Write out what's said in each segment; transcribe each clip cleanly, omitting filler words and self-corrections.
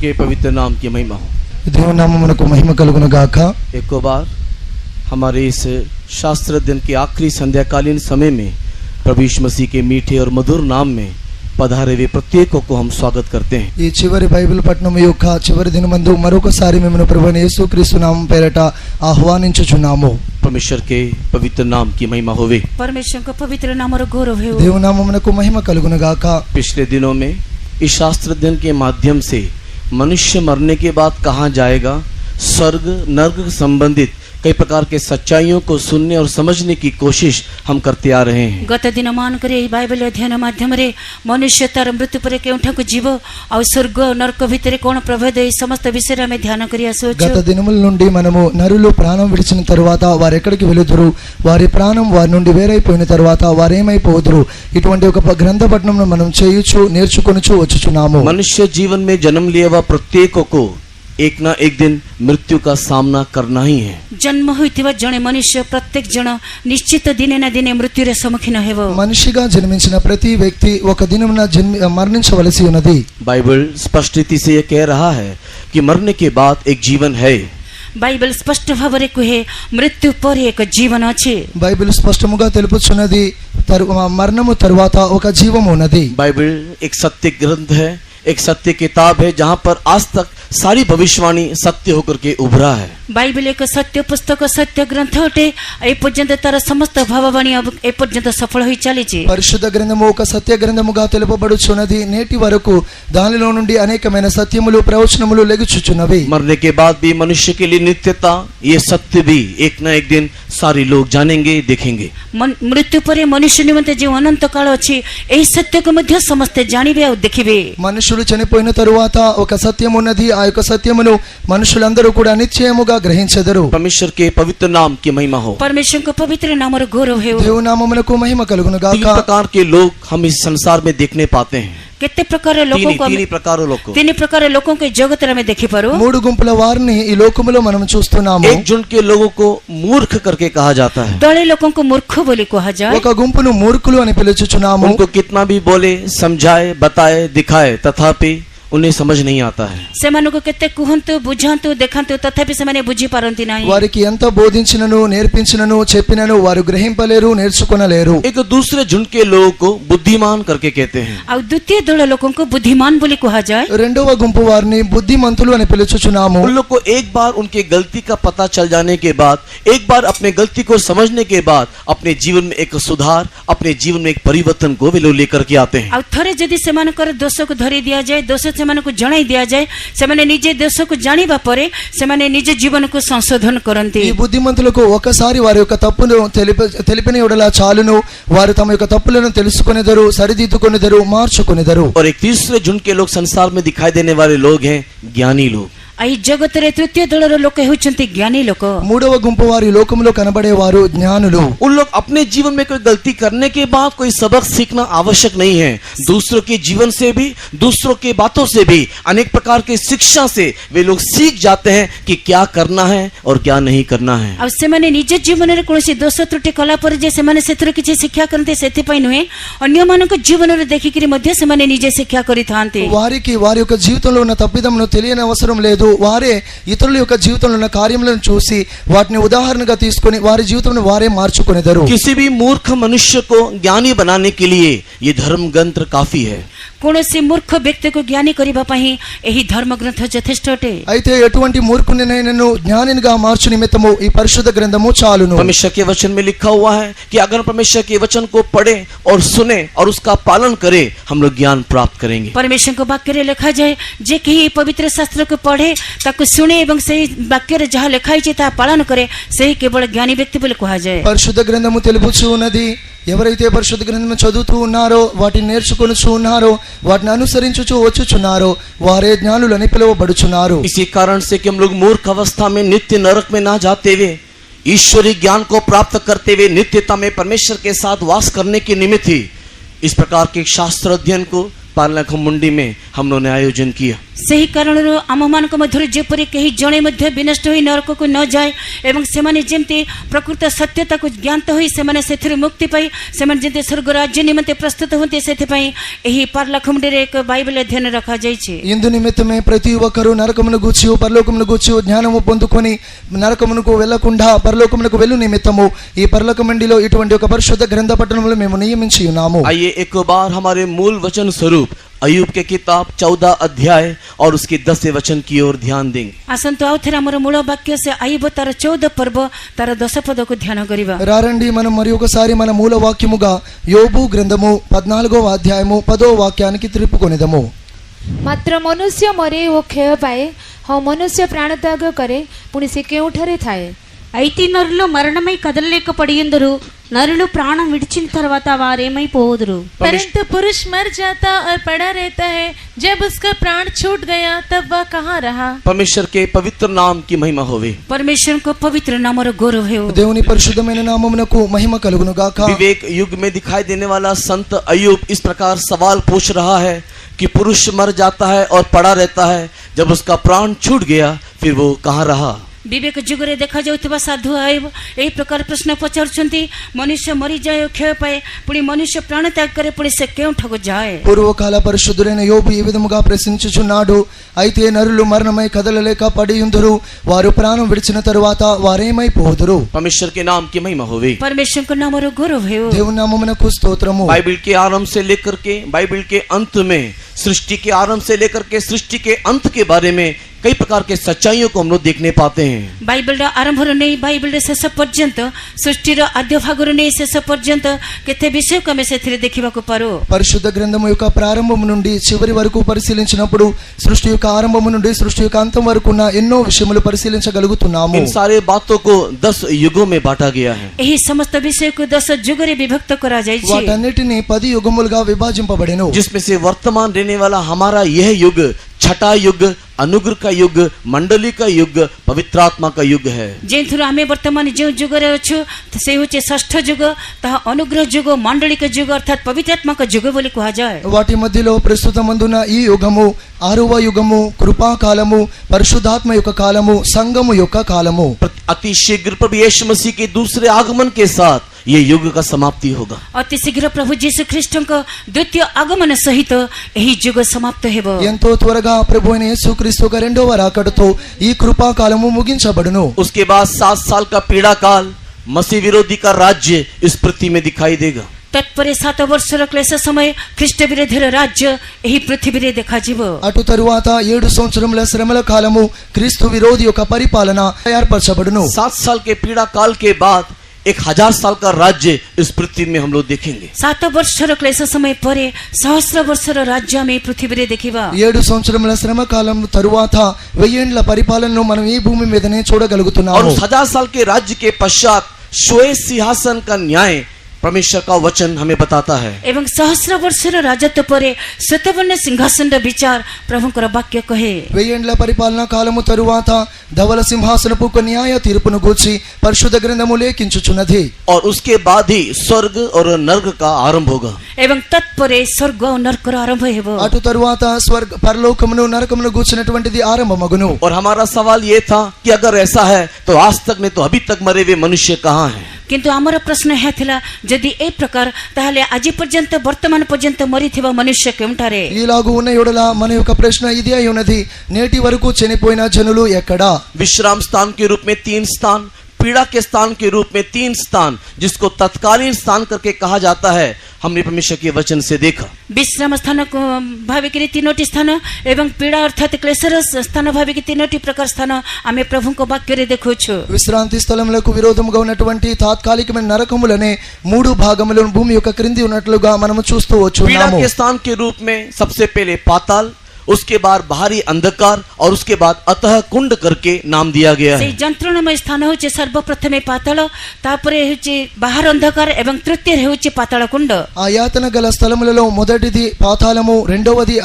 के पवित्र नाम की महिमा हो। దేవుని నామమునకు మహిమ కలుగును గాక। एक बार हमारे इस शास्त्र अध्ययन के आखिरी संध्याकालीन समय में प्रभु यीशु मसीह के मीठे और मधुर नाम में पधारे हुए प्रत्येक को हम स्वागत करते हैं। ఈ చివరి బైబిల్ పఠనం యొక్క చివరి దినమందు మరొకసారి మేము ప్రభువైన యేసుక్రీస్తు నామం పేరట ఆహ్వానించుచున్నాము। परमेश्वर के पवित्र नाम की महिमा होवे। परमेश्वर का पवित्र नाम और गौरव है। దేవుని నామమునకు మహిమ కలుగును గాక। पिछले दिनों में इस शास्त्र अध्ययन के माध्यम से मनुष्य मरने के बाद कहाँ जाएगा, स्वर्ग नर्क संबंधित कई प्रकार के सच्चाइयों को सुनने और समझने की कोशिश हम करते आ रहे हैं। गत दिन मान करे बाइबल अध्ययन माध्यम रे मनुष्य तार मृत्यु पर केउठा को जीव और स्वर्ग नरक भितर कोन प्रभेद ఈ సమస్త విషయాల మీద ధ్యానం కరి ఆసోచు। గత దినముల నుండి మనము నరులు ప్రాణం విడిచిన తరువాత వారు ఎక్కడికి వెలుదురు, వారి ప్రాణం వారి నుండి వేరైపోయిన తరువాత వారు ఏమైపోదురు, ఇటువంటి ఒక గ్రంథ పఠనంను మనం చేయుచు నేర్చుకొనుచు వచ్చుచున్నాము। मनुष्य जीवन में जन्म लिया हुआ प्रत्येक को एक ना एक दिन मृत्यु का सामना करना ही है। जन्म होइतिवा जणे मनुष्य प्रत्येक जण निश्चित दिने ना दिने मृत्यु रे सम्मुखीन हेबो। మనిషిగా జన్మించిన ప్రతి వ్యక్తి ఒక దినమున మరణించవలసి ఉన్నది। बाइबल स्पष्ट रीति से यह कह रहा है कि मरने के बाद एक जीवन है। बाइबल स्पष्ट भावरे कहे मृत्यु पर एक जीवन अछि। బైబిల్ స్పష్టముగా తెలుపుచున్నది మరణము తరువాత ఒక జీవం ఉన్నది। बाइबल एक सत्य ग्रंथ है, एक सत्य किताब है जहाँ पर आज तक सारी भविष्यवाणी सत्य होकर के उभरा है। बाइबल एक सत्य पुस्तक सत्य ग्रंथ अटे। ए पर्यंत तार समस्त भाववाणी ए पर्यंत सफल होई चलीछि। పరిశుద్ధ గ్రంథము ఒక సత్య గ్రంథముగా తెలుపబడుచున్నది। నేటి వరకు దానిలో నుండి అనేకమైన సత్యములు ప్రవచనములు లెగుచుచున్నవి। मरने के बाद भी मनुष्य के लिए नित्यता, ये सत्य भी एक न एक दिन सारे लोग जानेंगे, देखेंगे। मृत्यु पर मनुष्य निमित्त जो अनंत काल अछि एही सत्य को मध्य समस्त जानिबे और देखिबे। మనుషులు చనిపోయిన తరువాత ఒక సత్యం ఉన్నది। ఆ యొక్క సత్యమును మనుషులందరూ కూడా నిశ్చయముగా గ్రహించెదరు। परमेश्वर के पवित्र नाम की महिमा हो। परमेश्वर का पवित्र नाम और गौरव है। దేవుని నామమునకు మహిమ కలుగును तीन గాక। प्रकार के लोग हम इस संसार में देखने पाते हैं। कितने प्रकार लोगों को तीन प्रकार लोगों के जगत में देखि पारो। మూడు గుంపుల వారిని ఈ లోకములో మనం చూస్తున్నాము। एक झुंड के लोगों को मूर्ख करके कहा जाता है। दले लोगों को मूर्ख बोली कहा जाए। ఒక గుంపును మూర్ఖులు అని పిలుచుచున్నాము। उनको कितना भी बोले, समझाए, बताए, दिखाए, तथापि उन्हें समझ नहीं आता है। सेमानु को केते कुहंतु बुझांतु देखांतु तथापि सेमाने बुझी पारंती नाही। వారికి ఎంత బోధించినను నేర్పించినను చెప్పినను వారు గ్రహింపలేరు, నేర్చుకొనలేరు। एक दूसरे झुंड के लोगों को बुद्धिमान करके कहते हैं। और द्वितीय दल लोगों को बुद्धिमान बोली कहा जाए। రెండవ గుంపు వారిని బుద్ధిమంతులు అని పిలుచుచున్నాము। उन लोग को एक बार उनके गलती का पता चल जाने के बाद, एक बार अपने गलती को समझने के बाद अपने जीवन में एक सुधार, अपने जीवन में एक परिवर्तन को वे लोग लेकर के आते हैं। और थरे यदि सेमानकर दोष को धरी दिया जाए, दोष सेमानकु जणाई दिया जाए, सेमाने निजे दोष को जानिबा परे सेमाने निज जीवन को संशोधन करंती। ఈ బుద్ధిమంతులకు ఒకసారి వారి యొక్క తప్పును తెలిపిన యెడల చాలును, వారు తమ యొక్క తప్పులను తెలుసుకొనేదరు, సరిదిద్దుకొనేదరు, మార్చుకొనేదరు। और एक तीसरे झुंड के लोग संसार में दिखाई देने वाले लोग हैं ज्ञानी लोग। आई जगत रे तृतीय दलर लोक हेउचंती ज्ञानी लोक। మూడవ గుంపు వారి లోకములో కనబడేవారు జ్ఞానులు। उन लोग अपने जीवन में कोई गलती करने के बाद कोई सबक सीखना आवश्यक नहीं है। दूसरों के जीवन से भी, दूसरों के बातों से भी, अनेक प्रकार की शिक्षा से वे लोग सीख जाते हैं कि क्या करना है और क्या नहीं करना है। अब से माने निज जीवन रे कोनसी दोष त्रुटि कला पर जे से माने सेतिर किछि शिक्षा करते सेति पई नुहे अन्य मानक जीवन रे देखि करी मध्य से माने निजे शिक्षा करी थांते। వారికి వారి యొక్క జీవితంలో ఉన్న తప్పిదమును తెలియని అవసరం లేదు। వారే ఇతరుల యొక్క జీవితంలో ఉన్న కార్యములను చూసి వాటిని ఉదాహరణగా తీసుకొని వారి జీవితంను వారే మార్చుకొనేదరు। किसी भी मूर्ख मनुष्य को ज्ञानी बनाने के लिए ये धर्म ग्रंथ काफी है। कोनसी मूर्ख व्यक्ति को ज्ञानी करिबा पई एही धर्म ग्रंथ यथेष्ट अटे। అయితే ఎటువంటి మూర్ఖునినైనను జ్ఞానినిగా మార్చు నిమిత్తము ఈ పరిశుద్ధ గ్రంథము చాలును। परमेश्वर के वचन में लिखा हुआ है कि अगर परमेश्वर के वचन को पढ़े और सुने और उसका पालन करे, हम लोग ज्ञान प्राप्त करेंगे। परमेश्वर को वाक्य रे लिखा जाए जे कि पवित्र शास्त्र को पढ़े ताको सुने एवं सही वाक्य रे जहाँ लिखाई चे ता पालन करे सही केवल ज्ञानी व्यक्ति बोली कहा जाए। పరిశుద్ధ గ్రంథము తెలుపుచూ ఉన్నది, ఎవరైతే పరిశుద్ధ గ్రంథము చదువుతూ ఉన్నారో, వాటిని నేర్చుకొనుచు ఉన్నారో, వాటిని అనుసరించుచు వచ్చుచున్నారో వారే జ్ఞానులని పిలువబడుచున్నారు। इसी कारण से कि हम लोग मूर्ख अवस्था में नित्य नरक में ना जाते हुए ईश्वरीय ज्ञान को प्राप्त करते हुए नित्यता में परमेश्वर के साथ वास करने के निमित्त ही इस प्रकार के शास्त्र अध्ययन को पार्लाखमुंडी में हम लोगों ने आयोजन किया। ସେହି କାରଣରୁ ଆମମାନଙ୍କ ମଧ୍ୟରୁ ଯେପରି କେହି ଜଣେ ମଧ୍ୟ ବିନଷ୍ଟ ହୋଇ ନରକକୁ ନ ଯାଏ ଏବଂ ସେମାନେ ଯେମିତି ପ୍ରକୃତ ସତ୍ୟତାକୁ ଜ୍ଞାତ ହୋଇ ସେମାନେ ସେଥିରୁ ମୁକ୍ତି ପାଇ ସେମାନେ ଯେମିତି ସ୍ୱର୍ଗ ରାଜ୍ୟ ନିମନ୍ତେ ପ୍ରସ୍ତୁତ ହୁଅନ୍ତି ସେଥିପାଇଁ ଏହି ପାର୍ଲାଖମୁଣ୍ଡିରେ ଏକ ବାଇବେଲ ଅଧ୍ୟୟନ ରଖାଯାଇଛି। ఇందు నిమిత్తమే ప్రతి ఒక్కరూ నరకమును గూర్చి పరలోకమును గూర్చి జ్ఞానము పొందుకొని నరకమునకు వెళ్లకుండా పరలోకమునకు వెళ్ళు నిమిత్తము ఈ పరలోకమండిలో ఇటువంటి ఒక పరిశుద్ధ గ్రంథ పట్టణములు మేము నియమించి ఉన్నాము। आइए एक बार हमारे मूल वचन स्वरूप अय्यूब के किताब 14 अध्याय और उसके 10 वचन की ओर ध्यान देंगे। ଆସନ୍ତୁ ଆଉ ଥରେ ଆମର ମୂଳ ବାକ୍ୟ ସେ ଆଇବ ତାର 14 ପର୍ବ ତାର 10 పదକୁ ధ్యాన କରିବା। రారండి మనం మరి ఒకసారి మన మూల వాక్యముగా యోబు గ్రంథము 14వ అధ్యాయము 10వ వాక్యానికి త్రిప్పుకొనిదము। ମାତ୍ର ମନୁଷ୍ୟ ମରେ ଓ କ୍ଷୟ ପାଏ, ହଁ ମନୁଷ୍ୟ ପ୍ରାଣତ୍ୟାଗ କରେ, ପୁଣି ସେ କେଉଁଠାରେ ଥାଏ? అయితే నరులు మరణమై కదలలేకపోయిందరు, నరులు ప్రాణం విడిచిన తర్వాత వారేమైపోదురు। परंतु पुरुष मर जाता और पड़ा रहता है, जब उसका प्राण छूट गया तब वह कहाँ रहा? परमेश्वर के पवित्र नाम की महिमा होवे। परमेश्वरको पवित्र नामर गौरव हो। దేవుని పరిశుద్ధమైన నామమునకు మహిమ కలుగును గాక। विवेक युग में दिखाई देने वाला संत अय्यूब इस प्रकार सवाल पूछ रहा है कि पुरुष मर जाता है और पड़ा रहता है, जब उसका प्राण छूट गया फिर वो कहाँ रहा? विवेक जुगरे देखा जाउथबा साधु आयब एही प्रकार प्रश्न पचारुछंती। मनुष्य मरी जाए क्षय पाए, पुणी मनुष्य प्राण त्याग करे, पुणी से केउठకు जाए? పూర్వకాల పరిశుద్ధుడైన యోబు ఈ విధముగా ప్రశ్నించుచున్నాడు, అయితే నరులు మరణమై కదలలేక పడి ఉందురు, వారు ప్రాణం విడిచిన తరువాత వారేమైపోదురు? परमेश्वर के नाम की महिमा होवे। परमेश्वर को नामर गौरव हो। దేవుని నామమునకు స్తోత్రము। बाइबल के आरंभ से लेकर के बाइबल के अंत में, सृष्टि के आरंभ से लेकर के सृष्टि के अंत के बारे में कई प्रकार के सच्चाइयों को हम लोग देखने पाते हैं। बाइबल आरंभ नहीं बाइबल शेष पर्यंत सृष्टि आद्य भाग नहीं शेष पर्यंत केते विषय को आमे सेथिरे देखिबाकु पारो। పరిశుద్ధ గ్రంథము యొక్క ప్రారంభము నుండి చివరి వరకు పరిశీలించినప్పుడు సృష్టి యొక్క ఆరంభము నుండి సృష్టి యొక్క అంతం వరకు ఉన్న ఎన్నో విషయములు పరిశీలించగలుగుతున్నాము। इन सारे बातों को 10 युगों में बांटा गया है। एही समस्त विषय को 10 जुगरे विभक्त करा जायछि। వాటన్నిటిని 10 యుగములుగా విభజింపబడెను। जिसमें से वर्तमान रहने वाला हमारा यह युग छठा युग, अनुग्रह का युग, मंडली का युग, पवित्रात्मा का युग है। जेथुरु आमे वर्तमान जो जुगरे अछु से होचे षष्ठ युग, तहा अनुग्रह युग, मंडली का युग अर्थात पवित्रात्मा का युग बोली कहा जाए। వాటి మధ్యలో ప్రస్తుతమందున ఈ యుగము, 6వ యుగము, కృపా కాలము, పరిశుద్ధాత్మ యొక్క కాలము, సంఘము యొక్క కాలము। अति शीघ्र प्रभु यीशु मसीह के दूसरे आगमन के साथ ये युग का समाप्ति होगा। अति शीघ्र प्रभु यीशु ख्रीष्टको द्वितीय आगमन सहित एही युग समाप्त हेबो। ఎంతో త్వరగా ప్రభు అయిన యేసుక్రీస్తు యొక్క రెండవ రాకడతో ఈ కృపా కాలము ముగించబడును। उसके बाद 7 साल का पीड़ा काल, मसीह विरोधी का राज्य इस पृथ्वी में दिखाई देगा। तत्परे 7 वर्षर क्लेश समय ख्रीष्ट विरोधी राज्य एही पृथ्वी रे देखा जीवो। అటు తరువాత 7 సంవత్సరముల శ్రమల కాలము క్రీస్తు విరోధి యొక్క పరిపాలన ఏర్పరచబడును। 7 साल के पीड़ा काल के बाद 1000 साल का राज्य इस पृथ्वी में हम लोग देखेंगे। 7 वर्षर क्लेश समय परे सहस्र वर्षर राज्य में पृथ्वी रे देखिबा। 7 సంవత్సరముల శ్రమ కాలం తరువాత 1000 ఏండ్ల పరిపాలనను మనం ఈ భూమి మీదనే और చూడగలుగుతున్నాము। उस 1000 साल के राज्य के पश्चात श्वेत सिंहासन का न्याय परमेश्वर का वचन हमें बताता है। एवं सहस्र वर्षर राजत्व परे श्वेतवर्ण सिंहासन र विचार प्रभुकर वाक्य कहे। 1000 ఏండ్ల పరిపాలన కాలము తరువాత ధవల సింహాసనపు ఒక న్యాయ తీర్పును గూర్చి పరిశుద్ధ గ్రంథము లేఖించుచున్నది। और उसके बाद ही स्वर्ग और नर्क का आरंभ होगा। एवं तत्परे स्वर्ग और नरक आरंभ हेबो। అటు తరువాత స్వర్గ పరలోకమును నరకమును గూర్చినటువంటిది ఆరంభమగును। और हमारा सवाल ये था कि अगर ऐसा है तो आज तक नहीं तो अभी तक मरे हुए मनुष्य कहाँ हैं? किंतु आमर प्रश्न है थिला यदि ए प्रकार ताहले आज पर्यंत वर्तमान पर्यंत मरिथिबा मनुष्य केउंटारे? ఈలాగు ఉన్న యొడల మన యొక్క ప్రశ్న ఇది అయి ఉన్నది, నేటి వరకు చనిపోయిన జనులు ఎక్కడా? विश्राम स्थान के रूप में 3 स्थान, पीड़ा के स्थान के रूप में 3 स्थान, जिसको तत्कालीन स्थान करके कहा जाता है, हमने परमेश्वर के वचन से देखा। विश्राम स्थान को भाविकी 3टी स्थान एवं पीड़ा अर्थात क्लेशर स्थान भाविकी 3टी प्रकार स्थान आमे प्रभु को वाक्य रे देखोछु। విశ్రాంతి స్థలములకు విరోధముగా ఉన్నటువంటి తాత్కాలికమైన నరకములనే 3 భాగములను భూమి యొక్క క్రింది ఉన్నట్లుగా మనము చూస్తూ पीड़ा వచ్చున్నాము। के स्थान के रूप में सबसे पहले पाताल, उसके बाद बाहरी अंधकार और उसके बाद अतः कुंड करके नाम दिया गया से है। जंत्रणमय स्थान होचे सर्वप्रथमे पाताल, तापरे होचे बाहर अंधकार एवं तृतीय होचे पाताल कुंड। ఆ యాతన గల స్థలములలో మొదటిది పాతాళము, రెండవది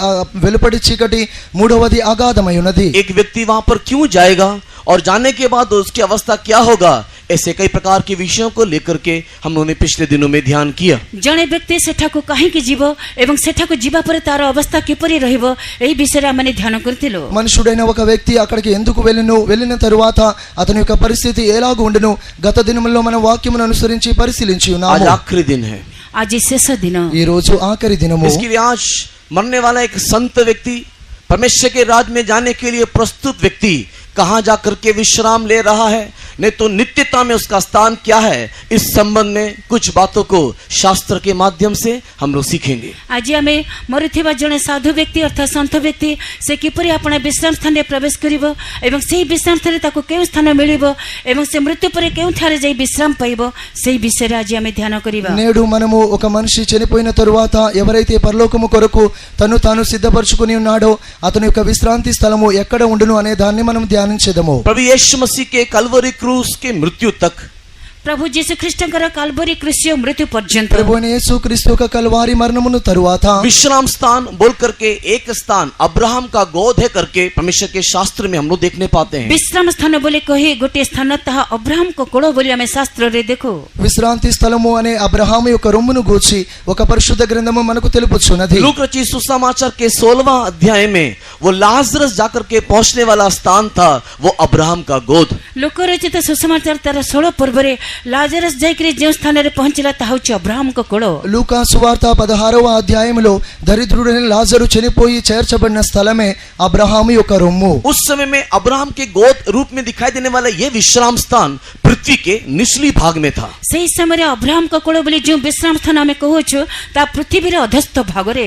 వెలుపడి చీకటి, మూడవది అగాధమై ఉన్నది। एक व्यक्ति वहां पर क्यों जाएगा और जाने के बाद उसकी अवस्था क्या होगा, ऐसे कई प्रकार के विषयों को लेकर के हम लोगों ने पिछले दिनों में ध्यान किया। ଜଣେ ବ୍ୟକ୍ତି ସେଠାକୁ କାହିଁକି ଯିବ ଏବଂ ସେଠାକୁ ଯିବା ପରେ ତାର ଅବସ୍ଥା କିପରି ରହିବ ଏହି ବିଷୟରେ ଆମେ ଧ୍ୟାନ କରିଥିଲୁ। మనుషుడైన ఒక వ్యక్తి అక్కడికి ఎందుకు వెళ్ళిన తరువాత అతని యొక్క పరిస్థితి ఎలాగ ఉండును గత దినముల్లో మనం వాక్యమును అనుసరించి పరిశీలించి आज ఉన్నాము। आखिरी दिन है। ଆଜି ଶେଷ ଦିନ। ఈ రోజు ఆఖరి దినము। इसके लिए आज मरने वाला एक संत व्यक्ति, परमेश्वर के राज में जाने के लिए प्रस्तुत व्यक्ति कहां जाकर के विश्राम ले रहा है, नहीं तो नित्यता में उसका स्थान क्या है, इस संबंध में कुछ बातों को शास्त्र के माध्यम से हम लोग सीखेंगे। ଆଜି ଆମେ ମରିଥିବା ଜଣେ ସାଧୁ ବ୍ୟକ୍ତି ଅର୍ଥାତ୍ ସନ୍ଥ ବ୍ୟକ୍ତି ସେ କିପରି ଆପଣ ବିଶ୍ରାମ ସ୍ଥାନରେ ପ୍ରବେଶ କରିବ ଏବଂ ସେହି ବିଶ୍ରାମ ସ୍ଥାନରେ ତାକୁ କେଉଁ ସ୍ଥାନ ମିଳିବ ଏବଂ ସେ ମୃତ୍ୟୁ ପରେ କେଉଁଠାରେ ଯାଇ ବିଶ୍ରାମ ପାଇବ ସେହି ବିଷୟରେ ଆଜି ଆମେ ଧ୍ୟାନ କରିବା। నేడు మనము ఒక మనిషి చనిపోయిన తరువాత ఎవరైతే పరలోకము కొరకు తను తాను సిద్ధపరచుకుని ఉన్నాడో అతని యొక్క విశ్రాంతి స్థలము ఎక్కడ ఉండును అనే దాన్ని మనం ధ్యానించేదము। प्रभु यीशु मसीह के कलवरी क्रूस के मृत्यु तक ପ୍ରଭୁ ଯୀଶୁ ଖ୍ରୀଷ୍ଟଙ୍କର କାଲବରୀ କ୍ରୁସିୟ ମୃତ୍ୟୁ ପର୍ଯ୍ୟନ୍ତ ప్రభు అయిన యేసుక్రీస్తు యొక్క కల్వారి మరణమును తరువాత विश्राम स्थान बोल करके एक स्थान अब्राहम का गोद है करके परमेश्वर के शास्त्र में हम लोग देखने पाते हैं। ବିଶ୍ରାମ ସ୍ଥାନ ବୋଲି କହି ଗୋଟିଏ ସ୍ଥାନ ତାହା ଅବ୍ରାହମଙ୍କ କୋଳ ବୋଲି ଆମେ ଶାସ୍ତ୍ରରେ ଦେଖୁ। విశ్రాంతి స్థలము అనే అబ్రహాము యొక్క రొమ్మును గూర్చి ఒక పరిశుద్ధ గ్రంథము మనకు తెలుపుచున్నది। लूक रचित सुसमाचार के 16वां अध्याय में वो लाजरस जाकर के पहुंचने वाला स्थान था, वो अब्राहम का गोद। ଲୋକରଚିତ ସୁସମାଚାର ତାର 16 ପର୍ବରେ లాజరస్ ଯାଇକରି ଯେଉଁ ସ୍ଥାନରେ ପହଞ୍ଚିଲା ତାହା ହେଉଛି ଅବ୍ରାହମଙ୍କ କୋଳ। లూకా సువార్త 16వ అధ్యాయములో దరిద్రుడైన లాజరు చనిపోయి చేర్చబడిన స్థలమే అబ్రహాము యొక్క రొమ్ము। उस समय में अब्राहम के गोद रूप में दिखाई देने वाला ये विश्राम स्थान पृथ्वी के निचली भाग में था। ସେହି ସମୟରେ ଅବ୍ରାହମଙ୍କ କୋଳ ବୋଲି ଯେଉଁ ବିଶ୍ରାମ ସ୍ଥାନ ଆମେ କହୁଛୁ ତାହା ପୃଥିବୀର ଅଧସ୍ଥ ଭାଗରେ।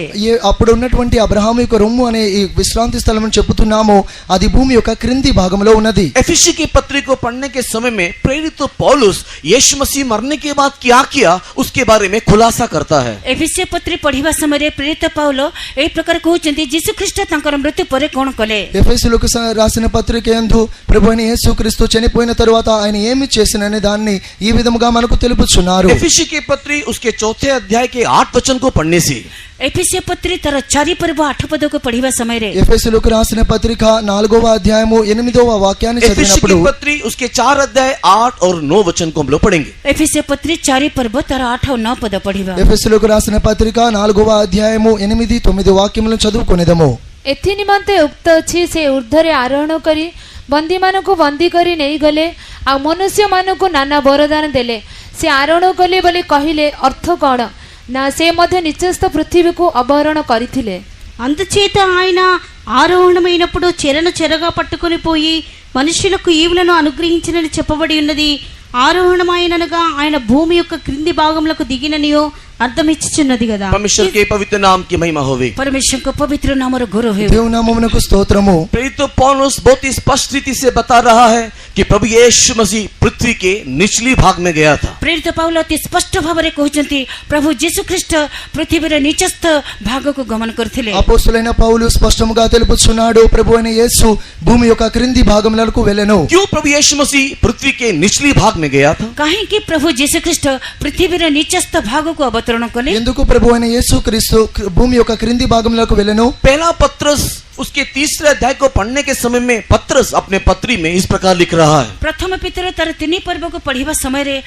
అప్పుడు ఉన్నటువంటి అబ్రహాము యొక్క రొమ్ము అనే ఈ విశ్రాంతి స్థలం చెప్పుతున్నాము అది భూమి యొక్క క్రింది భాగంలో ఉన్నది। एफिसी की पत्री को पढ़ने के समय में प्रेरित पौलुस यीशु मसीह मरने के बाद क्या किया उसके बारे में खुलासा करता है। ଏଫେସିୟ ପତ୍ରୀ ପଢିବା ସମୟରେ ପ୍ରେରିତ ପାଉଲ ଏହି ପ୍ରକାର କହୁଛନ୍ତି ଯୀଶୁ ଖ୍ରୀଷ୍ଟ ତାଙ୍କର ମୃତ୍ୟୁ ପରେ କ'ଣ କଲେ। ఎఫెసీయులకు రాసిన పత్రిక యందు ప్రభువైన యేసుక్రీస్తు చనిపోయిన తరువాత ఆయన ఏమి చేసిననే దాన్ని ఈ విధముగా మనకు తెలుపుచున్నారు। एफिसी की पत्री उसके 4थे अध्याय के 8 वचन को पढ़ने से ଏଫେସିୟ ପତ୍ରୀ ତାର 4 ପର୍ବ 8 ପଦକୁ ପଢିବା ସମୟରେ ఎఫెసీయులకు రాసిన పత్రిక 4వ అధ్యాయము 8వ వాక్యాన్ని एफिसी చదివినప్పుడు की पत्री उसके 4 अध्याय 8 और 9 वचन को हम लोग पढ़ेंगे। ଏଫେସିୟ ପତ୍ରୀ 4 ପର୍ବ ତାର 8 ଆଉ 9 ପଦ ପଢିବା। ఎఫెసీయులకు రాసిన పత్రిక 4వ అధ్యాయము 8, 9 వాక్యములను చదువుకొనేదము। ଏଥି ନିମନ୍ତେ ଉକ୍ତ ଅଛି ସେ ଉର୍ଦ୍ଧ୍ୱରେ ଆରୋହଣ କରି ବନ୍ଦୀମାନଙ୍କୁ ବନ୍ଦୀ କରି ନେଇଗଲେ ଆଉ ମନୁଷ୍ୟମାନଙ୍କୁ ନାନା ବରଦାନ ଦେଲେ। ସେ ଆରୋହଣ କଲେ ବୋଲି କହିଲେ ଅର୍ଥ କ'ଣ ନା ସେ ମଧ୍ୟ ନିଚସ୍ଥ ପୃଥିବୀକୁ ଅବହରଣ କରିଥିଲେ। అందుచేత ఆయన ఆరోహణమైనప్పుడు చెరను చెరగా పట్టుకొని పోయి మనుషులకు ఈవులను అనుగ్రహించినని చెప్పబడి ఉన్నది। ఆరోహణమైననగా ఆయన భూమి యొక్క క్రింది భాగంలోకి దిగిననియో అర్థం ఇచ్చుచున్నది కదా। परमेश्वर के पवित्र नाम की महिमा होवे। परमेश्वरको पवित्र नामର गौरव हे। దేవుని నామమునకు స్తోత్రము। प्रेरित पौलुस बहुत ही स्पष्ट रीति से बता रहा है कि प्रभु यीशु मसीह पृथ्वी के निचली भाग में गया था। प्रेरित पाउल अति स्पष्ट भाବରେ କହୁଛନ୍ତି प्रभु यीशु ख्रीष्ट पृथ्वीର निचस्थ भागକୁ गमन କରିଥିଲେ। అపోస్తలుడైన పౌలు స్పష్టముగా తెలుపుచున్నాడు ప్రభువైన యేసు భూమి యొక్క క్రింది భాగములకు వెళ్ళెను। क्यों प्रभु यीशु मसीह पृथ्वी के निचली भाग में गया था? काहेकि प्रभु यीशु ख्रीष्ट पृथ्वीर निचस्थ भागको अवतरण कले। ఎందుకు ప్రభువైన యేసుక్రీస్తు భూమి యొక్క క్రింది భాగములకు వెళ్ళెను? पहला पत्रस उसके 3रे अध्याय को पढ़ने के समय में पत्रस अपने पत्री में इस प्रकार लिख रहा है। प्रथम पितर तार 3 पर्व को पढ़िबा समय रे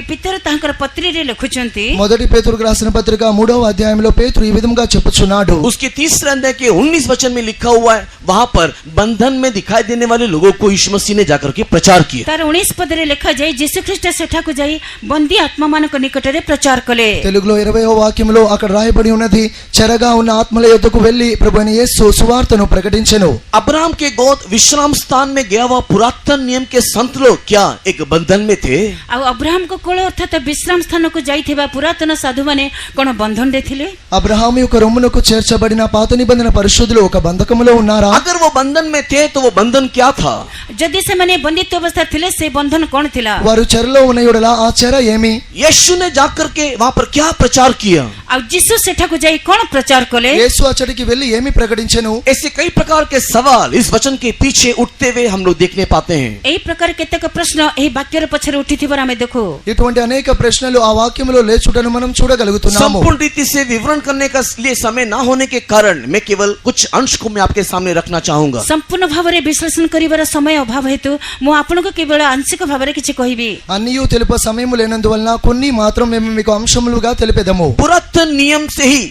पितर तांकर पत्री रे लिखुचंती। మొదటి పేతురుకు రాసిన పత్రిక 3వ అధ్యాయంలో పేతురు ఈ విధంగా చెప్పుచున్నాడు। उसके 3रे अध्याय के 19 वचन में लिखा हुआ है, वहां पर बंधन में दिखाई देने वाले लोगों को यीशु मसीह ने जाकर के प्रचार किया। तार 19 पद रे लिखा जाय यीशु ख्रीष्ट सेठा को जाई बंदी आत्मा मानक निकट रे प्रचार कले। తెలుగులో 20వ వాక్యంలో అక్కడ రాయబడి ఉన్నది చెరగా ఉన్న ఆత్మల యొద్దకు వెళ్లి ప్రభువైన యేసు సువార్తను ప్రకటించెను। अब्राहम के गोद विश्राम स्थान में गया हुआ पुरातन नियम के संत लोग क्या एक बंधन में थे? आ अब्राहम को कोल अर्थात विश्राम स्थान को जाइथिबा पुरातन साधु माने कोन बंधन रे थिले? అబ్రహాము యొక్క రొమ్మునకు చేర్చబడిన పాత నిబంధన పరిశుద్ధులు ఒక బంధకములో ఉన్నారా? अगर वो बंधन में थे तो वो बंधन क्या था? जदि से माने बंदित्व अवस्था थिले से बंधन कोन थिला? వారు చెరలో ఉన్న యొడల ఆ చెర ఏమి? यीशु ने जाकर के वहां पर क्या प्रचार किया? ଆଉ ଯୀଶୁ ସେଠାକୁ ଯାଇ କଣ ପ୍ରଚାର କଲେ? యేసు అచ్చటికి వెళ్ళి ఏమి ప్రకటించెను? ऐसे कई प्रकार के सवाल इस वचन के पीछे उठते हुए हम लोग देखने पाते हैं। ଏହି ପ୍ରକାର କେତେକ ପ୍ରଶ୍ନ ଏହି ବାକ୍ୟର ପଛରେ ଉଠିଥିବାର ଆମେ ଦେଖୁ। ఇటువంటి అనేక ప్రశ్నలు ఆ వాక్యములో లేచుటను మనం చూడగలుగుతున్నాము। संपूर्ण रीति से विवरण करने का लिए समय ना होने के कारण मैं केवल कुछ अंश को मैं आपके सामने रखना चाहूंगा। ସମ୍ପୂର୍ଣ୍ଣ ଭାବରେ ବିଶ୍ଳେଷଣ କରିବାର ସମୟ ଅଭାବ ହେତୁ ମୁଁ ଆପଣଙ୍କୁ କେବଳ ଆଂଶିକ ଭାବରେ କିଛି କହିବି। అన్నియు తెలుప సమయము లేనందువలన కొన్ని మాత్రం మేము మీకు అంశములుగా తెలిపెదము। पुरातन नियम से ही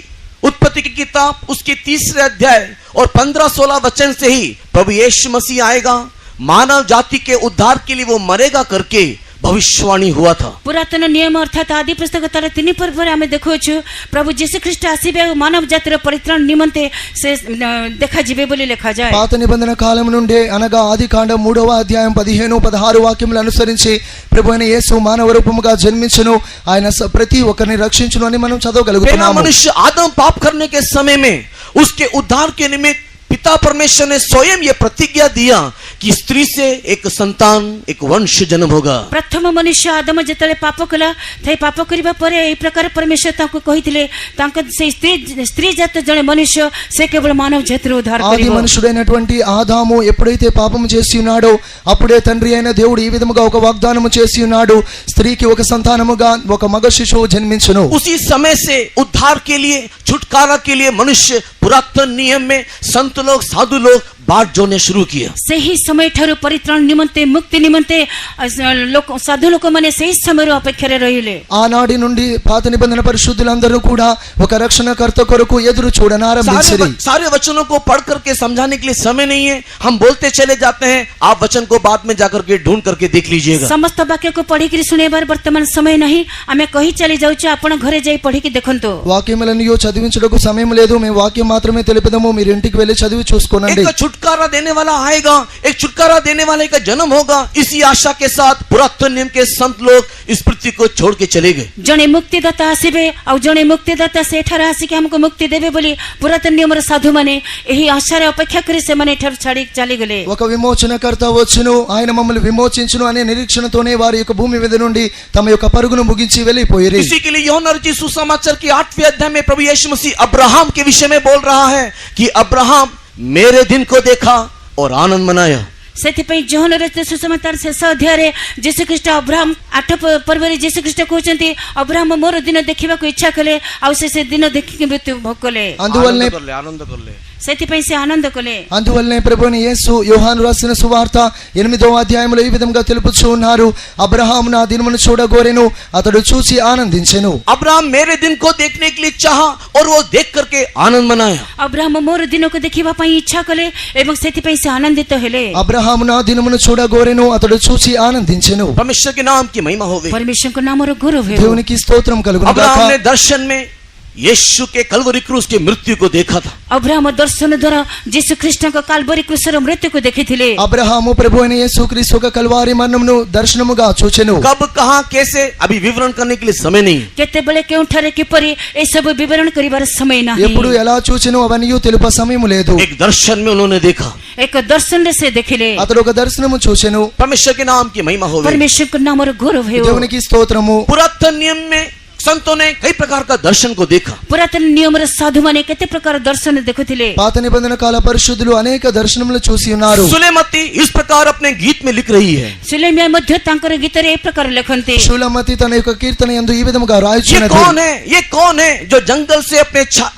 उत्पत्ति की किताब उसके 3 अध्याय और 15-16 वचन से ही प्रभु यीशु मसीह आएगा, मानव जाति के उद्धार के लिए वो मरेगा करके भविष्यवाणी हुआ था। पुरातन नियम अर्थात आदि पुस्तक तार 3 पर्वरे आमे देखुछु प्रभु यीशु ख्रीष्ट आसीबे और मानव जातिर परित्राण निमंते से देखा जिबे बोली लिखा जाए। పాత నిబంధన కాలం నుండి అనగా ఆదికాండం 3వ అధ్యాయం 15-16 వాక్యములను అనుసరించి ప్రభు అయిన యేసు మానవ రూపముగా జన్మించును, ఆయన ప్రతి ఒక్కరిని రక్షించును అని మనం చదవగలుగుతున్నాము। मनुष्य आदम पाप करने के समय में उसके उद्धार के निमित्त पिता परमेश्वर ने स्वयं ये प्रतिज्ञा दिया कि स्त्री से एक संतान एक वंश जन्म होगा। प्रथम मनुष्य आदम जतले पाप कला थे पाप करिबा परे एई प्रकार परमेश्वर ताको कहिथिले तांक से स्त्री जात जने मनुष्य से केवल मानव जातिर उद्धार ఆది करिबो। మనుషుడైనటువంటి ఆదాము ఎప్పుడైతే పాపము చేసి ఉన్నాడో అప్పుడే తండ్రి అయిన దేవుడు ఈ విధముగా ఒక వాగ్దానము చేసి ఉన్నాడు, స్త్రీకి ఒక సంతానముగా ఒక మగ శిశువు జన్మించును। उसी समय से उद्धार के लिए छुटकारा के लिए मनुष्य पुरातन नियम में संत लोग साधु लोग बाट जोड़ने शुरू किया। सही समय ठारू परित्राण निमंते मुक्ति निमंते लोक साधु लोक माने सही समय अपेक्षा रहिले। ఆనాటి నుండి పాత నిబంధన పరిశుద్ధులందరూ కూడా ఒక రక్షణకర్త కొరకు ఎదురు చూడనారంభించిరి। सारे वचनों को पढ़ करके समझाने के लिए समय नहीं है, हम बोलते चले जाते हैं, आप वचन को बाद में जाकर के ढूंढ करके देख लीजिएगा। समस्त वाक्य को पढ़ी कर सुनेबार वर्तमान समय नहीं, आमे कही चली जाउछु, आपण घरे जाई पढ़ी की देखंतो। వాక్యములను చదివించుటకు సమయం లేదు, మేము వాక్యం మాత్రమే తెలిపెదము, మీరు ఇంటికి వెళ్ళి చదివి చూసుకోనండి। एक छुटकारा देने वाला आएगा, एक छुटकारा देने वाले का जन्म होगा, इसी आशा के साथ पुरातन नियम के संत लोग इस पृथ्वी को छोड़ के चले गए। जने मुक्तिदाता आसीबे और जने मुक्तिदाता से एठार आसी के हमको मुक्ति देबे बोली पुरातन नियमर साधु माने एही आशा रे अपेक्षा करी से माने एठार छाड़ी चली गले। ఒక విమోచనకర్త వచ్చును, ఆయన మమ్మల్ని విమోచించును అనే నిరీక్షణతోనే వారి యొక్క భూమి మీద నుండి తమ యొక్క పరుగును ముగించి వెళ్ళిపోయిరి। इसी के लिए यूहन्ना रचित सुसमाचार के 8वें अध्याय में प्रभु यीशु मसीह अब्राहम के विषय में बोल रहा है कि अब्राहम मेरे दिन को देखा और आनंद मनाया। सेथिपई जोहन रचित सुसमाचार शेष अध्याय रे यीशु ख्रीष्ट अब्राहम 8 पर्वरे यीशु ख्रीष्ट कहउचंती अब्राहम मोर दिन देखिबा को इच्छा कले आ से दिन देखि मृत्यु भोग कले। అందువల్లనే आनंद कर ले सेथिपई से आनंद कले। అందువల్లనే ప్రభువైన యేసు యోహాను రాసిన సువార్త 8వ అధ్యాయములో ఈ విధంగా తెలుపుచూ ఉన్నారు, అబ్రహాము నా దినమును చూడగోరెను, అతడు చూసి ఆనందించెను। अब्राहम मेरे दिन को देखने के लिए चाहा और वो देख करके आनंद मनाया। अब्राहम मोर दिन को देखिबा पई इच्छा कले एवं सेथिपई से आनंदित हेले। అబ్రహాము నా దినమును చూడగోరెను, అతడు చూసి ఆనందించెను। परमेश्वर के नाम की महिमा होवे। परमेश्वर को नाम और गौरव है। దేవునికి స్తోత్రం కలుగును अब्राहम గాక। ने दर्शन में यीशु के कलवरी क्रूस की मृत्यु को देखा था। अब्राहम दर्शन द्वारा यीशु ख्रीष्ट का काल्वरी क्रूसर मृत्यु को देखिथिले। అబ్రహాము ప్రభువైన యేసుక్రీస్తు యొక్క కల్వారి మరణమును దర్శనముగా చూచెను। कब कहां कैसे अभी विवरण करने के लिए समय नहीं। केते बेले केउठारे किपरि ए सब विवरण करिवार समय नाही। ఎప్పుడు ఎలా చూచెను అవన్నీ తెలుప సమయము లేదు। एक दर्शन में उन्होंने देखा। एक दर्शन से देखिले। అతడు ఒక దర్శనము చూచెను। परमेश्वर के नाम की महिमा होवे। परमेश्वर का नाम और गौरव है। దేవునికి స్తోత్రము। पुरातन नियम में संतों ने कई प्रकार का दर्शन को देखा। पुरातन नियम रे साधु माने केते प्रकार दर्शन देखुथिले। పాత నిబంధన కాల పరిశుద్ధులు అనేక దర్శనములు చూసి ఉన్నారు। सुलेमती इस प्रकार अपने गीत में लिख रही है। सुलेमिया मध्य तांकर गीत रे ए प्रकार लेखन्ते। షూలమతి తన యొక్క కీర్తన యందు ఈ విధముగా ये రాయుచున్నది। कौन है, ये कौन है जो जंगल से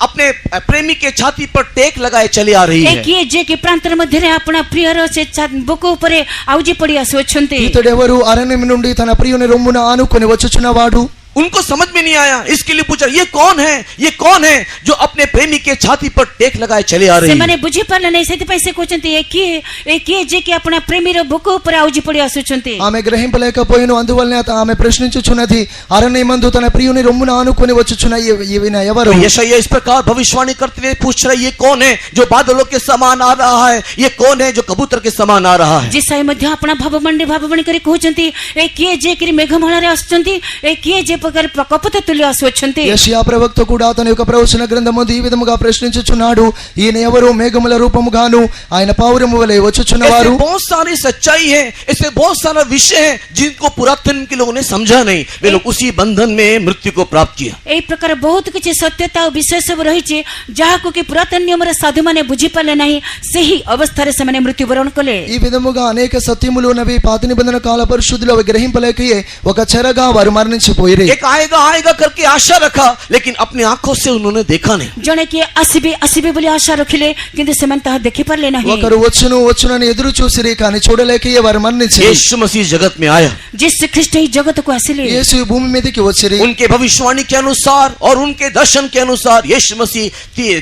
अपने प्रेमी के छाती पर टेक लगाए चली आ रही है। एक ये जे के प्रांतर मध्य रे अपना प्रियर से बुक ऊपर आउजी पड़ी आसुछन्ते। ఇతడెవరు అరణ్యం నుండి తన ప్రియుని రొమ్మున ఆనుకొని వచ్చుచున్నవాడు। उनको समझ में नहीं आया, इसके लिए पूछा ये कौन है, ये कौन है जो अपने प्रेमी के छाती पर टेक लगाए चले आ रही से है। माने बुझी पारले नै सेति पैसे कहउचन्ते एक ये जे के अपना प्रेमी रो बुक ऊपर आउजी पड़ी आसुछन्ते। ఆమె గ్రహింపలేకపోయిను, అందువల్లనే ఆమె ప్రశ్నించుచున్నది, అరణ్యమందు తన ప్రియుని రొమ్మున ఆనుకొని వచ్చుచున్న ఈవిన ఎవరు? यशायाह इस प्रकार भविष्यवाणी करते हुए पूछ रहा है ये कौन है जो बादलों के समान आ रहा है, ये कौन है जो कबूतर के समान आ रहा है। जिसाई मध्य अपना भावमंडी करी कहउचन्ते एक ये जे के मेघमाला रे आसुचन्ते, एक ये जे ప్రకారం కపట తుల్య ఆసువచ్చుంది. యెషయా ప్రవక్త కూడా అతని యొక్క ప్రవచన గ్రంథమందు ఈ విధముగా ప్రశ్నించుచున్నాడు, ఈయన ఎవరు? మేఘముల రూపముగాను ఆయన పావురము వలె వచ్చుచున్నవారు. ऐसे बहुत सारी सच्चाई है, ऐसे बहुत सारा विषय है जिनको पुरातन के लोगों ने समझा नहीं, वे लोग उसी बंधन में मृत्यु को प्राप्त किया. এই প্রকার ବହୁତ କିଛି ସତ୍ୟତା ଓ ବିଷୟ ସବୁ ରହିଛି ଯାହାକୁ କି ପୁରାତନ ନିୟମର ସାଧୁମାନେ ବୁଝିପାରିଲେ ନାହିଁ, ସେହି ଅବସ୍ଥାରେ ସେମାନେ ମୃତ୍ୟୁବରଣ କଲେ. ఈ విధముగా అనేక సత్యములు ఉన్నవి పాత నిబంధన కాల పరిశుద్ధులు అవి గ్రహింపలేకయే ఒక చెరగా వారు మరణించిపోయిరి. एक आएगा आएगा करके आशा रखा, लेकिन अपनी आंखों से उन्होंने देखा नहीं. ଜଣେ କିଏ ଆସିବେ ଆସିବେ ବୋଲି ଆଶା ରଖିଲେ କିନ୍ତୁ ସେମାନେ ତାହା ଦେଖିପାରିଲେ ନାହିଁ. ఒకరు వచ్చును వచ్చునని ఎదురు చూసిరి కానీ చూడలేకయే వారు మరణించిరి. यीशु मसीह जगत में आया, ଯୀଶୁ ଖ୍ରୀଷ୍ଟ ଏହି ଜଗତକୁ ଆସିଲେ. యేసు ఈ భూమి మీదకి వచ్చిరి. उनके भविष्यवाणी के अनुसार और उनके दर्शन के अनुसार यीशु मसीह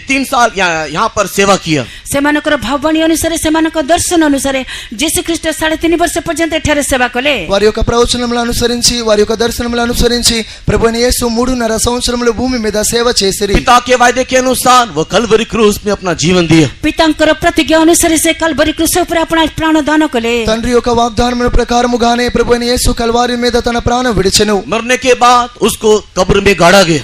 3 साल यहाँ पर सेवा किया. ସେମାନଙ୍କର ଭାବବାଣୀ ଅନୁସାରେ ସେମାନଙ୍କ ଦର୍ଶନ ଅନୁସାରେ ଯୀଶୁ ଖ୍ରୀଷ୍ଟ 3.5 ବର୍ଷ పర్యంత ଏଠାରେ ସେବା କଲେ. వారి యొక్క ప్రవచనములను అనుసరించి వారి యొక్క దర్శనములను అనుసరించి ప్రభువైన యేసు 3.5 సంవత్సరములు భూమి మీద సేవ చేసిరి. पिता के वायदे के अनुसार वो कलवरी क्रूस में अपना जीवन दिया. ପିତାଙ୍କର ପ୍ରତିଜ୍ଞା ଅନୁସାରେ ସେ కల్వరి క్రూଶ ଉପରେ ଆପଣ ప్రాణ దాନ కଲେ. తండ్రి యొక్క వాగ్దానముల ప్రకారముగానే ప్రభువైన యేసు కల్వారి మీద తన ప్రాణం విడిచెను. मरने के बाद उसको कब्र में गाड़ा गया.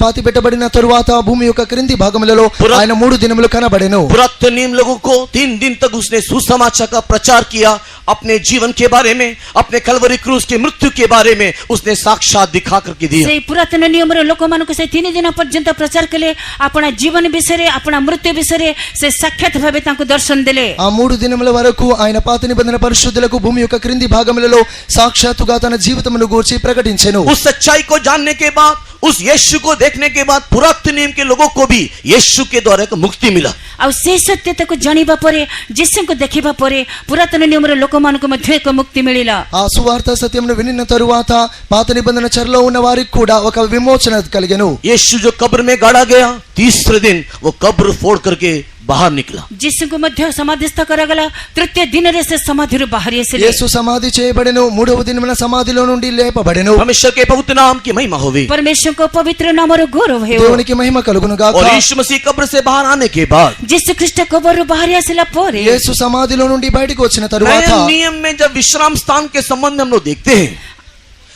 పాతి పెట్టబడిన తరువాత భూమి యొక్క క్రింది భాగములలో ఆయన 3 దినములు కనబడెను. पुरातन नियम लोगों को 3 दिन तक उसने सुसमाचार का प्रचार किया. अपने जीवन के बारे में, अपने कलवरी क्रूस की मृत्यु के बारे में उसने साक्षात दिखा करके दिया. ସେଇ ପୁରାତନ ନିୟମର ଲୋକମାନଙ୍କୁ ସେ 3 ଦିନ ପର୍ଯ୍ୟନ୍ତ ପ୍ରଚାର କଲେ. ଆପଣ ଜୀବନ ବିଷୟରେ, ଆପଣ ମୃତ୍ୟୁ ବିଷୟରେ ସେ ସାକ୍ଷାତ ଭାବେ ତାଙ୍କୁ ଦର୍ଶନ ଦେଲେ. ఆ 3 దినముల వరకు ఆయన పాత నిబంధన పరిశుద్ధులకు భూమి యొక్క క్రింది భాగములలో సాక్షాత్తుగా తన జీవితమును గూర్చి ప్రకటించెను. उस सच्चाई को जानने के बाद, उस यीशु को देखने के बाद पुरातन नियम के लोगों को भी यीशु के द्वारा एक मुक्ति मिला. ଆଉ ସେ ସତ୍ୟତାକୁ ଜାଣିବା ପରେ, ଯୀଶୁଙ୍କୁ ଦେଖିବା ପରେ ପୁରାତନ ନିୟମର ଲୋକମାନଙ୍କୁ ମଧ୍ୟ ଏକ ମୁକ୍ତି ମିଳିଲା. ఆ సువార్త సత్యమును వినిన తరువాత పాత నిబంధన చెరలో ఉన్న వారికి కూడా ఒక విమోచన కలిగెను. यीशु जो कब्र में गाड़ा गया, तीसरे दिन वो कब्र फोड़ करके बाहर निकला. ଯୀଶୁଙ୍କୁ ମଧ୍ୟ ସମାଧିସ୍ଥ କରାଗଲା. ତୃତୀୟ ଦିନରେ ସେ ସମାଧିରୁ ବାହାରି ଆସିଲେ. యేసు సమాధి చేయబడెను. 3వ దినమున సమాధిలో నుండి లేపబడెను. परमेश्वर के पवित्र नाम की महिमा होवे. ପରମେଶ୍ୱରଙ୍କ ପବିତ୍ର ନାମର ଗୌରବ ହେଉ. దేవునికి మహిమ కలుగును గాక. और यीशु मसीह कब्र से बाहर आने के बाद, ଯୀଶୁ ଖ୍ରୀଷ୍ଟ କବରରୁ ବାହାରି ଆସିଲା ପରେ, యేసు సమాధిలో నుండి బయటికి వచ్చిన తరువాత नया नियम में जब विश्राम स्थान के संबंध में हम लोग देखते हैं,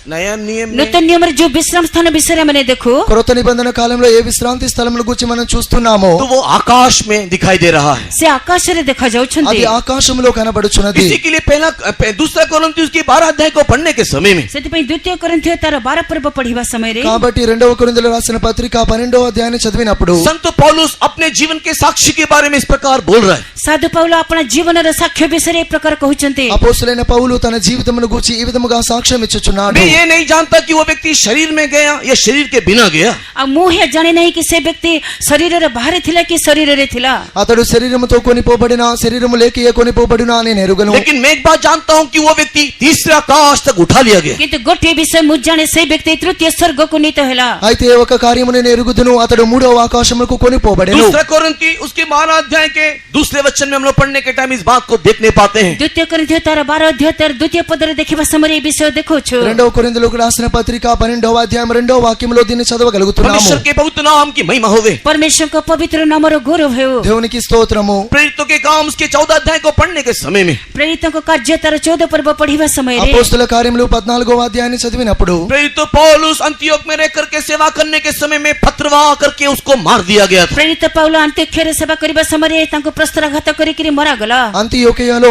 नया नियम में ନୂତନ ନିୟମରେ ଯୋଉ ବିଶ୍ରାମ ସ୍ଥାନ ବିଷୟରେ ଆମେ ଦେଖୁ, కొత్త నిబంధన కాలంలో ఏ విశ్రాంతి స్థలముల గురించి మనం చూస్తున్నామో तो वो आकाश में दिखाई दे रहा है. ସେ ଆକାଶରେ ଦେଖାଯାଉଛନ୍ତି. అది ఆకాశంలో కనబడుచున్నది. इसी के लिए दूसरा कोरिन्थियों की 12 अध्याय को पढ़ने के समय में ସେଥିପାଇଁ ଦ୍ୱିତୀୟ కొరింథీୟ ତାର 12 ପର୍ବ ପଢିବା ସମୟରେ, కాబట్టి 2వ కొరింథీయులకు రాసిన పత్రిక 12వ అధ్యాయాన్ని చదివినప్పుడు संत पौलुस अपने जीवन के साक्षी के बारे में इस प्रकार बोल रहा है. ସାଧୁ ପାଉଲ ଆପଣା ଜୀବନର ସାକ୍ଷ୍ୟ ବିଷୟରେ ଏ ପ୍ରକାର କହୁଛନ୍ତି. అపోస్తలుడైన పౌలు తన జీవితమును గురించి ఈ విధముగా సాక్ష్యం ఇచ్చుచున్నాడు. मैं ये नहीं जानता कि वो व्यक्ति शरीर में गया या शरीर के बिना गया. ଆଉ ମୁଁ ହେ ଜାଣେ ନାହିଁ କି ସେ ବ୍ୟକ୍ତି ଶରୀରର ବାହାରେ ଥିଲା କି ଶରୀରରେ ଥିଲା. అతడు శరీరముతో కొనిపోబడినా శరీరము లేక కొనిపోబడినా నేను ఎరుగను. लेकिन मैं एक बात जानता हूं कि वो व्यक्ति तीसरे आकाश तक उठा लिया गया. କିନ୍ତୁ ଗୋଟିଏ ବିଷୟ ମୁଁ ଜାଣେ, ସେ ବ୍ୟକ୍ତି ତୃତୀୟ ସ୍ୱର୍ଗକୁ ନୀତ ହେଲା. అయితే ఒక కార్యము నేను ఎరుగుదును, అతడు 3వ ఆకాశములకు కొనిపోబడెను. दूसरा कोरिन्थी उसके 12 अध्याय के दूसरे वचन में हम लोग पढ़ने के टाइम इस बात को देखने पाते हैं. ଦ୍ୱିତୀୟ కొరింథీୟ ତାର 12 ଅଧ୍ୟାୟ ତାର ଦ୍ୱିତୀୟ ପଦରେ ଦେଖିବା ସମୟରେ ଏ ବିଷୟ ଦେଖୁଛୁ. 2వ కొరింథీయులకు రాసిన పత్రిక 12వ అధ్యాయం 2వ వాక్యంలో దీన్ని చదవగలుగుతున్నాము. परमेश्वर के पवित्र नाम की महिमा होवे. ପରମେଶ୍ୱରଙ୍କ ପବିତ୍ର ନାମର ଗୌରବ ହେଉ. దేవునికి స్తోత్రము. प्रेरितों के काम उसके 14 अध्याय को पढ़ने के समय में ପ୍ରେରିତଙ୍କ କାର୍ଯ୍ୟ ତାର 14 ପର୍ବ ପଢିବା ସମୟରେ, అపోస్తల కార్యములు 14వ అధ్యాయాన్ని చదివినప్పుడు प्रेरित पौलुस अंतियोक में रह करके सेवा करने के समय में पथरवाह करके उसको मार दिया गया था. ପ୍ରେରିତ ପାଉଲ ଅନ୍ତ୍ୟକ୍ଷରେ ସେବା କରିବା ସମୟରେ ତାଙ୍କୁ ପ୍ରସ୍ତରାଘାତ କରିକିରି ମରାଗଲା. అంతియోకియలో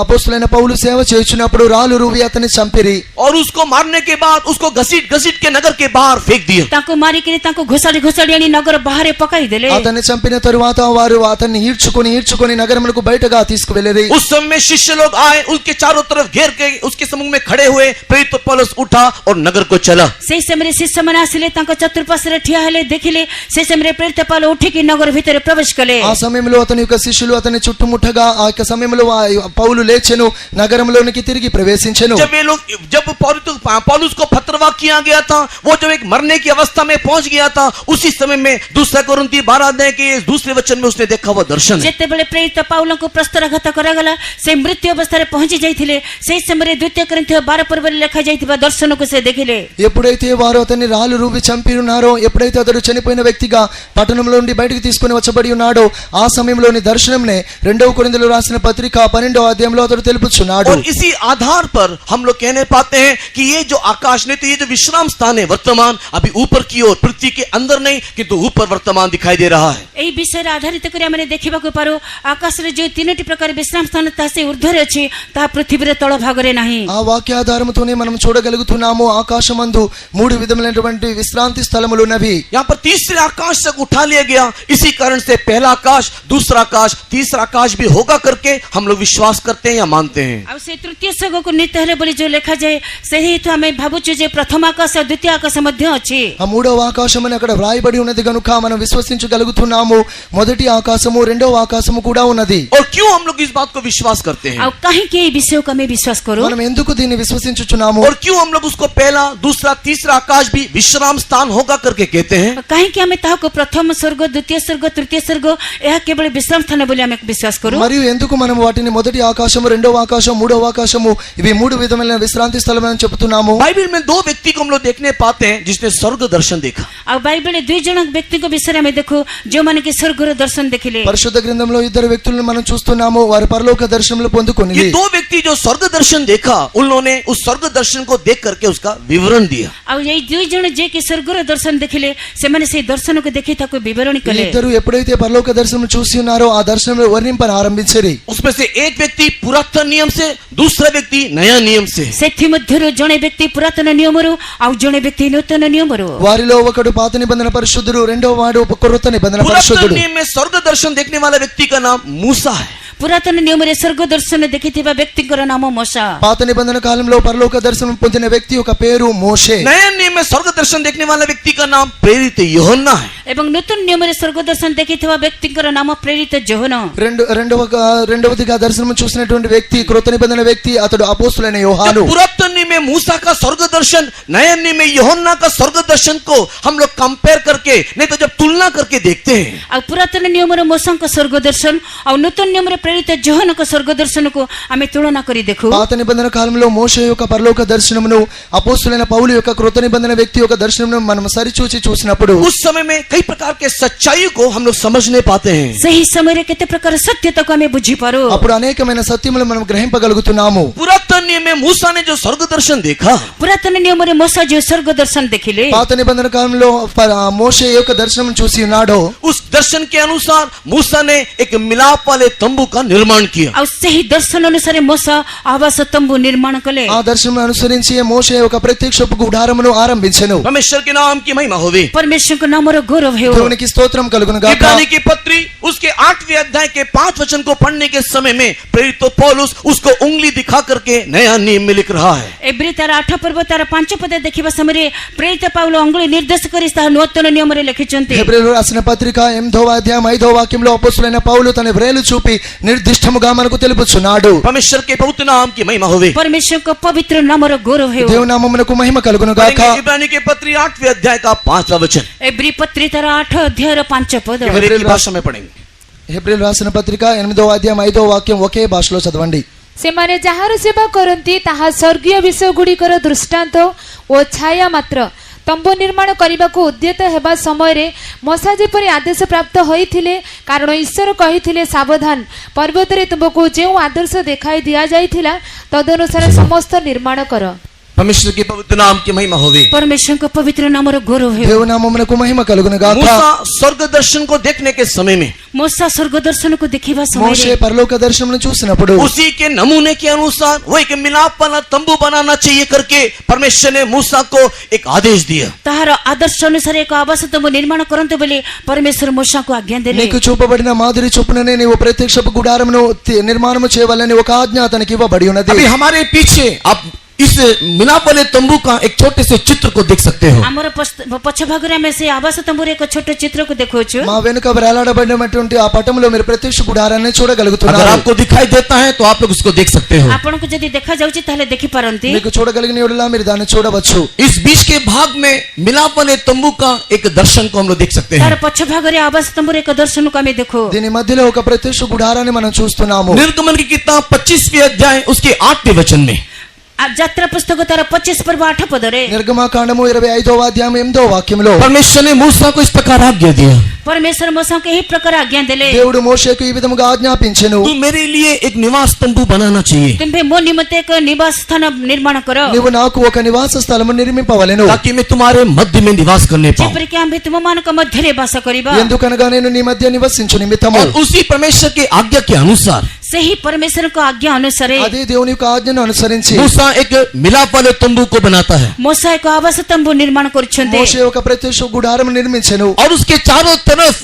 అపోస్తలైన పౌలు సేవ చేయుచున్నప్పుడు రాళ్ళు రువి అతన్ని చంపిరి. और उसको मारने के बाद उसको घसीट घसीट के नगर के बाहर फेंक दिया. ତାଙ୍କୁ ମାରିକିରି ତାଙ୍କୁ ଘୋଷାଡ଼ି ଘୋଷାଡ଼ି ଆଣି ନଗର ବାହାରେ ପକାଇଦେଲେ. అతన్ని చంపిన తరువాత వారు అతన్ని ఈడ్చుకొని నగరములకు బయటగా తీసుకువెళ్ళిరి. उस समय शिष्य लोग आए, उसके चारों तरफ घेर के उसके सम्मुख में खड़े हुए. प्रेरित पौलुस उठा और नगर को चला. ସେଇ ସମୟରେ ଶିଷ୍ୟମାନେ ଆସିଲେ, ତାଙ୍କ ଚତୁଃପାର୍ଶ୍ୱରେ ଠିଆ ହେଲେ, ଦେଖିଲେ. ସେ ସମୟରେ ପ୍ରେରିତ ପାଉଲ ଉଠିକି ନଗର ଭିତରେ ପ୍ରବେଶ କଲେ. ఆ సమయంలో అతని యొక్క శిష్యులు అతన్ని చుట్టుముట్టగా ఆ యొక్క సమయంలో పౌలు లేచెను, నగరంలోనికి తిరిగి ప్రవేశించెను. जब पौलुस को पथरवाह किया गया था, वो जब एक मरने की अवस्था में पहुंच गया था, उसी समय में दूसरा कोरिन्थी 12 अध्याय के दूसरे वचन में उसने देखा वो दर्शन है. ଯେତେବେଳେ ପ୍ରେରିତ ପାଉଲଙ୍କୁ ପ୍ରସ୍ତରାଘାତ କରାଗଲା, ସେ ମୃତ୍ୟୁ ଅବସ୍ଥାରେ ପହଞ୍ଚି ଯାଇଥିଲେ. ସେହି ସମୟରେ ଦ୍ୱିତୀୟ కొరింథీୟ 12 పర్ବରେ ଲେଖାଯାଇଥିବା దర్శనକୁ ସେ ଦେଖିଲେ. ఎప్పుడైతే వారు అతన్ని రాళ్ళు రువి చంపి ఉన్నారో, ఎప్పుడైతే అతడు చనిపోయిన వ్యక్తిగా పట్టణంలో నుండి బయటకు తీసుకుని వచ్చబడి ఉన్నాడో, ఆ సమయంలోని దర్శనంనే 2వ కొరింథీయులకు రాసిన పత్రిక 12వ అధ్యాయంలో అతడు తెలుపుచున్నాడు. और इसी आधार पर हम लोग कहने पाते हैं कि ये जो आकाश नहीं तो ये जो विश्राम स्थान है वर्तमान अभी ऊपर की ओर पृथ्वी के अंदर नहीं किंतु ऊपर वर्तमान दिखाई दे रहा है। ଏହି ବିଷୟରେ ଆଧାରିତ କରି ଆମେ ଦେଖିବାକୁ ପାରୁ ଆକାଶରେ ଯେଉଁ ତିନୋଟି ପ୍ରକାର ବିଶ୍ରାମ ସ୍ଥାନ ତାହା ସେ ଉର୍ଦ୍ଧ୍ୱରେ ଅଛି ତାହା ପୃଥିବୀର ତଳ ଭାଗରେ ନାହିଁ। ఆ వాక్యాధారముతోనే మనం చూడగలుగుతున్నాము ఆకాశమందు మూడు విధములైనటువంటి విశ్రాంతి స్థలములు ఉన్నవి। यहाँ पर तीसरे आकाश तक उठा लिया गया, इसी कारण से पहला आकाश, दूसरा आकाश, तीसरा आकाश भी होगा करके हम लोग विश्वास करते हैं या मानते हैं। ଆଉ ସେ ତୃତୀୟ ସ୍ୱର୍ଗକୁ ନୀତ ହେଲେ ବୋଲି ଯେଉଁ ଲେଖାଯାଏ ସେହି ହେତୁ ଆମେ ଭାବୁଛୁ ଯେ ପ୍ରଥମ ଆକାଶ ଆଉ ଦ୍ୱିତୀୟ ఆకాଶ ମଧ୍ୟ ଅଛି। ఆ మూడవ ఆకాశం అని అక్కడ వ్రాయబడి ఉన్నది కనుక మనం విశ్వసించగలుగుతున్నాము మొదటి ఆకాశము రెండవ ఆకాశము కూడా ఉన్నది। और क्यों हम लोग इस बात को विश्वास करते हैं ଆଉ କାହିଁକି ଏହି ବିଷୟକୁ ଆମେ ବିଶ୍ୱାସ କରୁ మనం ఎందుకు దీన్ని విశ్వసించుచున్నాము? और क्यों हम लोग उसको पहला दूसरा तीसरा आकाश भी विश्राम स्थान होगा करके कहते हैं? କାହିଁକି ଆମେ ତାହାକୁ ପ୍ରଥମ ସ୍ୱର୍ଗ ଦ୍ୱିତୀୟ ସ୍ୱର୍ଗ ତୃତୀୟ ସ୍ୱର୍ଗ ଏହା କେବଳ ବିଶ୍ରାମ ସ୍ଥାନ ବୋଲି ଆମେ ବିଶ୍ୱାସ କରୁ। మరియు ఎందుకు మనం వాటిని మొదటి ఆకాశము రెండవ ఆకాశం మూడవ ఆకాశము ఇవి మూడు విధమైన విశ్రాంతి స్థలమని చెప్తున్నాము? बाइबल में दो व्यक्ति को हम लोग देखने पाते हैं जिसने स्वर्ग दर्शन देखा। ଆଉ ବାଇబଲରେ ଦୁଇ ଜଣ ବ୍ୟକ୍ତିଙ୍କ ବିଷୟରେ ଆମେ ଦେଖୁ ଯେଉଁମାନେ କି ସ୍ୱର୍ଗର ଦର୍ଶନ ଦେଖିଲେ। పరిశుద్ధ గ్రంథంలో ఇద్దరు వ్యక్తులను మనం చూస్తున్నాము వారి పరలోక దర్శనములు పొందుకొని ये दो व्यक्ति जो स्वर्ग दर्शन देखा उन्होंने उस स्वर्ग दर्शन को देख करके उसका विवरण दिया। ଆଉ ଏଇ ଦୁଇ ଜଣ ଯିଏ କି ସ୍ୱର୍ଗର ଦର୍ଶନ ଦେଖିଲେ ସେମାନେ ସେଇ ଦର୍ଶନକୁ ଦେଖି ତାକୁ ବିବରଣୀ କଲେ। ఇద్దరు ఎప్పుడైతే పరలోక దర్శనం చూసి ఉన్నారో ఆ దర్శనం వర్ణింపని ఆరంభించారు। उसमें से एक व्यक्ति पुरातन नियम से, दूसरा व्यक्ति नया नियम से। ସେଥିମଧ୍ୟରୁ ଜଣେ ବ୍ୟକ୍ତି ପୁରାତନ ନିୟମରୁ ଆଉ ଜଣେ ବ୍ୟକ୍ତି ନୂତନ ନିୟମରୁ। వారిలో ఒకడు పాత నిబంధన పరిశుద్ధుడు రెండవ వాడు కొత్త నిబంధన पुरातन పరిశుద్ధుడు। नियम में स्वर्ग दर्शन देखने वाला व्यक्ति का नाम मूसा है। ପୁରାତନ ନିୟମରେ ସ୍ୱର୍ଗ ଦର୍ଶନ ଦେଖିଥିବା ବ୍ୟକ୍ତିଙ୍କର ନାମ ମୋଶା। పాత నిబంధన కాలంలో పరలోక దర్శనం పొందిన వ్యక్తి యొక్క పేరు మోషే। नया नियम में स्वर्ग दर्शन देखने वाला व्यक्ति का नाम प्रेरित యోహన్నా है। ଏବଂ ନୂତନ ନିୟମରେ ସ୍ୱର୍ଗ ଦର୍ଶନ ଦେଖିଥିବା ବ୍ୟକ୍ତିଙ୍କର నామ ప్రేరిత జోహନ। రెండవదిగా దర్శనం చూసినటువంటి వ్యక్తి కృత నిబంధన వ్యక్తి అతడు అపోస్తులైన యోహాను। पुरातन नियम में मूसा का स्वर्ग दर्शन, नया नियम में యోహన్నా का स्वर्ग दर्शन को हम लोग कंपेयर करके नहीं तो जब तुलना करके देखते हैं ଆଉ ପୁରାତନ ନିୟମରେ ମୋଶାଙ୍କ ସ୍ୱର୍ଗ ଦର୍ଶନ ଆଉ ନୂତନ ନିୟମରେ ప్రేరిత జోహନଙ୍କ ସ୍ୱର୍ଗ ଦର୍ଶନକୁ ଆମେ ତୁଳନା କରି ଦେଖୁ। పాత నిబంధన కాలంలో మోషే యొక్క పరలోక దర్శనమును అపోస్తులైన పౌలు యొక్క కృత నిబంధన వ్యక్తి యొక్క దర్శనమును మనం సరిచూచి చూసినప్పుడు उस समय में कई प्रकार के सच्चाई को हम लोग समझ नहीं पाते हैं। ସେହି ସମୟରେ କେତେ ପ୍ରକାର ସତ୍ୟତାକୁ ଆମେ ବୁଝିପାରୁ। అప్పుడు అనేకమైన సత్యములు మనం గ్రహింపగలుగుతున్నాము। पुरातन नियम में मूसा ने जो स्वर्ग दर्शन देखा, పురాతన నియమରେ ମୋଶା ଯେଉଁ ସ୍ୱର୍ଗ ଦର୍ଶନ ଦେଖିଲେ పాత నిబంధన కాలంలో మోషే యొక్క దర్శనం చూసి ఉన్నాడో उस दर्शन के अनुसार मूसा ने एक मिलाप वाले तंबू का निर्माण किया। ଆଉ ସେହି ଦର୍ଶନ ଅନୁସାରେ ମୋଶା ଆବାସ ତମ୍ବୁ ନିର୍ମାଣ କଲେ। ఆ దర్శనం అనుసరించి మోషే ఒక ప్రత్యక్షపు గుడారమును ఆరంభించెను। परमेश्वर के नाम की महिमा होवे। परमेश्वरको नामର गौरव हो। దేవునికి స్తోత్రం కలుగును గాక। इब्रानी की पत्री उसके 8वें अध्याय के 5 वचन को पढ़ने के समय में प्रेरित पौलुस उसको उंगली दिखा करके नया नियम में लिख रहा है। एब्री तार 8 पर्व तार 5 पद देखिबा समय प्रेरित पौल अंगुली निर्देश करी ता नूतन नियम रे लिखिचंती। హెబ్రీయులకు రాసిన పత్రిక 8వ అధ్యాయం 5వ వాక్యంలో అపోస్తలుడైన పౌలు తన వ్రేలు చూపి నిర్దిష్టముగా మనకు తెలుపుచున్నాడు। परमेश्वर के पवित्र नाम की महिमा होवे। परमेश्वर को पवित्र नामर गौरव हो। దేవుని నామమునకు మహిమ కలుగును గాక। इब्रानी की पत्री 8वें अध्याय का 5वां वचन एब्री पत्री तार 8 अध्याय 5 पद इब्रानी की भाषा में पढ़ेंगे। హెబ్రీయులకు రాసిన పత్రిక 8వ అధ్యాయం 5వ వాక్యం ఒకే భాషలో చదవండి। ସେମାନେ ଯାହାର ସେବା କରନ୍ତି ତାହା ସ୍ୱର୍ଗୀୟ ବିଷୟ ଗୁଡ଼ିକର ଦୃଷ୍ଟାନ୍ତ ଓ ଛାୟା ମାତ୍ର। ତମ୍ବୁ ନିର୍ମାଣ କରିବାକୁ ଉଦ୍ୟତ ହେବା ସମୟରେ ମୋଶା ଯେପରି ଆଦେଶ ପ୍ରାପ୍ତ ହୋଇଥିଲେ, କାରଣ ଈଶ୍ୱର କହିଥିଲେ ସାବଧାନ, ପର୍ବତରେ ତୁମକୁ ଯେଉଁ ଆଦର୍ଶ ଦେଖାଇ ଦିଆଯାଇଥିଲା ତଦନୁସାରେ ସମସ୍ତ ନିର୍ମାଣ କର। परमेश्वर के पवित्र नाम की महिमा होवे। परमेश्वर को पवित्र नामर गौरव हो। దేవుని నామమునకు మహిమ కలుగును గాక। मूसा स्वर्ग दर्शन को देखने के समय में मोशा स्वर्ग दर्शन को देखिबा మోషే समय పరలోక దర్శనమును చూసినప్పుడు उसी के नमूने के अनुसार वो एक मिलाप वाला तंबू बनाना चाहिए करके परमेश्वर ने मूसा को एक आदेश दिया। ताहार आदर्श अनुसार एक आवास तंबू निर्माण करंतु बोली परमेश्वर मोशा को आज्ञा देले। నీకు చూపబడిన మాదిరి చొప్పుననే నీవు ప్రత్యక్షపు గుడారమును నిర్మాణము చేయవలని ఒక ఆజ్ఞ అతనికి ఇవ్వబడి ఉన్నది। अभी हमारे पीछे आप इस मिलाप वाले तंबू का एक छोटे से चित्र को देख सकते हो। हमर पछ भाग रे में से आवास तंबू रे एक छोट चित्र को देखोछु। మా వెనుక వేలాడబడినటువంటి ఆ పటములో మీరు ప్రత్యక్ష గుడారాన్ని अगर చూడగలుగుతున్నారు। आपको दिखाई देता है तो आप लोग उसको देख सकते हो। आपन को यदि देखा जाउची ताले देखि पारंती। మీకు చూడగలిగిన యెడల మీరు దాన్ని చూడవచ్చు। इस बीच के भाग में मिलाप वाले तंबू का एक दर्शन को हम लोग देख सकते तार हैं। पछ भाग रे आवास तंबू रे एक दर्शन को हमें देखो। దీని మధ్యలో ఒక ప్రత్యక్ష గుడారాన్ని మనం చూస్తున్నాము। निर्गमन की किताब 25वें अध्याय उसके 8वें वचन में यात्रा पुस्तक तार 25 पर्व 8 पद रे నిర్గమకాండము 25వ అధ్యాయం 8వ వాక్యంలో परमेश्वर ने मूसा को इस प्रकार आज्ञा दिया। परमेश्वर मोसाको यही प्रकार आज्ञा देले దేవుడు మోషేకు ఈ విధముగా ఆజ్ఞాపించెను, तू मेरे लिए एक निवास तंबू बनाना चाहिए तुम्हें मो निमित्त एक निवास स्थान निर्माण करो నీవు నాకు ఒక నివాస స్థలము నిర్మింపవలెను, ताकि मैं तुम्हारे मध्य में निवास करने पाऊं। जेपरिक आम्भे तुममानको मध्यरे वास करिबा ఎందుకనగా నేను నీ మధ్య నివసించు నిమిత్తము। और उसी परमेश्वर के आज्ञा के अनुसार सही परमेश्वरको आज्ञा अनुसार అదే దేవుని యొక్క ఆజ్ఞను అనుసరించి मूसा एक मिलाप वाले तंबू को बनाता है मोसा एक आवास तंबू निर्माण करुछन्ते మోషే ఒక ప్రత్యక్ష గుడారం నిర్మించెను, और उसके चारों तरफ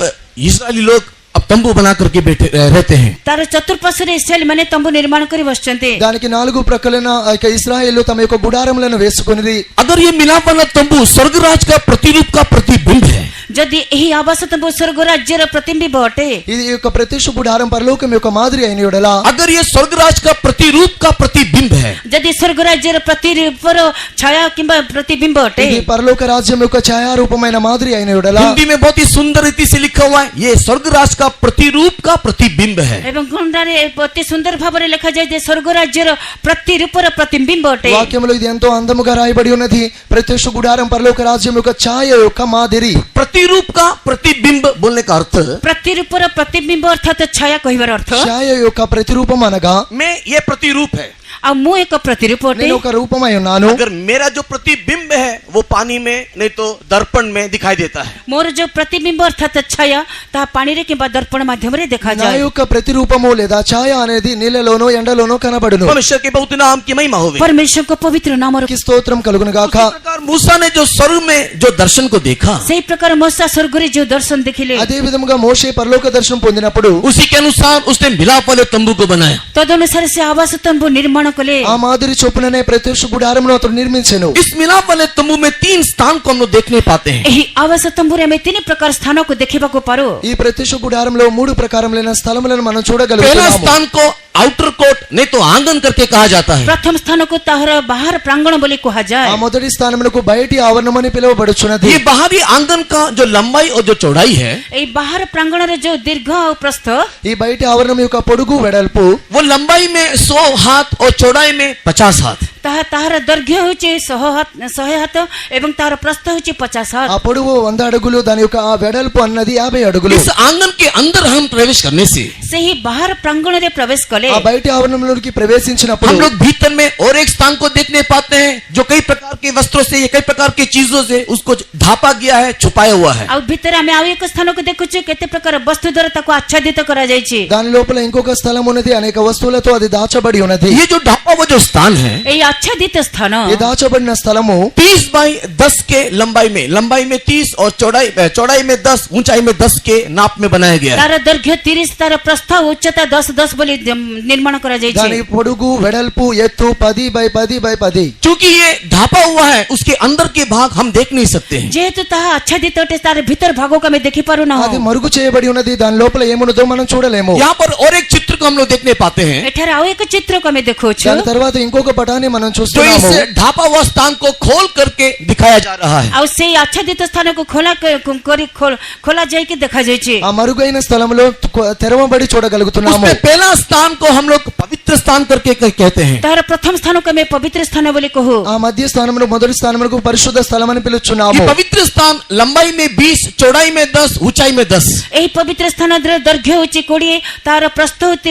इस्राएली लोग अब तंबू बना करके बैठे रहते हैं। तार चतुर्पार्श्वरे इस्राएल माने तंबू निर्माण करि बसचन्ते దానికి నాలుగు ప్రక్కలన ఆ యొక్క ఇశ్రాయేలు తమ యొక్క గుడారములను వేసుకొనిరి। अगर ये मिलाप वाला तंबू स्वर्गराज का प्रतिरूप का प्रतिबिंब है, यदि यही आवास तंबू स्वर्ग राज्यर प्रतिबिंब अटे ఇది ఈ యొక్క ప్రత్యక్ష గుడారం పరలోకం యొక్క మాదిరి అయిన యెడల, अगर ये स्वर्गराज का प्रतिरूप का प्रतिबिंब है, यदि स्वर्ग राज्यर प्रतिरूपर छाया किंबा प्रतिबिंब अटे ఇది పరలోక రాజ్యం యొక్క ఛాయారూపమైన మాదిరి అయిన యెడల, हिंदी में बहुत ही सुंदर रीति से लिखा हुआ है, ये स्वर्गराज का प्रतिरूप का प्रतिबिंब है। एवं गुंडारे अति सुंदर भावरे लिखा जाय जे स्वर्ग राज्यर प्रतिरूपर प्रतिबिंब अटे వాక్యములో ఇది ఎంతో అందముగా రాయబడి ఉన్నది। ప్రత్యక్ష గుడారం పరలోక రాజ్యం యొక్క ఛాయ యొక్క మాదిరి। प्रतिरूप का प्रतिबिंब बोलने का अर्थ, प्रतिरूपर प्रतिबिंब अर्थात छाया कहिबार अर्थ ఛాయ యొక్క ప్రతిరూపం అనగా मैं ये प्रतिरूप है। आ मु एक प्रतिरूप अटे నేను ఒక రూపమై ఉన్నాను, अगर मेरा जो प्रतिबिंब है वो पानी में नहीं तो दर्पण में दिखाई देता है। मोर जो प्रतिबिंब अर्थात छाया ता पानी रे किंबा दर्पण माध्यम रे देखा నా जाय యొక్క ప్రతిరూపము లేదా ఛాయ అనేది నీళ్ళలోనో ఎండలోనో కనబడును। मनुष्य के बहुत नाम की महिमा होगी। परमेश्वर को पवित्र नाम रो కి స్తోత్రం కలుగును గాక। उसी प्रकार मूसा ने जो स्वर्ग में जो दर्शन को देखा, सही प्रकार मोसा स्वर्ग रे जो दर्शन देखिले అదే విధముగా మోషే పరలోక దర్శనం పొందినప్పుడు उसी के अनुसार उसने मिलाप वाले तंबू को बनाया। तदनुसार से आवास तंबू निर्माण कले ఆ మాదిరి చొప్పుననే ప్రత్యక్ష గుడారమును అతడు నిర్మించెను। इस मिलाप वाले तंबू में 3 स्थान को हम लोग देखने पाते हैं। एही आवास तंबू रे में तीन प्रकार स्थानों को देखिबाको पारो ఈ ప్రత్యక్ష గుడారంలో మూడు ప్రకారములైన స్థలములను మనం पहला చూడగలుగుతాము। स्थान को आउटर कोर्ट नहीं तो आंगन करके कहा जाता है। प्रथम स्थान को ताहर बाहर प्रांगण बोली कहा ఆ जाए మొదటి స్థానమునకు బయటి ఆవరణమని పిలువబడుచున్నది। ये बाहरी आंगन का जो लंबाई और जो चौड़ाई है, एही बाहर प्रांगण रे जो दीर्घ और प्रस्थ ఈ బయటి ఆవరణం యొక్క పొడుగు వెడల్పు वो लंबाई में 100 हाथ और चौड़ाई में 50 हाथ। ताहार दैर्घ्य होचे 100 हाथ एवं ताहार प्रस्थ होचे 50 ఆ हाथ పొడవు 100 అడుగులు, దాని యొక్క ఆ వెడల్పు అన్నది 50 అడుగులు। इस आंगन के अंदर हम प्रवेश करने से सही बाहर प्रांगण रे प्रवेश कले ఆ బయటి ఆవరణంలోకి ప్రవేశించినప్పుడు हम लोग भीतर में और एक स्थान को देखने पाते हैं जो कई प्रकार के वस्त्रों से या कई प्रकार की चीजों से उसको ढापा गया है, छुपाया हुआ है। आ भीतर आमे आउ एक स्थान को देखुछु केते प्रकार वस्तु द्वारा ताको आच्छादित करा जायछि దాని లోపల ఇంకొక స్థలం ఉన్నది, అనేక వస్తువులతో అది దాచబడి ఉన్నది। ये जो ढापा हुआ जो स्थान है, एही आच्छादित स्थान ఈ దాచబడిన స్థలము 30 बाई 10 के लंबाई में 30 और चौड़ाई में 10, ऊंचाई में 10 के नाप में बनाया गया है। तार दैर्घ्य 30 तार प्रस्थ उच्चता 10 बोली निर्माण करा దాని जायछि పొడుగు వెడల్పు ఎత్తు 10 బై 10 బై 10। क्योंकि ये ढापा हुआ है, उसके अंदर के भाग हम देख नहीं सकते हैं। जेहेतु ताहा आच्छादित अटे तार भीतर भागों का मैं देखि पारु ना అది మరుగు చేయబడి ఉన్నది, దాని లోపల ఏమున్నదో మనం చూడలేము। यहाँ पर और एक चित्र को हम लोग देखने पाते हैं एठार आउ एक चित्र को मैं देखुछु దాని తర్వాత ఇంకొక పటాన్ని మనం जो చూస్తున్నాము। इस ढापा हुआ स्थान को खोल करके दिखाया जा रहा है। आउ से आच्छादित स्थान को खोला जाय के देखा जायछि ఆ మరుగైన స్థలంలో తెరవబడి చూడగలుగుతున్నాము। उसमें पहला स्थान को हम लोग पवित्र स्थान करके कहते हैं। तार प्रथम स्थान को मैं पवित्र स्थान बोली कहू ఆ మధ్య స్థానమును మొదటి స్థానమునకు పరిశుద్ధ స్థలం అని ये పిలుచున్నాము। पवित्र स्थान लंबाई में 20, चौड़ाई में 10, ऊंचाई में 10। एही पवित्र स्थान दैर्घ्य होची 20 तार प्रस्थ होती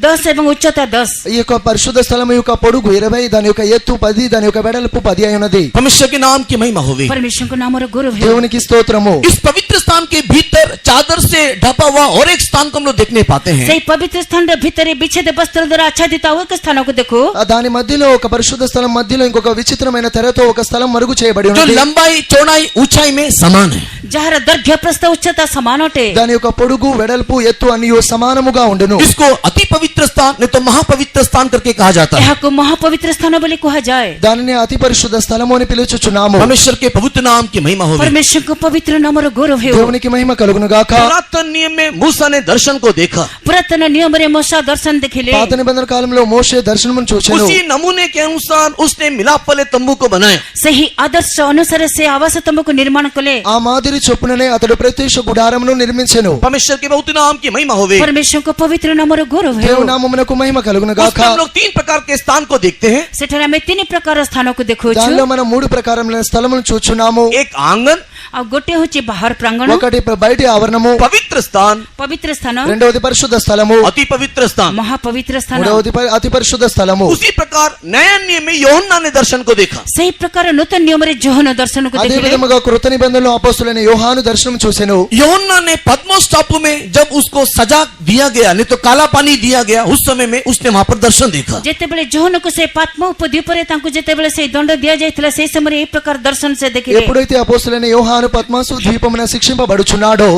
10 एवं उच्चता 10 ఈ యొక్క పరిశుద్ధ స్థలం యొక్క పొడుగు 20, దాని యొక్క ఎత్తు 10, దాని యొక్క వెడల్పు 10 అయి ఉన్నది। परमेश्वर के नाम की महिमा होगी। परमेश्वर को नाम और गौरव है దేవునికి స్తోత్రము। इस पवित्र स्थान के भीतर चादर से ढपा हुआ और एक स्थान को हम लोग देखने पाते हैं। सही पवित्र स्थान भीतर विच्छेद वस्त्र द्वारा आच्छादित एक स्थान को देखो ఆ దాని మధ్యలో ఒక పరిశుద్ధ స్థలం మధ్యలో ఇంకొక విచిత్రమైన తెరతో ఒక స్థలం మరుగు చేయబడి जो ఉన్నది। लंबाई चौड़ाई ऊंचाई में समान है। जहाँ दैर्घ्य प्रस्थ उच्चता समान अटे దాని యొక్క పొడుగు వెడల్పు ఎత్తు అన్ని సమానముగా ఉండును। इसको अति पवित्र स्थान नहीं तो महापवित्र स्थान करके कहा जाता है। यहाँ को महापवित्र स्थान बोली कहा जाए దానిని అతి పరిశుద్ధ స్థలము అని పిలుచుచున్నాము। परमेश्वर के पवित्र नाम की महिमा होगी। परमेश्वर को पवित्र नाम और गौरव है దేవునికి మహిమ కలుగును గాక। पुरातन नियम में मूसा ने दर्शन को देखा, पुरातन नियम रे मूसा दर्शन देखिले పాత నిబంధన కాలంలో మోషే దర్శనమును చూచెను। उसी नमूने के अनुसार उसने मिलाप वाले तंबू को बनाया। ସେହି ଆଦର୍ଶ ଅନୁସାରେ ସେ ଆବାସ ତମ୍ବୁକୁ ନିର୍ମାଣ କଲେ। ఆ మాదిరి చొప్పుననే అతడు ప్రత్యక్ష గుడారమును నిర్మించెను. परमेश्वर के बहुत नाम की महिमा होवे। ପରମେଶ୍ୱରଙ୍କ ପବିତ୍ର ନାମର ଗୌରବ ହେଉ। దేవుని నామమునకు మహిమ కలుగును గాక. उसमें हम लोग 3 प्रकार के स्थान को देखते हैं। ସେଠାରେ ଆମେ ତିନି ପ୍ରକାର ସ୍ଥାନକୁ ଦେଖୁଛୁ। దానిలో మనం 3 ప్రకారములైన స్థలములను చూచున్నాము. एक आंगन, ଆଉ ଗୋଟେ ହେଉଛି ବାହାର ପ୍ରାଙ୍ଗଣ, ఒకటి బయటి ఆవరణము, पवित्र स्थान, ପବିତ୍ର ସ୍ଥାନ, రెండవది పరిశుద్ధ స్థలము, अति पवित्र स्थान। ମହାପବିତ୍ର ସ୍ଥାନ। మూడవది అతి పరిశుద్ధ స్థలము. उसी प्रकार नया नियम में यूहन्ना ने दर्शन को देखा। ସେହି प्रकार నూతన నియମରେ ଯୋହନ దర్శନକୁ అదే ଦେଖିଲେ। విధముగా కృత నిబంధనలో అపోస్తులైన యోహాను దర్శనం చూసెను. यूहन्ना ने पद्मोस टापू में जब उसको सजा दिया गया, नहीं तो काला पानी दिया गया, उस समय में उसने वहां पर दर्शन देखा। ଯେତେବେଳେ ଯୋହନକୁ ସେ ପାତ୍ମ ଉପଦ୍ୱୀପରେ ତାଙ୍କୁ ଯେତେବେଳେ ସେହି ଦଣ୍ଡ ଦିଆଯାଇଥିଲା, ସେହି ସମୟରେ ଏହି ପ୍ରକାର ଦର୍ଶନ ସେ ଦେଖିଲେ। ఎప్పుడైతే అపోస్తులైన యోహాను పద్మాసు ద్వీపమున శిక్షింపబడుచున్నాడో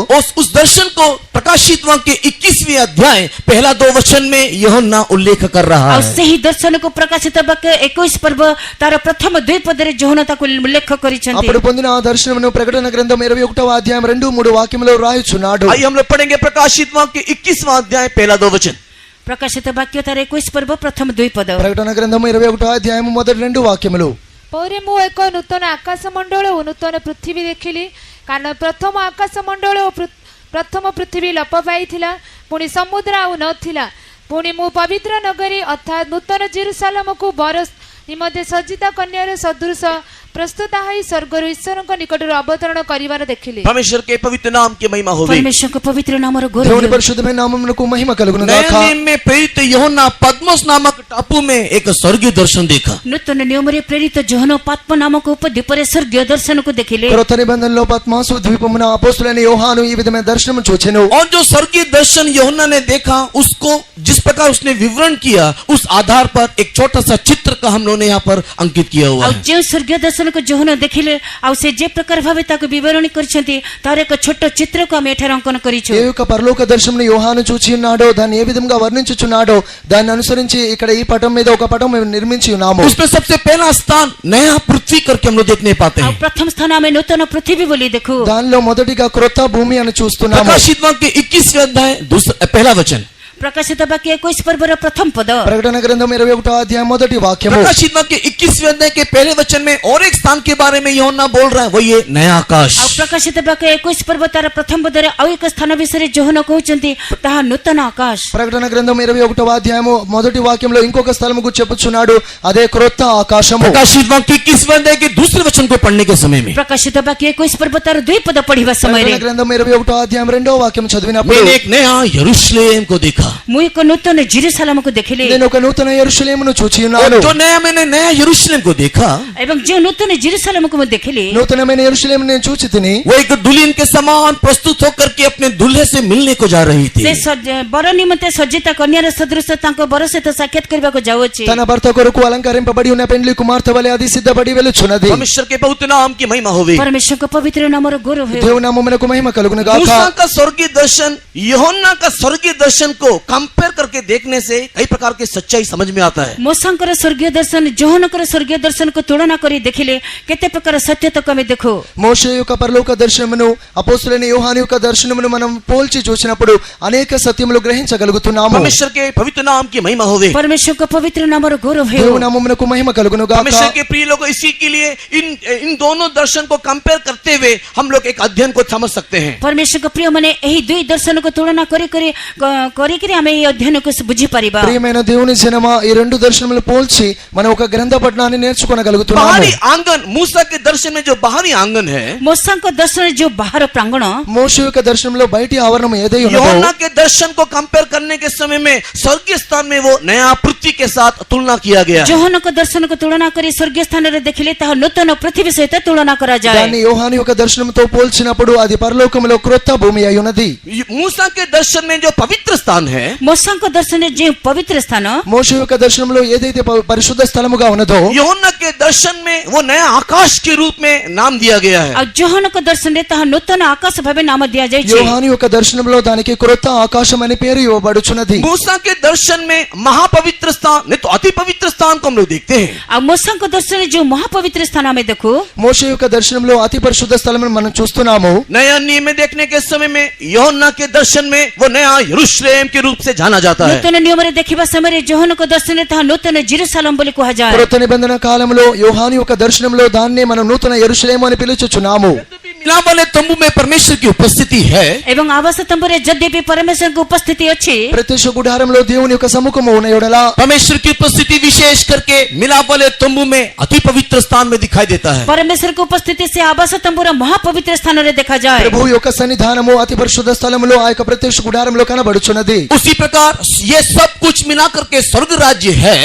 उस दर्शन को प्रकाशित वाक्य 21वें अध्याय पहला 2 वचन में यूहन्ना उल्लेख कर रहा ଆଉ है। ସେହି ଦର୍ଶନକୁ ପ୍ରକାଶିତ ବାକ୍ୟ 21 ପର୍ବ ତାର ପ୍ରଥମ 2 ପଦରେ ଯୋହନ ତାକୁ ଉଲ୍ଲେଖ କରିଛନ୍ତି। అప్పుడు పొందిన ఆ దర్శనమును ప్రకటన గ్రంథం 21వ అధ్యాయం 2-3 వాక్యములో రాయుచున్నాడు. आइए हम लोग पढ़ेंगे प्रकाशित वाक्य 21वां अध्याय पहला 2 वचन। ପ୍ରକାଶିତ ବାକ୍ୟ ତାର 21 ପର୍ବ ପ୍ରଥମ 2 ପଦ। ప్రకటన గ్రంథం 21వ అధ్యాయం మొదటి 2 వాక్యములు. ପରେ ମୁଁ ଏକ ନୂତନ ଆକାଶ ମଣ୍ଡଳ ଓ ନୂତନ ପୃଥିବୀ ଦେଖିଲି, କାରଣ ପ୍ରଥମ ଆକାଶ ମଣ୍ଡଳ ଓ ପ୍ରଥମ ପୃଥିବୀ ଲୋପ ପାଇଥିଲା, ପୁଣି ସମୁଦ୍ର ଆଉ ନଥିଲା। ପୁଣି ମୁଁ ପବିତ୍ର ନଗରୀ ଅର୍ଥାତ୍ ନୂତନ ଜେରୁସାଲେମକୁ ବର ନିମନ୍ତେ ସଜ୍ଜିତା କନ୍ୟାର ସଦୃଶ ପ୍ରସ୍ତୁତ ହୋଇ ସ୍ୱର୍ଗରୁ ଈଶ୍ୱରଙ୍କ ନିକଟରୁ ଅବତରଣ କରିବାର ଦେଖିଲି। परमेश्वर के पवित्र नाम की महिमा होवे। ପରମେଶ୍ୱରଙ୍କ ପବିତ୍ର ନାମର ଗୌରବ దేవుని ହେଉ। పరిశుద్ధమైన నామమునకు మహిమ కలుగును नए గాక. नियम में प्रेरित यूहन्ना पद्मोस नामक टापू में एक स्वर्गीय दर्शन देखा। ନୂତନ ନିୟମରେ ପ୍ରେରିତ ଯୋହନ ପାତ୍ମ ନାମକ ଉପଦ୍ୱୀପରେ ସ୍ୱର୍ଗୀୟ ଦର୍ଶନକୁ ଦେଖିଲେ। కృత నిబంధనలో పద్మాసు ద్వీపమున అపోస్తులైన యోహాను ఈ విధమైన దర్శనం చూచెను. और जो स्वर्गीय दर्शन यूहन्ना ने देखा, उसको जिस प्रकार उसने विवरण किया, उस आधार पर एक छोटा सा चित्र का हम लोगों ने यहाँ पर अंकित किया हुआ ଆଉ है। ଯେଉଁ ସ୍ୱର୍ଗୀୟ ଦର୍ଶନକୁ ଯୋହନ ଦେଖିଲେ, ଆଉ ସେ ଯେ ପ୍ରକାର ଭାବେ ତାକୁ ବିବରଣୀ କରିଛନ୍ତି, ତାର ଏକ ଛୋଟ ଚିତ୍ରକୁ ଆମେ ଏଠାରେ ଅଙ୍କନ କରିଛୁ। ఏ యొక్క పరలోక దర్శనం యోహాను చూచి ఉన్నాడో, దాన్ని ఏ విధంగా వర్ణించుచున్నాడో, దాన్ని అనుసరించి ఇక్కడ ఈ పటం మీద ఒక పటం మేము నిర్మించి ఉన్నాము. उसमें सबसे पहला स्थान नया पृथ्वी करके हम लोग देखने पाते ଆଉ हैं। ପ୍ରଥମ ସ୍ଥାନ ଆମେ ନୂତନ ପୃଥିବୀ ବୋଲି ଦେଖୁ। దానిలో మొదటిగా క్రొత్త భూమి అని చూస్తున్నాము. प्रकाशित वाक्य 21वें अध्याय पहला वचन। ପ୍ରକାଶିତ ବାକ୍ୟ 21 ପର୍ବର ପ୍ରଥମ ପଦ। ప్రకటన గ్రంథం 21వ అధ్యాయం మొదటి వాక్యము. प्रकाशित वाक्य 21वें अध्याय के पहले वचन में और एक स्थान के बारे में यूहन्ना बोल रहा है, वो ये नया आकाश। ଆଉ ପ୍ରକାଶିତ ବାକ୍ୟ 21 ପର୍ବ ତାର ପ୍ରଥମ ପଦରେ ଆଉ ଏକ ସ୍ଥାନ ବିଷୟରେ ଯୋହନ କହୁଛନ୍ତି, ତାହା ନୂତନ ଆକାଶ। ప్రకటన గ్రంథం 21వ అధ్యాయము మొదటి వాక్యంలో ఇంకొక స్థలముకు చెప్పుచున్నాడు, అదే క్రొత్త ఆకాశము. प्रकाशित वाक्य 21वें अध्याय के दूसरे वचन को पढ़ने के समय में ପ୍ରକାଶିତ ବାକ୍ୟ 21 ପର୍ବ ତାର 2 ପଦ ପଢିବା ସମୟରେ ప్రకటన గ్రంథం 21వ అధ్యాయం 2వ వాక్యం చదివినప్పుడు मैंने एक नया यरूशलेम को देखा। ମୁଁ ଏକ ନୂତନ ଜେରୁସାଲେମକୁ ଦେଖିଲି। నేను ఒక నూతన యెరూషలేమును చూచి और ఉన్నాను. जो नया मैंने नया यरूशलेम को देखा, ଏବଂ ଯେଉଁ ନୂତନ ଜେରୁସାଲେମକୁ ମୁଁ ଦେଖିଲି, నూతనమైన యెరూషలేము నేను చూచి తిని वो एक दुल्हन के समान प्रस्तुत होकर के अपने दूल्हे से मिलने को जा रही थी। ସେ ବର ନିମନ୍ତେ ସଜ୍ଜିତ କନ୍ୟାର ସଦୃଶ ତାଙ୍କ ବର ସହିତ ସାକ୍ଷାତ କରିବାକୁ ଯାଉଅଛି। తన భర్త కొరకు అలంకరింపబడి ఉన్న పెండ్లి కుమార్తె వలె అది సిద్ధపడి వెలుచున్నది. परमेश्वर के पवित्र नाम की महिमा होवे। ପରମେଶ୍ୱରଙ୍କ ପବିତ୍ର ନାମର ଗୌରବ ହେଉ। దేవుని నామమునకు మహిమ కలుగును గాక. मूसा का स्वर्गीय दर्शन यूहन्ना का स्वर्गीय दर्शन को कंपेयर करके देखने से कई प्रकार की सच्चाई समझ में आता है। ମୋସାଙ୍କର ସ୍ୱର୍ଗୀୟ ଦର୍ଶନ ଯୋହନଙ୍କର ସ୍ୱର୍ଗୀୟ ଦର୍ଶନକୁ ତୁଳନା କରି ଦେଖିଲେ କେତେ ପ୍ରକାର ସତ୍ୟତାକୁ ଆମେ ଦେଖୁ। మోషే యొక్క పరలోక దర్శనమును అపోస్తులైన యోహాను యొక్క దర్శనమును మనం పోల్చి చూసినప్పుడు అనేక సత్యములు గ్రహించగలుగుతున్నాము. परमेश्वर के पवित्र नाम की महिमा होवे। ପରମେଶ୍ୱରଙ୍କ ପବିତ୍ର నామର గౌరవ ହେଉ। దేవుని నామమునకు మహిమ కలుగును గాక. परमेश्वर के प्रिय लोग, इसी के लिए इन दोनों दर्शन को कंपेयर करते हुए हम लोग एक अध्ययन को समझ सकते हैं। ପରମେଶ୍ୱରଙ୍କ ପ୍ରିୟ ମାନେ ଏହି ଦୁଇ ଦର୍ଶନକୁ ତୁଳନା କରିକିରି ଆମେ ଏହି ଅଧ୍ୟୟନକୁ ବୁଝିପାରିବା। ప్రియమైన దేవుని జనమా, ఈ రెండు దర్శనములు పోల్చి మనం ఒక గ్రంథ పఠనాన్ని నేర్చుకోగలుగుతున్నాము. बाहरी आंगन, मूसा के दर्शन में जो बाहरी आंगन है, ମୋସାଙ୍କ ଦର୍ଶନରେ ଯେଉଁ ବାହାର ପ୍ରାଙ୍ଗଣ, మోషే యొక్క దర్శనంలో బయటి ఆవరణం ఏదై ఉన్నదో, यूहन्ना के दर्शन को कंपेयर करने के समय में स्वर्गीय स्थान में वो नया पृथ्वी के साथ तुलना किया गया है। ଯୋହନଙ୍କ ଦର୍ଶନକୁ ତୁଳନା କରି ସ୍ୱର୍ଗୀୟ ସ୍ଥାନରେ ଦେଖିଲେ ତାହା ନୂତନ పృథివీ సహిత ତୁଳନା କରାଯାଏ। దాన్ని యోహాను యొక్క దర్శనంతో పోల్చినప్పుడు అది పరలోకములో క్రొత్త భూమి అయి ఉన్నది. मूसा के दर्शन में जो पवित्र स्थान है, ମୋସାଙ୍କ ଦର୍ଶନରେ ଯେଉଁ ପବିତ୍ର ସ୍ଥାନ, మోషే యొక్క దర్శనంలో ఏదైతే పరిశుద్ధ స్థలముగా ఉన్నదో, यूहन्ना के दर्शन में वो नया आकाश के रूप में नाम दिया गया है। ଆଉ ଯୋହନଙ୍କ ଦର୍ଶନରେ ତାହା ନୂତନ ଆକାଶ ଭାବେ ନାମ ଦିଆଯାଇଛି। యోహాను యొక్క దర్శనంలో దానికి క్రొత్త ఆకాశం అని పేరు ఇవ్వబడుచున్నది. मूसा के दर्शन में महापवित्र स्थान, नहीं तो अति पवित्र स्थान को हम लोग देखते हैं। ଆଉ ମୋସାଙ୍କ ଦର୍ଶନରେ ଯେଉଁ ମହାପବିତ୍ର ସ୍ଥାନ ଆମେ ଦେଖୁ, మోషే యొక్క దర్శనంలో అతి పరిశుద్ధ స్థలం మనం చూస్తున్నాము. नया नियम में देखने के समय में यूहन्ना के दर्शन में वो नया यरूशलेम के रूप से जाना जाता है। ନୂତନ ନିୟମରେ ଦେଖିବା ସମୟରେ ଯୋହନଙ୍କ ଦର୍ଶନରେ ତାହା ନୂତନ ଜେରୁସାଲେମ ବୋଲି କୁହାଯାଏ। కొత్త నిబంధన కాలంలో యోహాను యొక్క దర్శనంలో దాన్నే మనం నూతన యెరూషలేము అని పిలుచుచున్నాము. मिलाप वाले तंबू में परमेश्वर की उपस्थिति है, ଏବଂ ଆବାସ ତମ୍ବୁରେ ଯଦ୍ୟପି ପରମେଶ୍ୱରଙ୍କ ଉପସ୍ଥିତି ଅଛି, ప్రత్యక్ష గుడారంలో దేవుని యొక్క సముఖము ఉన్న యెడల परमेश्वर की उपस्थिति विशेष करके मिलाप वाले तंबू में अति पवित्र स्थान में दिखाई देता है। ପରମେଶ୍ୱରଙ୍କ ଉପସ୍ଥିତି ସେ ଆବାସ ତମ୍ବୁର ମହାପବିତ୍ର ସ୍ଥାନରେ ଦେଖାଯାଏ। ప్రభు యొక్క సన్నిధానము అతి పరిశుద్ధ స్థలములో ఆ యొక్క ప్రత్యక్ష గుడారంలో కనబడుచున్నది. उसी प्रकार ये सब कुछ मिला करके स्वर्ग राज्य है।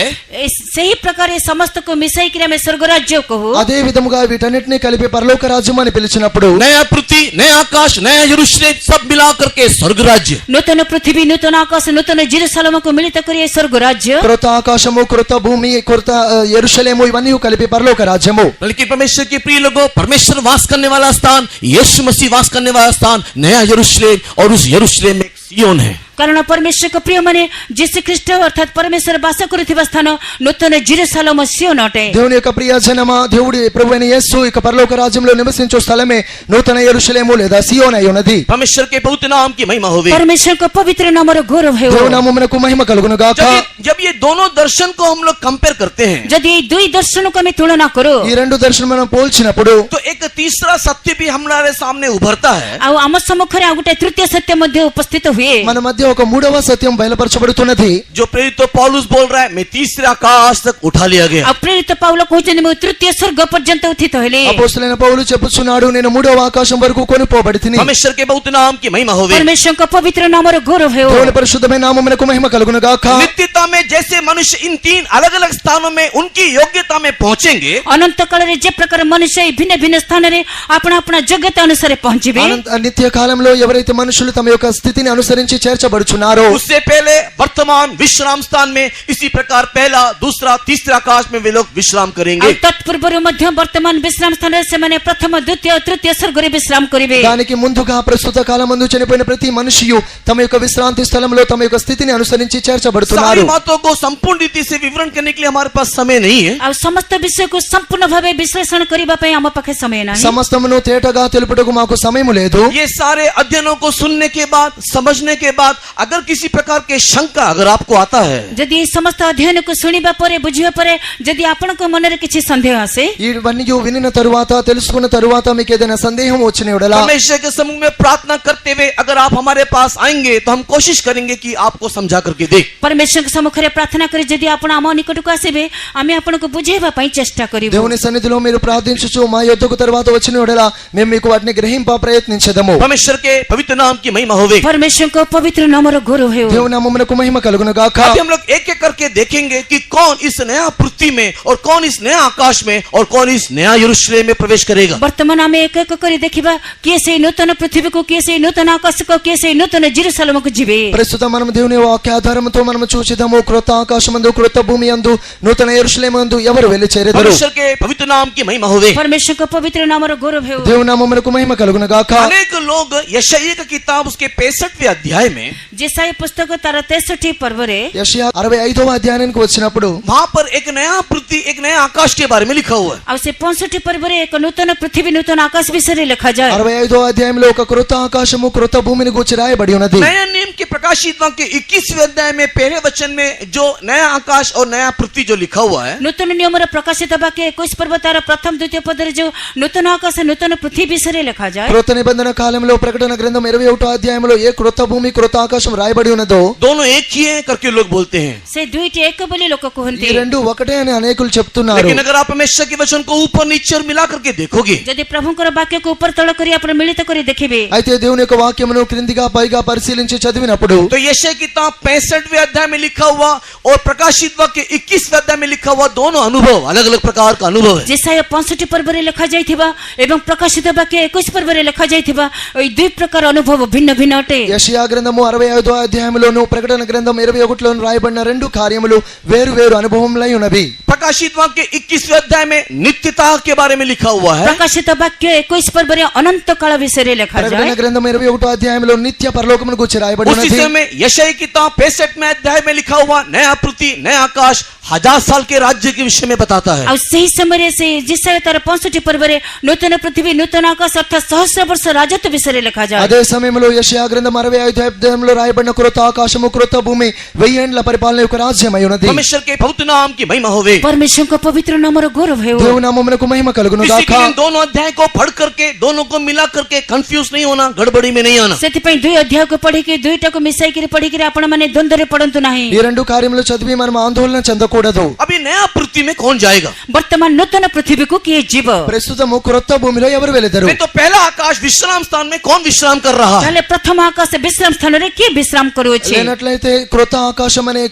ସେହି ପ୍ରକାର ଏ ସମସ୍ତକୁ ମିଶାଇକିରି ଆମେ ସ୍ୱର୍ଗ ରାଜ୍ୟ କହୁ। అదే విధముగా వీటన్నిటిని కలిపి పరలోక రాజ్యం అని పిలిచినప్పుడు नया पृथ्वी, नया आकाश, नया यरूशलेम सब मिला करके स्वर्ग राज्य। ନୂତନ ପୃଥିବୀ, ନୂତନ ଆକାଶ, ନୂତନ ଜେରୁସାଲେମକୁ ମିଳିତ କରି ଏ ସ୍ୱର୍ଗ ରାଜ୍ୟ। కృత ఆకాశము, కృత భూమి, కృత యెరూషలేము ఇవన్నీ కలిపి పరలోక రాజ్యము. बल्कि परमेश्वर के प्रिय लोगों, परमेश्वर वास करने वाला स्थान, यीशु मसीह वास करने वाला स्थान नया यरूशलेम, और उस यरूशलेम में सियोन है। କାରଣ ପରମେଶ୍ୱରଙ୍କ ପ୍ରିୟମାନେ ଯୀଶୁ ଖ୍ରୀଷ୍ଟ ଅର୍ଥାତ୍ ପରମେଶ୍ୱର ବାସ କରୁଥିବା ସ୍ଥାନ ନୂତନ ଜେରୁସାଲେମ ସିయోନ ଅଟେ। దేవుని యొక్క ప్రియ జనమా, దేవుడి ప్రభు అయిన యేసు ఇక పరలోక రాజ్యంలో నివసించు స్థలమే నూతన యెరూషలేము లేదా సియోన్ అయి ఉన్నది. परमेश्वर के पवित्र नाम की महिमा होवे। ପରମେଶ୍ୱରଙ୍କ ପବିତ୍ର ନାମର ଗୌରବ ହେଉ। దేవుని నామమునకు మహిమ కలుగును గాక. जब ये दोनों दर्शन को हम लोग कंपेयर करते हैं, ଯଦି ଏଇ ଦୁଇ ଦର୍ଶନକୁ ଆମେ ତୁଳନା କରୁ, ఈ రెండు దర్శనం మనం పోల్చినప్పుడు तो एक तीसरा सत्य भी हमारे सामने उभरता है। ଆଉ ଆମ ସମ୍ମୁଖରେ ଆଉ ଗୋଟେ ତୃତୀୟ ସତ୍ୟ ମଧ୍ୟ ଉପସ୍ଥିତ ହୁଏ। మన మధ్య ఒక మూడవ సత్యం బయలుపరచబడుతున్నది. जो प्रेरित तो पौलुस बोल रहा है, मैं तीसरे आकाश तक उठा लिया गया। ଆଉ ପ୍ରେରିତ ପାଉଲ କହୁଛନ୍ତି ମୁଁ ତୃତୀୟ ସ୍ୱର୍ଗ ପର୍ଯ୍ୟନ୍ତ ଉତ୍ଥିତ ହେଲି। అపోస్తలుడైన పౌలు చెప్పుచున్నాడు, నేను మూడవ ఆకాశం వరకు కొనిపోబడితిని. परमेश्वर के पवित्र नाम की महिमा होवे। ପରମେଶ୍ୱରଙ୍କ ପବିତ୍ର ନାମର ଗୌରବ ହେଉ। దేవుని పరిశుద్ధమైన నామమునకు మహిమ కలుగును గాక. नित्यता में जैसे मनुष्य इन तीन अलग अलग स्थानों में उनकी योग्यता में पहुंचेंगे, ଅନନ୍ତ କାଳରେ ଯେ ପ୍ରକାର ମନୁଷ୍ୟ ଏହି ଭିନ୍ନ ଭିନ୍ନ ସ୍ଥାନରେ ଆପଣା ଆପଣା ଯୋଗ୍ୟତା ଅନୁସାରେ ପହଞ୍ଚିବେ, నిత్య కాలంలో ఎవరైతే మనుషులు తమ యొక్క స్థితిని అనుసరించి చేర్చబడుచున్నారో, उससे पहले वर्तमान विश्राम स्थान में इसी प्रकार पहला, दूसरा, तीसरा आकाश में वे लोग विश्राम करेंगे। ଆଉ ତତ୍ପୂର୍ବରୁ ମଧ୍ୟ ବର୍ତ୍ତମାନ ବିଶ୍ରାମ ସ୍ଥାନରେ ସେମାନେ ପ୍ରଥମ, ଦ୍ୱିତୀୟ, ତୃତୀୟ ସ୍ୱର୍ଗରେ ବିଶ୍ରାମ କରିବେ। దానికి ముందుగా ప్రస్తుత కాలమందు చనిపోయిన ప్రతి మనిషియు తమ యొక్క విశ్రాంతి స్థలంలో తమ యొక్క స్థితిని అనుసరించి सारी చేర్చబడుతున్నారు. बातों को संपूर्ण रीति से विवरण करने के लिए हमारे पास समय नहीं है। ଆଉ ସମସ୍ତ ବିଷୟକୁ ସମ୍ପୂର୍ଣ୍ଣ ଭାବେ ବିଶ୍ଳେଷଣ କରିବା ପାଇଁ ଆମ ପାଖେ ସମୟ ନାହିଁ। సమస్తమును తేటగా తెలుపుటకు మాకు సమయము లేదు. ये सारे अध्ययनों को सुनने के बाद, समझने के बाद, अगर किसी प्रकार के शंका अगर आपको आता है, ଯଦି ଏହି ସମସ୍ତ ଅଧ୍ୟୟନକୁ ଶୁଣିବା ପରେ, ବୁଝିବା ପରେ ଯଦି ଆପଣଙ୍କ ମନରେ କିଛି ସନ୍ଦେହ ଆସେ, ఇవన్నీ వినిన తరువాత, తెలుసుకున్న తరువాత మీకు ఏదైనా సందేహం వచ్చిన యెడల परमेश्वर के समूह में प्रार्थना करते हुए अगर आप हमारे पास आएंगे तो हम कोशिश करेंगे कि आपको समझा करके दे। ପରମେଶ୍ୱରଙ୍କ ସମ୍ମୁଖରେ ପ୍ରାର୍ଥନା କରି ଯଦି ଆପଣ ଆମ ନିକଟକୁ ଆସିବେ, ଆମେ ଆପଣଙ୍କୁ ବୁଝେଇବା ପାଇଁ ଚେଷ୍ଟା କରିବୁ। దేవుని సన్నిధిలో మీరు ప్రార్థించుచు మా యొద్దకు తరువాత వచ్చిన యెడల మేము మీకు వాటిని గ్రహింప ప్రయత్నించెదము. परमेश्वर के पवित्र नाम की महिमा होवे। ପରମେଶ୍ୱରଙ୍କ ପବିତ୍ର ନାମର ଗୌରବ ହେଉ। దేవుని నామమునకు మహిమ కలుగును గాక. अभी हम लोग एक एक करके देखेंगे कि कौन इस नया पृथ्वी में और कौन इस नया आकाश में और कौन इस नया यरूशलेम में प्रवेश करेगा। ବର୍ତ୍ତମାନ ଆମେ ଏକ ଏକ କରି ଦେଖିବା କିଏ ସେଇ ନୂତନ ପୃଥିବୀକୁ, କିଏ ସେଇ ନୂତନ ଆକାଶକୁ, କିଏ ସେଇ నూతన జెరూసలేముకు ଯିବେ। ప్రస్తుతం మనం దేవుని వాక్య ఆధారముతో మనం చూచిదాము, క్రొత్త ఆకాశమందు, క్రొత్త భూమి యందు, నూతన యెరూషలేమందు ఎవరు వెళ్ళి చేరెదరు. परमेश्वर के पवित्र नाम की महिमा होवे। ପରମେଶ୍ୱରଙ୍କ ପବିତ୍ର ନାମର ଗୌରବ ହେଉ। దేవుని నామమునకు మహిమ కలుగును గాక. अनेक लोग यशायाह की किताब उसके 65वें अध्याय में ଯେସାଇ ପୁସ୍ତକ ତାର 63 ପର୍ବରେ యెషయా 65వ అధ్యాయానికి వచ్చినప్పుడు वहां पर एक नया पृथ्वी, एक नया आकाश के बारे में लिखा हुआ है। ଆଉ ସେ 65 పర్ବରେ ଏକ ନୂତନ ପୃଥିବୀ, ନୂତନ ଆକାଶ ବିଷୟରେ ଲେଖାଯାଏ। 65వ అధ్యాయంలో ఒక క్రొత్త ఆకాశము, క్రొత్త భూమిని గూర్చి రాయబడి ఉన్నది. नया नियम के प्रकाशित वाक्य 21वें अध्याय में पहले वचन में जो नया आकाश और नया पृथ्वी जो लिखा हुआ है, ନୂତନ ନିୟମର ପ୍ରକାଶିତ ବାକ୍ୟ 21 ପର୍ବ ତାର ପ୍ରଥମ, ଦ୍ୱିତୀୟ ପଦରେ ଯୋଉ ନୂତନ ଆକାଶ, నూతన పృథివీ ବିଷୟରେ ଲେଖାଯାଏ। క్రొత్త నిబంధన కాలంలో ప్రకటన గ్రంథం 21వ అధ్యాయంలో ఏ క్రొత్త భూమి, క్రొత్త ఆకాశం రాయబడి ఉన్నదో दोनों एक ही है करके लोग बोलते हैं। ସେ ଦୁଇଟି ଏକ ବୋଲି ଲୋକ ఈ କୁହନ୍ତି। రెండు ఒకటే అని అనేకులు చెప్తున్నారు. लेकिन अगर आप परमेश्वर के वचन को ऊपर नीचे और मिला करके देखोगे, ଯଦି ପ୍ରଭୁଙ୍କର ବାକ୍ୟକୁ ଉପର ତଳ କରି ଆପଣ ମିଳିତ କରି ଦେଖିବେ, అయితే దేవుని యొక్క వాక్యమును క్రిందిగా పైగా పరిశీలించి చదివినప్పుడు तो यशायाह की किताब 65वें अध्याय में लिखा हुआ और प्रकाशित वाक्य 21वें अध्याय में लिखा हुआ दोनों अनुभव अलग अलग प्रकार का अनुभव है। ଯେସାଇ 65 ପର୍ବରେ ଲେଖାଯାଇଥିବା ଏବଂ ପ୍ରକାଶିତ ବାକ୍ୟ 21 ପର୍ବରେ ଲେଖାଯାଇଥିବା ଏହି ଦୁଇ ପ୍ରକାର ଅନୁଭବ ଭିନ୍ନ ଭିନ୍ନ ଅଟେ। యెషయా గ్రంథము 65వ అధ్యాయంలోను, ప్రకటన గ్రంథం 21లోను రాయబడిన రెండు కార్యములు వేరు వేరు అనుభవములై ఉన్నవి. प्रकाशित वाक्य 21वें अध्याय में नित्यता के बारे में लिखा हुआ है। ପ୍ରକାଶିତ ବାକ୍ୟ 21 ପର୍ବରେ ଅନନ୍ତ କାଳ ବିଷୟରେ ప్రకటన ଲେଖାଯାଏ। గ్రంథం 21వ అధ్యాయంలో నిత్య పరలోకమును గురించి రాయబడి उसी ఉన్నది. समय यशायाह की किताब 65वें अध्याय में लिखा हुआ नया पृथ्वी, नया आकाश 1000 साल के राज्य के विषय में बताता है। ଆଉ ସେହି ସମୟରେ ସେ ଯେସାଇ ତାର 65 ପର୍ବରେ ନୂତନ ପୃଥିବୀ, ନୂତନ ଆକାଶ ଅର୍ଥାତ୍ 1000 ବର୍ଷ ରାଜତ୍ୱ ବିଷୟରେ ଲେଖାଯାଏ। అదే సమయంలో యెషయా గ్రంథం 65వ అధ్యాయంలో గ్రంథంలో రాయబడిన క్రొత్త ఆకాశము క్రొత్త భూమి 1000 ఏండ్ల పరిపాలన యొక్క రాజ్యమై ఉన్నది. परमेश्वर के पवित्र नाम की महिमा होवे। परमेश्वरको पवित्र नाम र गौरव है దేవుని నామమునకు మహిమ కలుగును इसी के గాక. लिए दोनों अध्याय को पढ़ करके दोनों को मिला करके कंफ्यूज नहीं होना, गड़बड़ी में नहीं आना। ସେଥିପାଇଁ ଦୁଇ ଅଧ୍ୟାୟକୁ ପଢିକି ଦୁଇଟାକୁ ମିଶାଇକିରି ପଢିକିରି ଆପଣମାନେ ଦ୍ୱନ୍ଦ୍ୱରେ ପଡନ୍ତୁ ନାହିଁ। ఈ రెండు కార్యములు చదివి మనం ఆందోళన చెందకూడదు. अभी नया पृथ्वी में कौन जाएगा? ବର୍ତ୍ତମାନ ନୂତନ ପୃଥିବୀକୁ କିଏ ଯିବ? ప్రస్తుతము క్రొత్త భూమిలో ఎవరు వెళుతారు? नहीं तो पहला आकाश विश्राम स्थान में कौन विश्राम कर रहा है? ତାହେଲେ ପ୍ରଥମ ଆକାଶ ବିଶ୍ରାମ ସ୍ଥାନରେ କିଏ ବିଶ୍ରାମ କରୁଅଛି? లేనట్లయితే క్రొత్త ఆకాశం అనే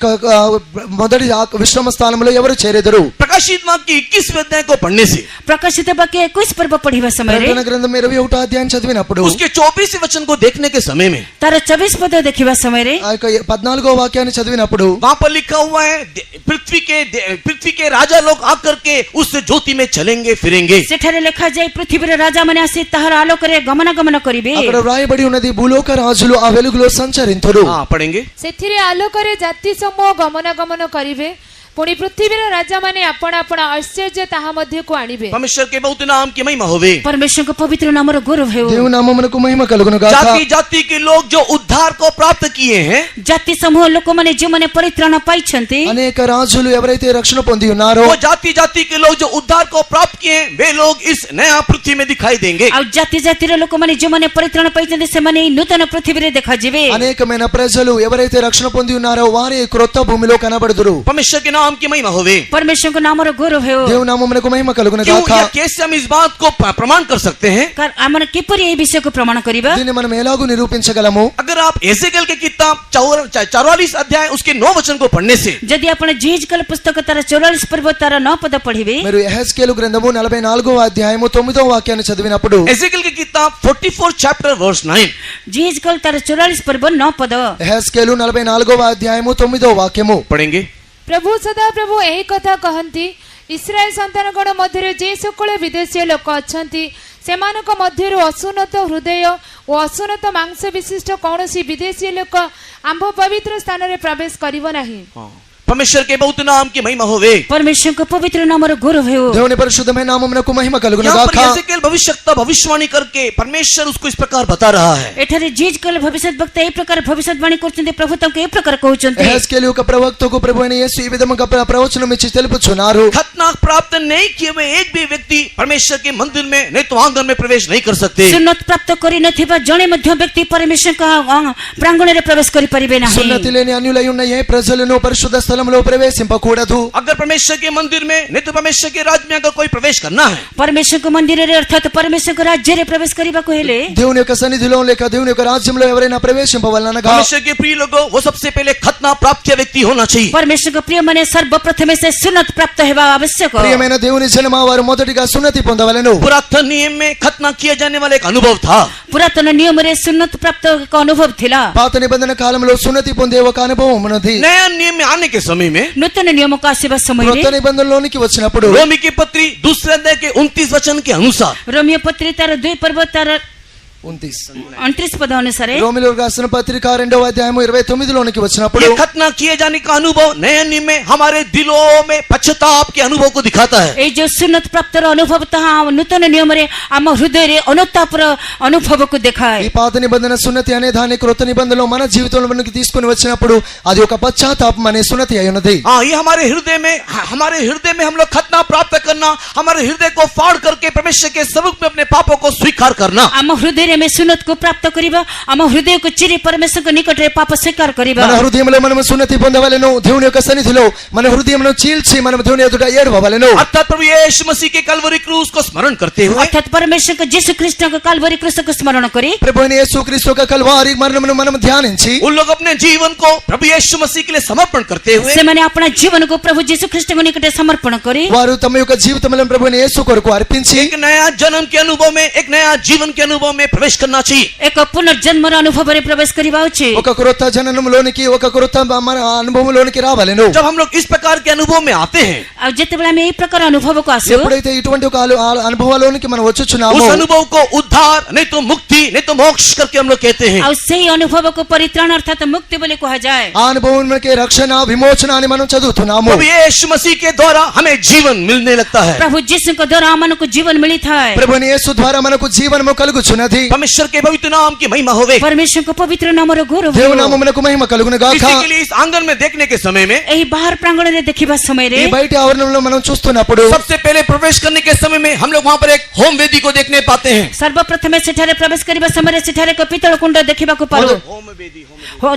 మొదటి విశ్రమ స్థానంలో ఎవరు చేరేదరు? प्रकाशित वाक्य की 21वें अध्याय को पढ़ने से, ପ୍ରକାଶିତ ବାକ୍ୟ 21 ପର୍ବ ପଢିବା ସମୟରେ ప్రకటన గ్రంథం 21వ అధ్యాయం చదివినప్పుడు उसके 24वें वचन को देखने के समय में ତାର 24 ପଦ ଦେଖିବା ସମୟରେ ఆ యొక్క 14వ వాక్యాన్ని చదివినప్పుడు वहां पर लिखा हुआ है पृथ्वी के राजा लोग आकर के उस ज्योति में चलेंगे फिरेंगे। ସେଠାରେ ଲେଖାଯାଏ ପୃଥିବୀର ରାଜାମାନେ ଆସି ତାହାର ଆଲୋକରେ ଗମନାଗମନ କରିବେ। అక్కడ వ్రాయబడి ఉన్నది భూలోక రాజులు ఆ వెలుగులో సంచరింతురు. हाँ पढ़ेंगे। ସେଥିରେ ଆଲୋକରେ ଜାତି ସମୂହ ଗମନାଗମନ କରିବେ, ପୁଣି ପୃଥିବୀର ରାଜାମାନେ ଆପଣ ଆପଣ ଐଶ୍ୱର୍ଯ୍ୟ ତାହା ମଧ୍ୟକୁ ଆଣିବେ। परमेश्वर के बहुत नाम की महिमा होवे। परमेश्वरको पवित्र नाम र गौरव है దేవుని నామమునకు మహిమ కలుగును గాక. जाति जाति के लोग जो उद्धार को प्राप्त किए हैं, ଜାତି ସମୂହ ଲୋକମାନେ ଯେଉଁମାନେ ପରିତ୍ରାଣ ପାଇଛନ୍ତି, అనేక రాజులు ఎవరైతే రక్షణ పొంది ఉన్నారో वो जाति जाति के लोग जो उद्धार को प्राप्त किए हैं, वे लोग इस नया पृथ्वी में दिखाई देंगे। ଆଉ ଜାତି ଜାତିର ଲୋକମାନେ ଯେଉଁମାନେ ପରିତ୍ରାଣ ପାଇଛନ୍ତି ସେମାନେ ଏହି ନୂତନ ପୃଥିବୀରେ ଦେଖାଯିବେ। అనేకమైన ప్రజలు ఎవరైతే రక్షణ పొంది ఉన్నారో వారే క్రొత్త భూమిలో కనబడుదురు. परमेश्वर के नाम की महिमा होवे। परमेश्वरको नाम र गौरव है దేవుని నామమునకు మహిమ కలుగును क्यों గాక. या कैसे हम इस बात को प्रमाण कर सकते हैं? ଆମେ କିପରି ଏହି ବିଷୟକୁ ପ୍ରମାଣ କରିବା? దీన్ని మనం ఎలాగూ నిరూపించగలము? अगर आप एजेकिएल की किताब 44 अध्याय उसके 9 वचन को पढ़ने से, ଯଦି ଆପଣ ଜିହିଜକେଲ ପୁସ୍ତକ ତାର 44 పర్ବ ତାର 9 పଦ పଢిବେ, మీరు యెహెజ్కేలు గ్రంథము 44వ అధ్యాయము 9వ వాక్యాన్ని చదివినప్పుడు एजेकिएल की किताब 44 चैप्टर वर्स 9, ଜିହିଜକେଲ ତାର 44 పర్ବ 9 పଦ యెహెజ్కేలు 44వ అధ్యాయము 9వ వాక్యము पढ़ेंगे। ପ୍ରଭୁ ସଦାପ୍ରଭୁ ଏହି କଥା କହନ୍ତି, ଇସ୍ରାଏଲ ସନ୍ତାନଗଣ ମଧ୍ୟରେ ଯେ ସକଳ ବିଦେଶୀୟ ଲୋକ ଅଛନ୍ତି ସେମାନଙ୍କ ମଧ୍ୟରୁ ଅସୁନ୍ନତ ହୃଦୟ ଓ ଅସୁନ୍ନତ ମାଂସ ବିଶିଷ୍ଟ କୌଣସି ବିଦେଶୀୟ ଲୋକ ଆମ୍ଭ ପବିତ୍ର ସ୍ଥାନରେ ପ୍ରବେଶ କରିବ ନାହିଁ। परमेश्वर के बहुत नाम की महिमा होवे। परमेश्वरको पवित्र नाम र गौरव है దేవుని పరిశుద్ధమైన నామమునకు మహిమ కలుగును यहाँ पर గాక. एजेकिएल भविष्यवक्ता भविष्यवाणी करके परमेश्वर उसको इस प्रकार बता रहा है। ଏଠାରେ ଜିହିଜକେଲ ଭବିଷ୍ୟତବକ୍ତା ଏହି ପ୍ରକାର ଭବିଷ୍ୟତବାଣୀ କରୁଛନ୍ତି, ପ୍ରଭୁ ତାଙ୍କୁ ଏହି ପ୍ରକାର କହୁଛନ୍ତି। యెహెజ్కేలు యొక్క ప్రవక్తకు ప్రభువైన యేసు ఈ విధముగా ప్రవచనం ఇచ్చి తెలుపుచున్నారు. खतना प्राप्त नहीं किए हुए एक भी व्यक्ति परमेश्वर के मंदिर में नहीं तो आंगन में प्रवेश नहीं कर सकते। ସୁନ୍ନତ ପ୍ରାପ୍ତ କରିନଥିବା ଜଣେ ମଧ୍ୟ ବ୍ୟକ୍ତି ପରମେଶ୍ୱରଙ୍କ ପ୍ରାଙ୍ଗଣରେ ପ୍ରବେଶ କରିପାରିବେ ନାହିଁ। సున్నతి లేని అన్యులై ఉన్న ఏ ప్రజలను పరిశుద్ధ స్థలములో ప్రవేశింపకూడదు. अगर परमेश्वर के मंदिर में नहीं तो परमेश्वर के राज्य में अगर कोई प्रवेश करना है, परमेश्वरको मन्दिରରେ अर्थात परमेश्वरको राज्ୟରେ प्रवेश କରିବାକୁ ହେଲେ, దేవుని యొక్క సన్నిధిలో లేక దేవుని యొక్క రాజ్యంలో ఎవరైనా ప్రవేశింపవలనగా परमेश्वर के प्रिय लोगों वो सबसे पहले खतना प्राप्त किया व्यक्ति होना चाहिए। परमेश्वरको प्रिय माने सर्वप्रथमे से सुन्नत प्राप्त हेबा आवश्यक। ప్రియమైన దేవుని జనమా వారు మొదటిగా సున్నతి పొందవలెను. पुरातन नियम में खतना किया जाने वाला एक अनुभव था। पुरातन नियमरे सुन्नत प्राप्त एक अनुभव थिला। పాత నిబంధన కాలంలో సున్నతి పొందే ఒక అనుభవం ఉన్నది. नया नियम में आने के समय में नूतन नियमको आसीबा समयरे కొత్త నిబంధనలోనికి వచ్చినప్పుడు रोमी की पत्री दूसरे अध्याय के 29 वचन के अनुसार रोमियो पत्री तार 2 पर्व तार 29 पद अनुसार రోమిలో రాసిన పత్రిక 2వ అధ్యాయము 29లోనికి వచ్చినప్పుడు ये खतना किए जाने का अनुभव नए नियम में हमारे दिलों में पश्चाताप के अनुभव को दिखाता है। ए जो सुन्नत प्राप्त अनुभव तहा नूतन नियमरे आम हृदय रे अनुतापर अनुभव को देखाए। ఈ పాత నిబంధన సున్నతి అనే దాన్ని క్రొత్త నిబంధనలో మన జీవితంలోనికి తీసుకొని వచ్చినప్పుడు అది ఒక పశ్చాత్తాపం అనే సున్నతి అయి ఉన్నది. हाँ, ये हमारे हृदय में हम लोग खतना प्राप्त करना, हमारे हृदय को फाड़ करके परमेश्वर के समुख में अपने पापों को स्वीकार करना। आम हृदय रे में सुन्नत को प्राप्त करिबा, आम हृदय को चिरी परमेश्वर के निकट रे पाप स्वीकार करिबा। మన హృదయంలో మనం సున్నతి పొందవలెను. దేవుని యొక్క సన్నిధిలో మన హృదయమును చీల్చి మనం దేవుని ఎదుట ఏడవవలెను. अर्थात प्रभु यीशु मसीह के कलवरी क्रूस को स्मरण करते हुए, अर्थात परमेश्वर के यीशु ख्रीष्ट के काल्वरी क्रूस को स्मरण करी ప్రభు అయిన యేసుక్రీస్తు యొక్క కల్వారి మరణమును మనం ధ్యానించి उन लोग अपने जीवन को प्रभु यीशु मसीह के लिए समर्पण करते हुए से माने अपना जीवन को प्रभु यीशु ख्रीष्ट के निकट समर्पण करी వారు తమ యొక్క జీవితములను ప్రభు అయిన యేసు కొరకు అర్పించి एक नया जन्म के अनुभव में, एक नया जीवन के अनुभव में प्रवेश करना चाहिए। एक पुनर्जन्म अनुभव रे प्रवेश करिबा उचित। ఒక క్రొత్త జననములోనికి ఒక క్రొత్త అనుభవంలోనికి రావాలెను. जब हम लोग इस प्रकार के अनुभव में आते हैं, अब जेतेबेला में ई प्रकार अनुभव को आसु ఎప్పుడైతే ఇటువంటి ఒక అనుభవాలోనికి మనం వచ్చుచున్నామో उस अनुभव को उद्धार, नहीं तो मुक्ति, नहीं तो मोक्ष करके हम लोग कहते हैं। ଆଉ ସେଇ ଅନୁଭବକୁ ପରିତ୍ରାଣ ଅର୍ଥାତ ମୁକ୍ତି ବୋଲି କୁହାଯାଏ। ఆ అనుభవంలోకి రక్షణ విమోచన అని మనం చదువుతున్నాము. प्रभु यीशु मसीह के द्वारा हमें जीवन मिलने लगता है। ପ୍ରଭୁ ଯୀଶୁଙ୍କ ଦ୍ୱାରା ଆମମାନଙ୍କୁ ଜୀବନ ମିଳିଥାଏ। ప్రభుని యేసు ద్వారా మనకు జీవనము కలుగుచున్నది. परमेश्वर के पवित्र नाम की महिमा होवे। ପରମେଶ୍ୱରଙ୍କ ପବିତ୍ର నాମର ଗୌରବ దేవుని ହେଉ। నామమునకు మహిమ కలుగును గాక. इसी के लिए इस आंगन में देखने के समय में, ଏହି ବାହାର ପ୍ରାଙ୍ଗଣରେ ଦେଖିବା ସମୟରେ ఈ బయటి ఆవరణంలో మనం చూస్తున్నప్పుడు सबसे पहले प्रवेश करने के समय में हम लोग वहां पर एक होम वेदी को देखने पाते हैं। ସର୍ବପ୍ରଥମେ ସେଠାରେ ପ୍ରବେଶ କରିବା ସମୟରେ ସେଠାରେ ଏକ ପିତ୍ତଳ କୁଣ୍ଡ ଦେଖିବାକୁ ପାରୁ। होम वेदी,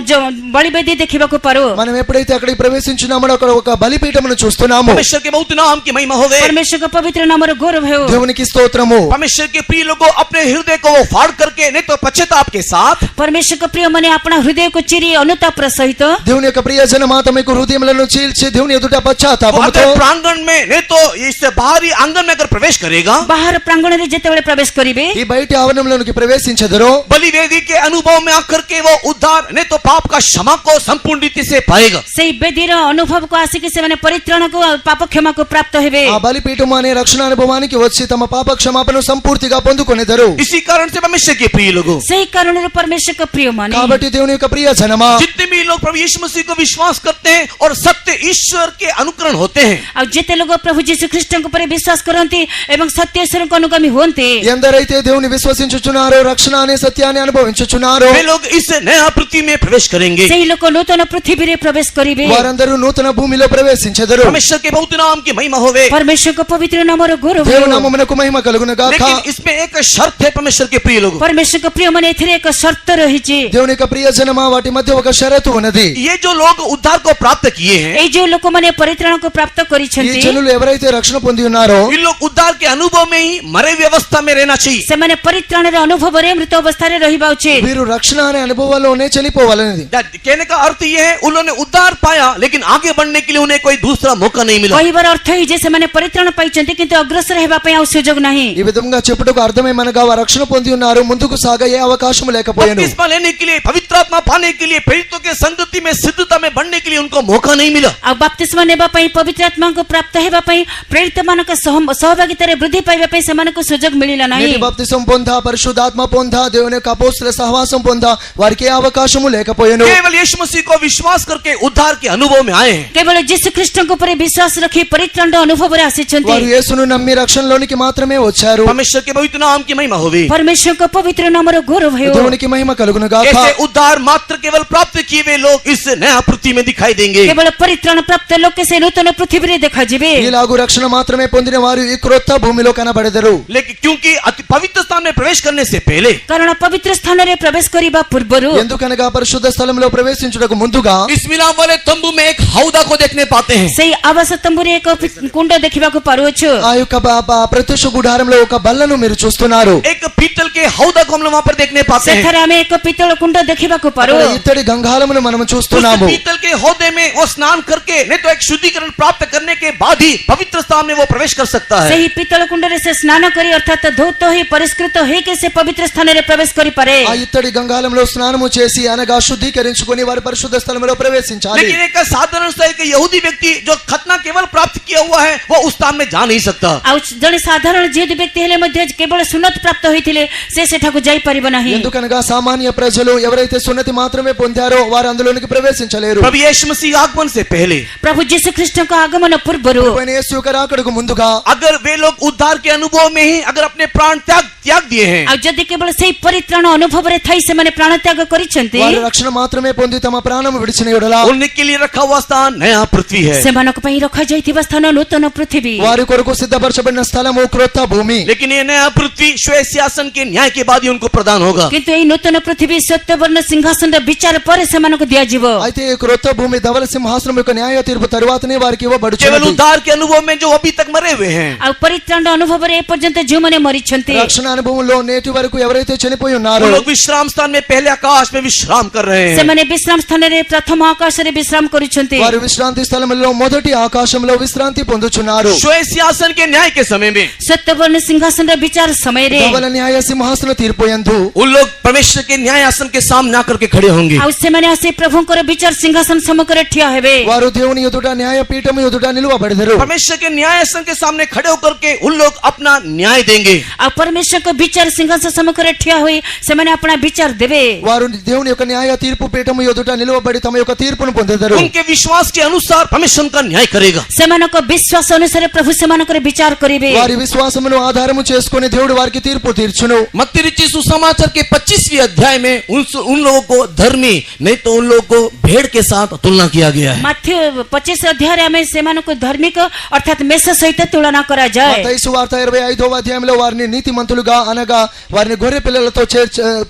ବଳିବେଦୀ ଦେଖିବାକୁ ପାରୁ। మనం ఎప్పుడైతే అక్కడికి ప్రవేశించున్నామో అక్కడ ఒక బలిపీఠమును చూస్తున్నాము. परमेश्वर के पवित्र नाम की महिमा होवे। ପରମେଶ୍ୱରଙ୍କ ପବିତ୍ର ନାମର ଗୌରବ ହେଉ। దేవునికి స్తోత్రము. परमेश्वर के प्रिय लोगों अपने हृदय को वो फाड़ करके, नहीं तो पश्चाताप के साथ, ପରମେଶ୍ୱରଙ୍କ ପ୍ରିୟମାନେ ଆପଣା ହୃଦୟକୁ ଚିରି ଅନୁତାପର ସହିତ దేవుని యొక్క ప్రియ జనమాత మీకు హృదయములను చీల్చి దేవుని ఎదుట वो పశ్చాత్తాపముతో अगर प्रांगण में, नहीं तो इस बाहरी आंगन में अगर प्रवेश करेगा, ବାହାର ପ୍ରାଙ୍ଗଣରେ ଯେତେବେଳେ ପ୍ରବେଶ କରିବେ ఈ బయటి ఆవరణంలోనికి ప్రవేశించెదరో बलिवेदी के अनुभव में आकर के वो उद्धार, नहीं तो पाप का क्षमा को संपूर्ण रीति से पाएगा। ସେଇ ବେଦୀର ଅନୁଭବକୁ ଆସିକି ସେମାନେ ପରିତ୍ରାଣକୁ ଆଉ ପାପ କ୍ଷମାକୁ ପ୍ରାପ୍ତ ହେବେ। ఆ బలిపీఠము అనే రక్షణ అనుభవానికి వచ్చి తమ పాప క్షమాపణను సంపూర్తిగా పొందుకొనేదరు. इसी कारण से परमेश्वर के प्रिय लोगों, ସେଇ କାରଣରୁ ପରମେଶ୍ୱରଙ୍କ ପ୍ରିୟମାନେ కాబట్టి దేవుని యొక్క ప్రియ జనమా जितने भी लोग प्रभु यीशु मसीह को विश्वास करते हैं और सत्य ईश्वर के अनुकरण होते हैं, ଆଉ ଯେତେ ଲୋକ ପ୍ରଭୁ ଯୀଶୁ ଖ୍ରୀଷ୍ଟଙ୍କ ଉପରେ ବିଶ୍ୱାସ କରନ୍ତି ଏବଂ ସତ୍ୟ ଈଶ୍ୱରଙ୍କ ଅନୁଗାମୀ ହୁଅନ୍ତି, ఎందరైతే దేవుని విశ్వసించుచున్నారో రక్షణ అనే సత్యాన్ని అనుభవించుచున్నారో वे लोग इस नया पृथ्वी में प्रवेश करेंगे। ସେହି ଲୋକ ନୂତନ ପୃଥିବୀରେ ପ୍ରବେଶ କରିବେ। వారందరూ నూతన భూమిలో ప్రవేశించెదరు. परमेश्वर के पवित्र नाम की महिमा होवे। ପରମେଶ୍ୱରଙ୍କ ପବିତ୍ର నామର ଗୌରବ దేవుని ହେଉ। నామమునకు మహిమ కలుగును గాక. लेकिन इसमें एक शर्त है परमेश्वर के प्रिय लोगों, ପରମେଶ୍ୱରଙ୍କ ପ୍ରିୟମାନେ ଏଥିରେ ଏକ ସର୍ତ୍ତ ରହିଛି। దేవుని యొక్క ప్రియ జనమా వాటి మధ్య ఒక షరతు ఉన్నది. ये जो लोग उद्धार को प्राप्त किए हैं, ଏଇ ଯୋଉ ଲୋକମାନେ ପରିତ୍ରାଣକୁ ପ୍ରାପ୍ତ ఈ କରିଛନ୍ତି జనులు ఎవరైతే రక్షణ పొంది ఉన్నారో इन लोग उद्धार के अनुभव में ही मरे हुए अवस्था में रहना चाहिए। ସେମାନେ ପରିତ୍ରାଣର ଅନୁଭବରେ ମୃତ ଅବସ୍ଥାରେ ରହିବା ଉଚିତ। వీరు రక్షణ అనే అనుభవాల్లోనే చనిపోవాలనేది. कहने का अर्थ ये है, उन्होंने उद्धार पाया लेकिन आगे बढ़ने के लिए उन्हें कोई दूसरा मौका नहीं मिला। କହିବାର ଅର୍ଥ ଏଇ ଯେ ସେମାନେ ପରିତ୍ରାଣ ପାଇଛନ୍ତି କିନ୍ତୁ ଅଗ୍ରସର ହେବା ପାଇଁ ଆଉ ସୁଯୋଗ ନାହିଁ। ఈ విధంగా చెప్పుటకు అర్థమేమనగా వారు రక్షణ పొంది ఉన్నారు, ముందుకు సాగే అవకాశం లేకపోయాను. बपतिस्मा लेने के लिए, पवित्र आत्मा पाने के लिए, प्रेरितों के संगति में, सिद्धता में बढ़ने के लिए उनको मौका नहीं मिला। ଆଉ ବାପ୍ତିସ୍ମା ନେବା ପାଇଁ, ପବିତ୍ର ଆତ୍ମାଙ୍କୁ ପ୍ରାପ୍ତ ହେବା ପାଇଁ, ପ୍ରେରିତମାନଙ୍କ ସହଭାଗିତାରେ ବୃଦ୍ଧି ପାଇବା ପାଇଁ ସେମାନଙ୍କୁ ସୁଯୋଗ ମିଳିଲା ନାହିଁ। నీటి బాప్తిసం పొందా, పరిశుద్ధాత్మ పొందా, దేవుని యొక్క అపోస్తల సహవాసం పొందా వారికి ఏ అవకాశము లేకపోయాను. केवल यीशु मसीह को विश्वास करके उद्धार के अनुभव में आए हैं। କେବଳ ଯୀଶୁ ଖ୍ରୀଷ୍ଟଙ୍କ ଉପରେ ବିଶ୍ୱାସ ରଖି ପରିତ୍ରାଣ ଅନୁଭବରେ ଆସିଛନ୍ତି। వారు యేసును నమ్మి రక్షణలోనికి మాత్రమే వచ్చారు. परमेश्वर के पवित्र नाम की महिमा होवे। ପରମେଶ୍ୱରଙ୍କ ପବିତ୍ର ନାମର ଗୌରବ ହେଉ। దేవునికి మహిమ కలుగును గాక. ऐसे उद्धार मात्र केवल प्राप्त किए हुए लोग इस नया पृथ्वी में दिखाई देंगे। କେବଳ ପରିତ୍ରାଣ ପ୍ରାପ୍ତ ଲୋକେ ସେ ନୂତନ ପୃଥିବୀରେ ଦେଖାଯିବେ। ఇలాగు రక్షణ మాత్రమే పొందిన వారు ఈ క్రొత్త భూమిలో కనబడెదరు. लेकिन क्योंकि अति पवित्र स्थान में प्रवेश करने से पहले, କାରଣ ପବିତ୍ର ସ୍ଥାନରେ ପ୍ରବେଶ କରିବା ପୂର୍ବରୁ ఎందుకనగా పరిశుద్ధ స్థలంలో ప్రవేశించుటకు ముందుగా इस मिलाप वाले तंबू में एक हौदा को देखने पाते हैं। ସେଇ ଆବାସ ତମ୍ବୁରେ ଏକ କୁଣ୍ଡ ଦେଖିବାକୁ ପାରୁଅଛୁ। ఆ యొక్క ప్రత్యక్ష గుడారంలో ఒక బల్లను మీరు చూస్తున్నారు. एक पीतल के हौदा को हम लोग वहां पर देखने पाते हैं। ସେଠାରେ ଆମେ ଏକ ପିତ୍ତଳ କୁଣ୍ଡ ଦେଖିବାକୁ ପାରୁ। అక్కడ ఇత్తడి గంగాళమును మనము उस చూస్తున్నాము. पीतल के हौदे में वो स्नान करके, नहीं तो एक शुद्धिकरण प्राप्त करने के बाद ही पवित्र स्थान में वो प्रवेश कर सकता है। ସେହି ପିତ୍ତଳ କୁଣ୍ଡରେ ସେ ସ୍ନାନ କରି ଅର୍ଥାତ୍ ଧୌତ ହୋଇ ପରିଷ୍କୃତ ହେଇକି ସେ ପବିତ୍ର ସ୍ଥାନରେ ପ୍ରବେଶ କରିପାରେ। ఆ ఇత్తడి గంగాళంలో స్నానము చేసి అనగా శుద్ధీకరించుకొని వారి పరిశుద్ధ స్థలంలో ప్రవేశించాలి. लेकिन एक साधारण सा एक यहूदी व्यक्ति जो खतना केवल प्राप्त किया हुआ है, वो उस स्थान में जा नहीं सकता। ଆଉ ଜଣେ ସାଧାରଣ ଜିହୁଦୀ ବ୍ୟକ୍ତି ହେଲେ ମଧ୍ୟ କେବଳ ସୁନ୍ନତ ପ୍ରାପ୍ତ ହୋଇଥିଲେ ସେ ସେଠାକୁ ଯାଇପାରିବ ନାହିଁ। ఎందుకనగా సామాన్య ప్రజలు ఎవరైతే సున్నతి మాత్రమే పొందారో వారు అందులోనికి ప్రవేశించలేరు. प्रभु यीशु मसीह आगमन से पहले, ପ୍ରଭୁ ଯୀଶୁ ଖ୍ରୀଷ୍ଟଙ୍କ ଆଗମନ ପୂର୍ବରୁ ప్రభువైన యేసు యొక్క రాకడకు ముందుగా अगर वे लोग उद्धार के अनुभव में ही अगर अपने प्राण त्याग दिए हैं, ଆଉ ଯଦି କେବଳ ସେଇ ପରିତ୍ରାଣ ଅନୁଭବରେ ଥାଇ ସେମାନେ ପ୍ରାଣ ତ୍ୟାଗ କରିଛନ୍ତି వారు రక్షణ మాత్రమే పొంది తమ ప్రాణము విడిచిన యెడల उनके लिए रखा हुआ स्थान नया पृथ्वी है। ସେମାନଙ୍କ ପାଇଁ ରଖାଯାଇଥିବା ସ୍ଥାନ ନୂତନ ପୃଥିବୀ। వారి కొరకు సిద్ధపరచబడిన స్థలము క్రొత్త భూమి. लेकिन ये नया पृथ्वी श्वेत सिंहासन के न्याय के बाद ही उनको प्रदान होगा। କିନ୍ତୁ ଏଇ ନୂତନ ପୃଥିବୀ ସତ୍ୟବର୍ଣ୍ଣ ସିଂହାସନର ବିଚାର ପରେ ସେମାନଙ୍କୁ ଦିଆଯିବ। అయితే ఈ క్రొత్త భూమి ధవల సింహాసనం యొక్క న్యాయ తీర్పు తరువాతనే వారికి केवल ఇవ్వబడుచున్నది. उद्धार के अनुभव में जो अभी तक मरे हुए हैं, ଆଉ ପରିତ୍ରାଣ ଅନୁଭବରେ ଏ ପର୍ଯ୍ୟନ୍ତ ଯେଉଁମାନେ ମରିଛନ୍ତି రక్షణ అనుభవంలో నేటి వరకు ఎవరైతే చనిపోయి ఉన్నారో वो लोग विश्राम स्थान में पहले आकाश में विश्राम कर रहे हैं। ସେମାନେ ବିଶ୍ରାମ ସ୍ଥାନରେ ପ୍ରଥମ ଆକାଶରେ ବିଶ୍ରାମ କରୁଛନ୍ତି। వారు విశ్రాంతి స్థలములో మొదటి ఆకాశంలో విశ్రాంతి పొందుచున్నారు. श्वेत सिंहासन के न्याय के समय में ସତ୍ୟବର୍ଣ୍ଣ ସିଂହାସନର ବିଚାର ସମୟରେ ధవల న్యాయ సింహాసన తీర్పు యందు उन लोग परमेश्वर के न्याय आसन के सामने आकर के खड़े होंगे। ଆଉ ସେମାନେ ଆସି ପ୍ରଭୁଙ୍କର ବିଚାର ସିଂହାସନ ସମ୍ମୁଖରେ ଠିଆ ହେବେ। వారు దేవుని ఎదుట న్యాయపీఠము ఎదుట నిలువబడెదరు. परमेश्वर के न्याय आसन के सामने खड़े होकर के उन लोग अपना न्याय देंगे। ଆଉ ପରମେଶ୍ୱରଙ୍କ ବିଚାର ସିଂହାସନ ସମ୍ମୁଖରେ ଠିଆ ହୋଇ ସେମାନେ ଆପଣା ବିଚାର ଦେବେ। వారు దేవుని యొక్క న్యాయ తీర్పు పీఠము ఎదుట నిలువబడి తమ యొక్క తీర్పును పొందెదరు. उनके विश्वास के अनुसार परमेश्वर उनका न्याय करेगा। ସେମାନଙ୍କ ବିଶ୍ୱାସ ଅନୁସାରେ ପ୍ରଭୁ ସେମାନଙ୍କର ବିଚାର କରିବେ। వారి విశ్వాసమును ఆధారము చేసుకొని దేవుడు వారికి తీర్పు తీర్చును. मत्ती रचित सुसमाचार के 25वें अध्याय में उन लोगों को धर्मी नहीं तो उन लोगों को भेड़ के साथ तुलना किया गया है। ମାଥ୍ୟୁ 25 ଅଧ୍ୟାୟରେ ଆମେ ସେମାନଙ୍କୁ ଧାର୍ମିକ ଅର୍ଥାତ୍ ମେଷ ସହିତ ତୁଳନା କରାଯାଏ। మత్తయి సువార్త 25వ అధ్యాయంలో వారిని నీతిమంతులుగా అనగా వారిని గొర్రె పిల్లలతో